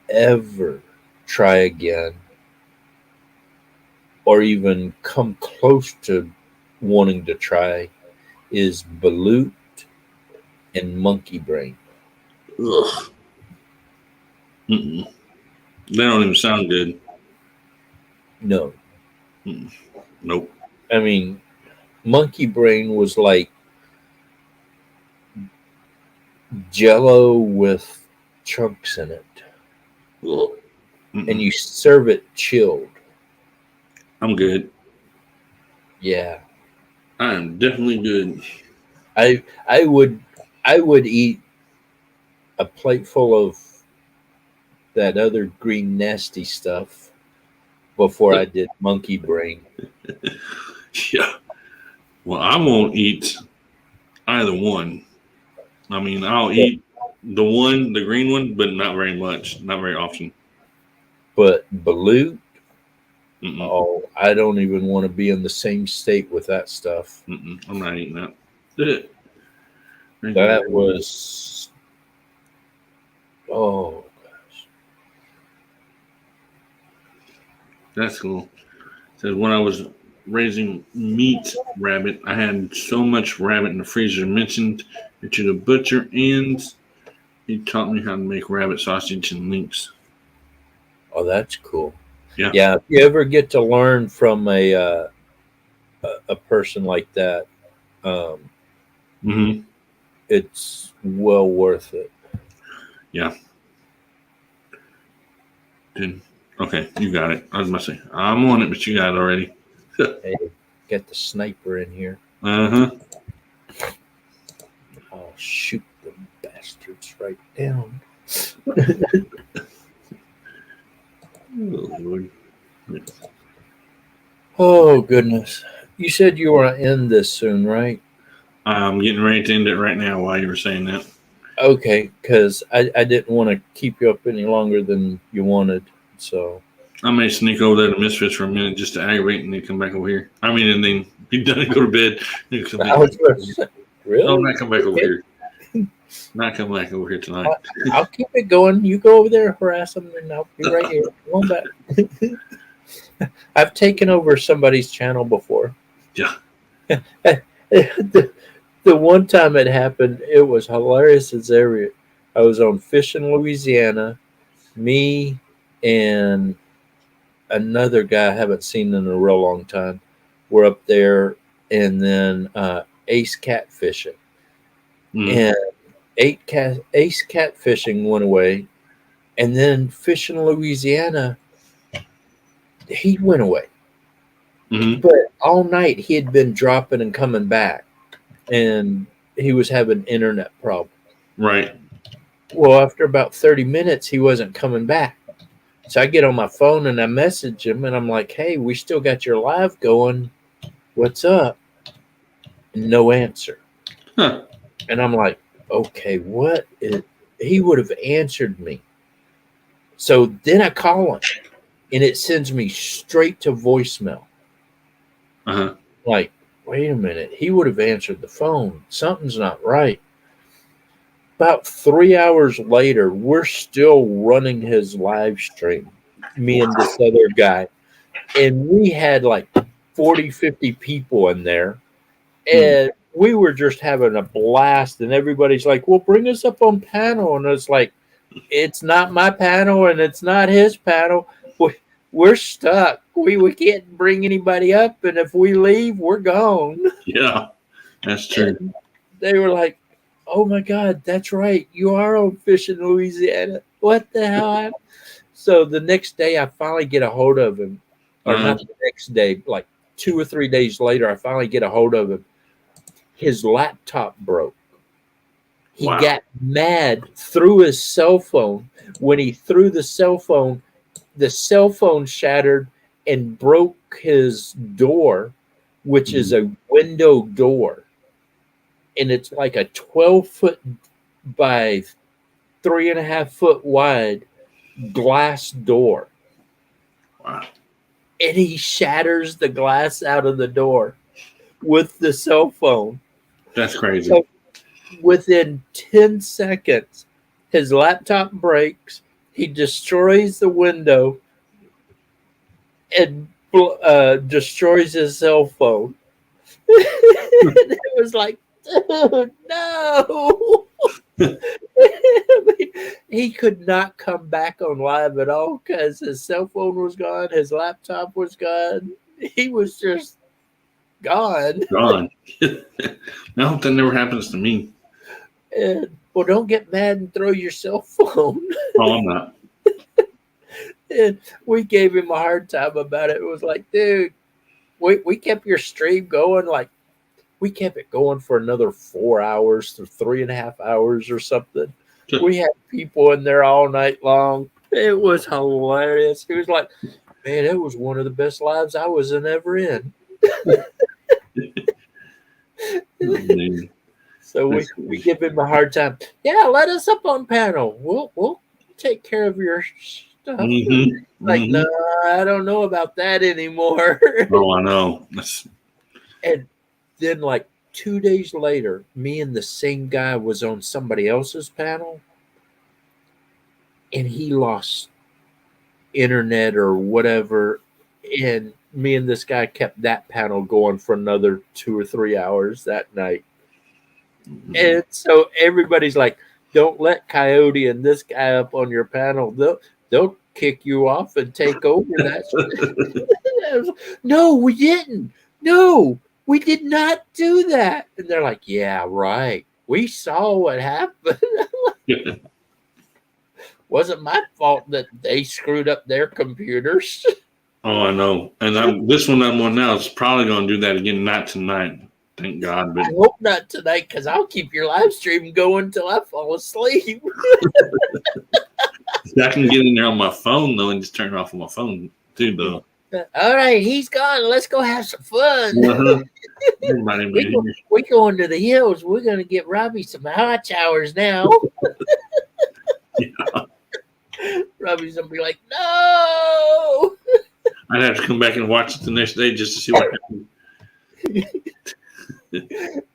ever try again, or even come close to wanting to try, is balut and monkey brain. Ugh. Mm-mm. They don't even sound good. No, Mm-mm. Nope. I mean, monkey brain was like jello with chunks in it, Ugh. and you serve it chilled. I'm good. Yeah, I am definitely good. I I would I would eat a plate full of that other green nasty stuff before I did monkey brain. Yeah. Well, I won't eat either one. I mean, I'll eat the green one, but not very much, not very often. But balut, Mm-mm. oh, I don't even want to be in the same state with that stuff. Mm-mm. I'm not eating that. Did it? That was, oh gosh. That's cool. Says when I was raising meat rabbit, I had so much rabbit in the freezer. Mentioned it to the butcher, and he taught me how to make rabbit sausage and links. Oh, that's cool. Yeah. Yeah. If you ever get to learn from a person like that, Mm-hmm. it's well worth it. Yeah. Okay, you got it. I was about to say, I'm on it, but you got it already. Hey, got the sniper in here. Uh-huh. I'll shoot them bastards right down. Oh, Lord. Oh goodness. You said you were gonna end this soon, right? I'm getting ready to end it right now while you were saying that. Okay, because I didn't want to keep you up any longer than you wanted. So I may sneak over there to Misfits for a minute just to aggravate and then come back over here. I mean, and then be done and go to bed. And come back. I was gonna say, really? No, not come back over here. Not come back over here tonight. I'll keep it going. You go over there, harass them, and I'll be right here. Come on back. I've taken over somebody's channel before. Yeah. The one time it happened, it was hilarious as ever. I was on Fish in Louisiana. Me and another guy I haven't seen in a real long time were up there, and then Ace Catfishing. Mm. And Ace Catfishing went away, and then Fish in Louisiana, he went away. Mm-hmm. But all night he had been dropping and coming back, and he was having internet problems. Right. Well, after about 30 minutes, he wasn't coming back. So I get on my phone and I message him, and I'm like, hey, we still got your live going. What's up? No answer. Huh. And I'm like, okay, what? He would have answered me. So then I call him, and it sends me straight to voicemail. Uh-huh. Like, wait a minute. He would have answered the phone. Something's not right. About 3 hours later, we're still running his live stream, me and this other guy. And we had like 40, 50 people in there. And we were just having a blast. And everybody's like, well, bring us up on panel. And it's like, it's not my panel and it's not his panel. We're stuck. We can't bring anybody up. And if we leave, we're gone. Yeah, that's true. And they were like, oh my God, that's right. You are on Fish in Louisiana. What the hell? So the next day, I finally get a hold of him. Or not the next day, like 2 or 3 days later, I finally get a hold of him. His laptop broke. He Wow. got mad, threw his cell phone. When he threw the cell phone shattered and broke his door, which is a window door. And it's like a 12-foot by 3.5-foot wide glass door. Wow. And he shatters the glass out of the door with the cell phone. That's crazy. So within 10 seconds, his laptop breaks. He destroys the window and destroys his cell phone. It was like, dude, no. He could not come back on live at all because his cell phone was gone, his laptop was gone. He was just gone. Gone. I hope that never happens to me. And, well, don't get mad and throw your cell phone. Oh, I'm not. And we gave him a hard time about it. It was like, dude, we kept your stream going. Like, we kept it going for another 4 hours to 3.5 hours or something. We had people in there all night long. It was hilarious. It was like, man, it was one of the best lives I was ever in. So we give him a hard time. Yeah, let us up on panel. We'll take care of your stuff. Mhm, Like, mhm. no, I don't know about that anymore. Oh, I know. That's, And then, like 2 days later, me and the same guy was on somebody else's panel, and he lost internet or whatever. And me and this guy kept that panel going for another 2 or 3 hours that night. And so everybody's like, don't let Coyote and this guy up on your panel. They'll kick you off and take over that. No, we didn't. No, we did not do that. And they're like, yeah, right. We saw what happened. Wasn't my fault that they screwed up their computers. oh, I know. And this one I'm on now is probably going to do that again. Not tonight, thank God. But I hope not tonight, because I'll keep your live stream going till I fall asleep. I can get in there on my phone though and just turn it off on my phone too, though. All right, he's gone. Let's go have some fun. Uh-huh. Everybody be here. We going to the hills. We're gonna get Robbie some hot showers now. Yeah. Robbie's gonna be like, no. I'd have to come back and watch it the next day just to see what happened.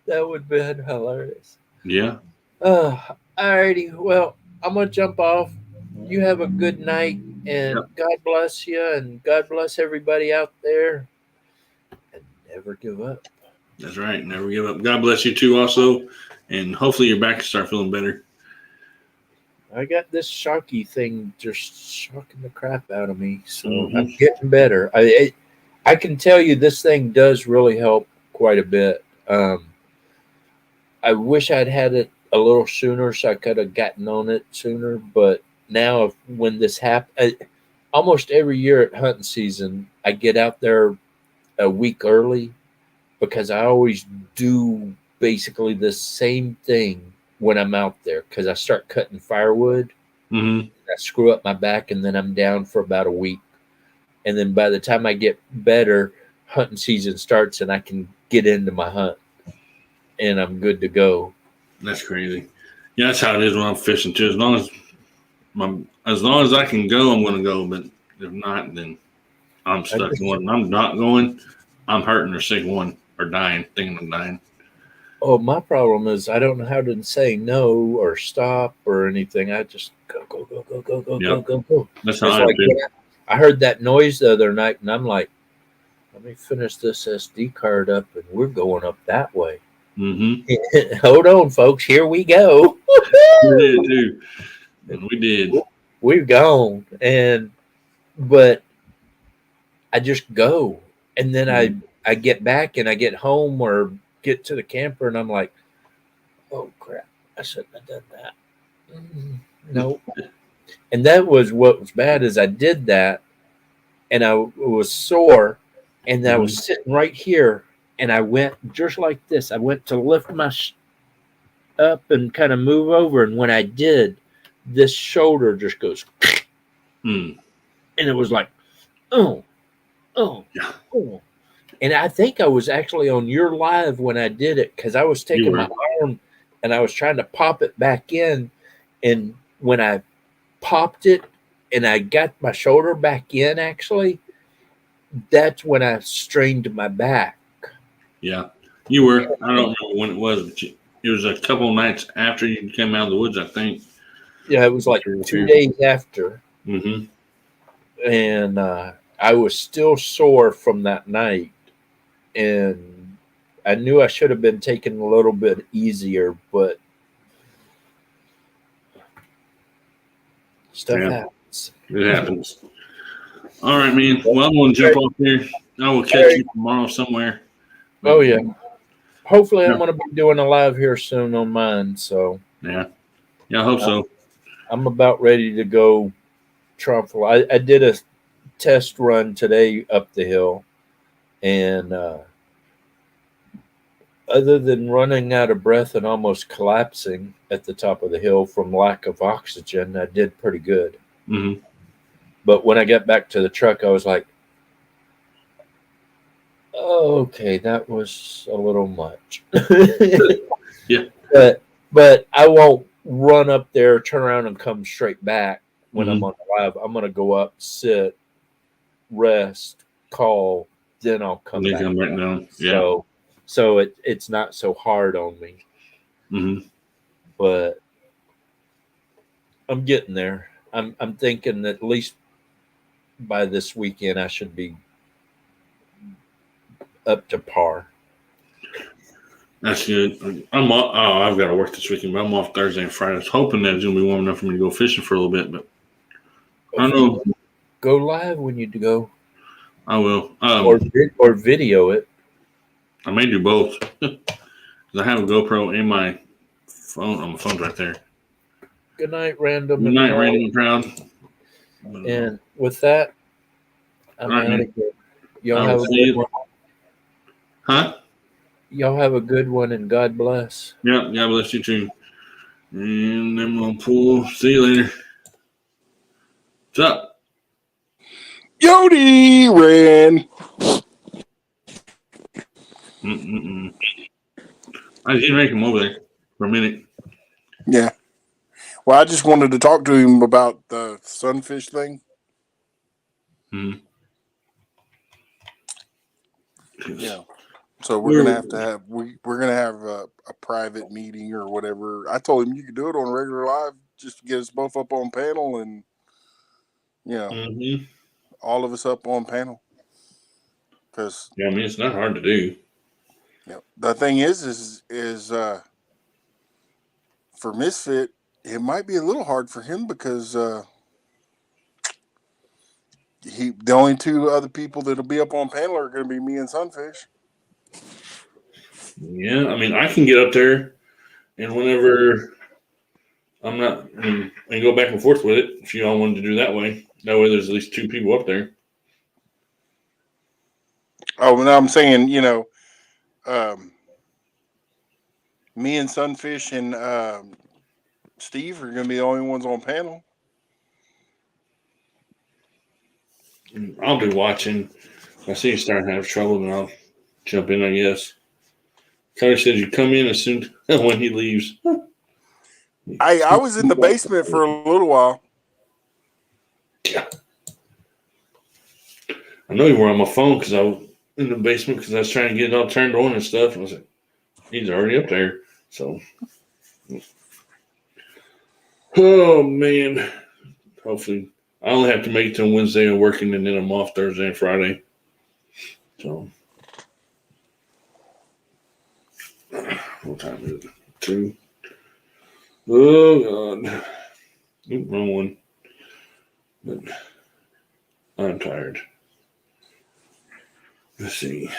That would be hilarious. Yeah. Alrighty. Well, I'm gonna jump off. You have a good night, and God bless you, and God bless everybody out there. And never give up. That's right. Never give up. God bless you too, also, and hopefully your back can start feeling better. I got this shocky thing just shocking the crap out of me, so I'm getting better. I can tell you this thing does really help quite a bit. I wish I'd had it a little sooner, so I could have gotten on it sooner. But now, when this happens, almost every year at hunting season, I get out there a week early because I always do basically the same thing when I'm out there, because I start cutting firewood. Mm-hmm. I screw up my back, and then I'm down for about a week. And then by the time I get better, hunting season starts, and I can get into my hunt, and I'm good to go. That's crazy. Yeah, that's how it is when I'm fishing too. As long as I can go, I'm going to go. But if not, then I'm stuck. When I'm not going, I'm hurting or sick one or dying, thinking I'm dying. Oh, my problem is I don't know how to say no or stop or anything. I just go. That's how It's I like do. I heard that noise the other night, and I'm like, let me finish this SD card up, and we're going up that way. Mm-hmm. Hold on, folks. Here we go. We did too. And we did. We've gone, but I just go, and then I get back and I get home or get to the camper, and I'm like, oh crap, I shouldn't have done that. No. And that was what was bad, is I did that, and I was sore, and I was sitting right here, and I went just like this. I went to lift my up and kind of move over, and when I did, this shoulder just goes, and it was like, oh. And I think I was actually on your live when I did it, because I was taking my arm and I was trying to pop it back in, and when I popped it and I got my shoulder back in, actually, that's when I strained my back. Yeah, you were. I don't remember when it was, but it was a couple of nights after you came out of the woods, I think. Yeah, it was like 2 days after. Mm-hmm. And I was still sore from that night. And I knew I should have been taking a little bit easier, but stuff happens. It happens. All right, man. Well, I'm going to jump off here. I will catch you tomorrow somewhere. Oh, yeah. Hopefully, I'm going to be doing a live here soon on mine. So, yeah, I hope so. I'm about ready to go truffle. I did a test run today up the hill, and other than running out of breath and almost collapsing at the top of the hill from lack of oxygen, I did pretty good. Mm-hmm. But when I got back to the truck, I was like, okay, that was a little much. Yeah. But I won't run up there, turn around, and come straight back. when I'm on the live. I'm gonna go up, sit, rest, call, then I'll come They back. come right down. Yeah. So it's not so hard on me, Mm-hmm. but I'm getting there. I'm thinking at least by this weekend I should be up to par. That's good. I'm off. Oh, I've got to work this weekend, but I'm off Thursday and Friday. I was hoping that it's gonna be warm enough for me to go fishing for a little bit, but I don't know. Go live when you go, I will. or video it. I may do both. 'Cause I have a GoPro in my phone. Oh, my phone's right there. Good night, random. Good night, Random and Proud. And with that, I'm All right, out man. of here. Y'all I will have a see good you. one. Huh? Y'all have a good one, and God bless. Yeah, God bless you too. And then we'll pull. See you later. What's up? Yodi ran. Mm-mm-mm. I didn't make him over there for a minute. Yeah. Well, I just wanted to talk to him about the sunfish thing. Hmm. Yeah. So we're gonna have we're gonna have a private meeting or whatever. I told him you could do it on regular live just to get us both up on panel and Mm-hmm. all of us up on panel. Because Yeah, I mean it's not hard to do. the thing is for Misfit, it might be a little hard for him because the only two other people that'll be up on panel are going to be me and Sunfish. Yeah, I mean I can get up there, and whenever I'm not, and go back and forth with it. If you all wanted to do that way there's at least two people up there. Oh, no, I'm saying, me and Sunfish and Steve are going to be the only ones on panel. I'll be watching. If I see you starting to have trouble, then I'll jump in, I guess. Cody said you come in as soon when he leaves. I was in the basement for a little while. Yeah. I know you were on my phone because I was in the basement because I was trying to get it all turned on and stuff. And I was like, he's already up there. So, oh, man. Hopefully, I only have to make it till Wednesday and working, and then I'm off Thursday and Friday. So, what time is it? 2. Oh, God. Oop, wrong one. But I'm tired. Let's see.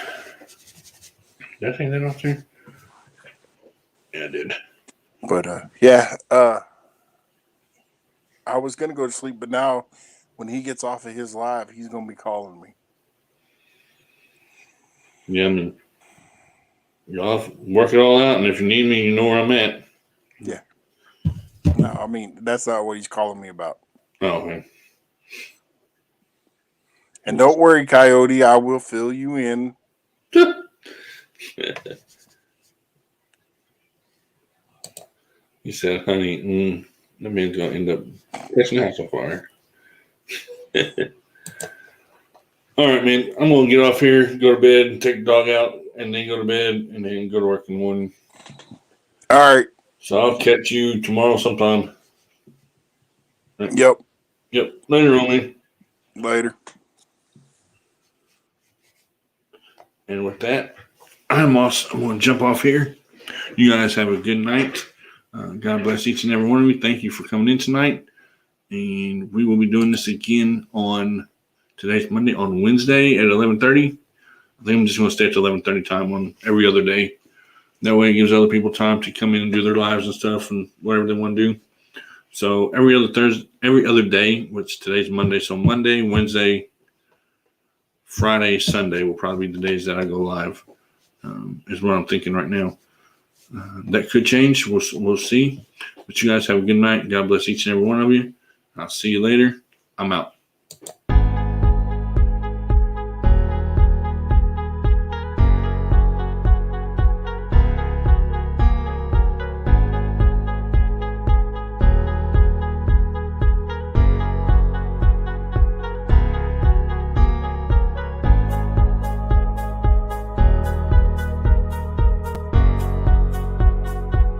Did I take that off there? Yeah, I did. But, I was going to go to sleep, but now when he gets off of his live, he's going to be calling me. Yeah, I mean, y'all work it all out, and if you need me, you know where I'm at. Yeah. No, I mean, that's not what he's calling me about. Oh, man. And don't worry, Coyote, I will fill you in. He said, honey, that man's going to end up catching the house on fire. All right, man. I'm going to get off here, go to bed, and take the dog out, and then go to bed, and then go to work in the morning. All right. So I'll catch you tomorrow sometime. Yep. Later on, man. Later. And with that, I'm going to jump off here. You guys have a good night. God bless each and every one of you. Thank you for coming in tonight. And we will be doing this again on today's Monday, on Wednesday at 11:30. I think I'm just going to stay at the 11:30 time on every other day. That way it gives other people time to come in and do their lives and stuff and whatever they want to do. So every other day, which today's Monday. So Monday, Wednesday, Friday, Sunday will probably be the days that I go live, is what I'm thinking right now. That could change. We'll see. But you guys have a good night. God bless each and every one of you. I'll see you later. I'm out.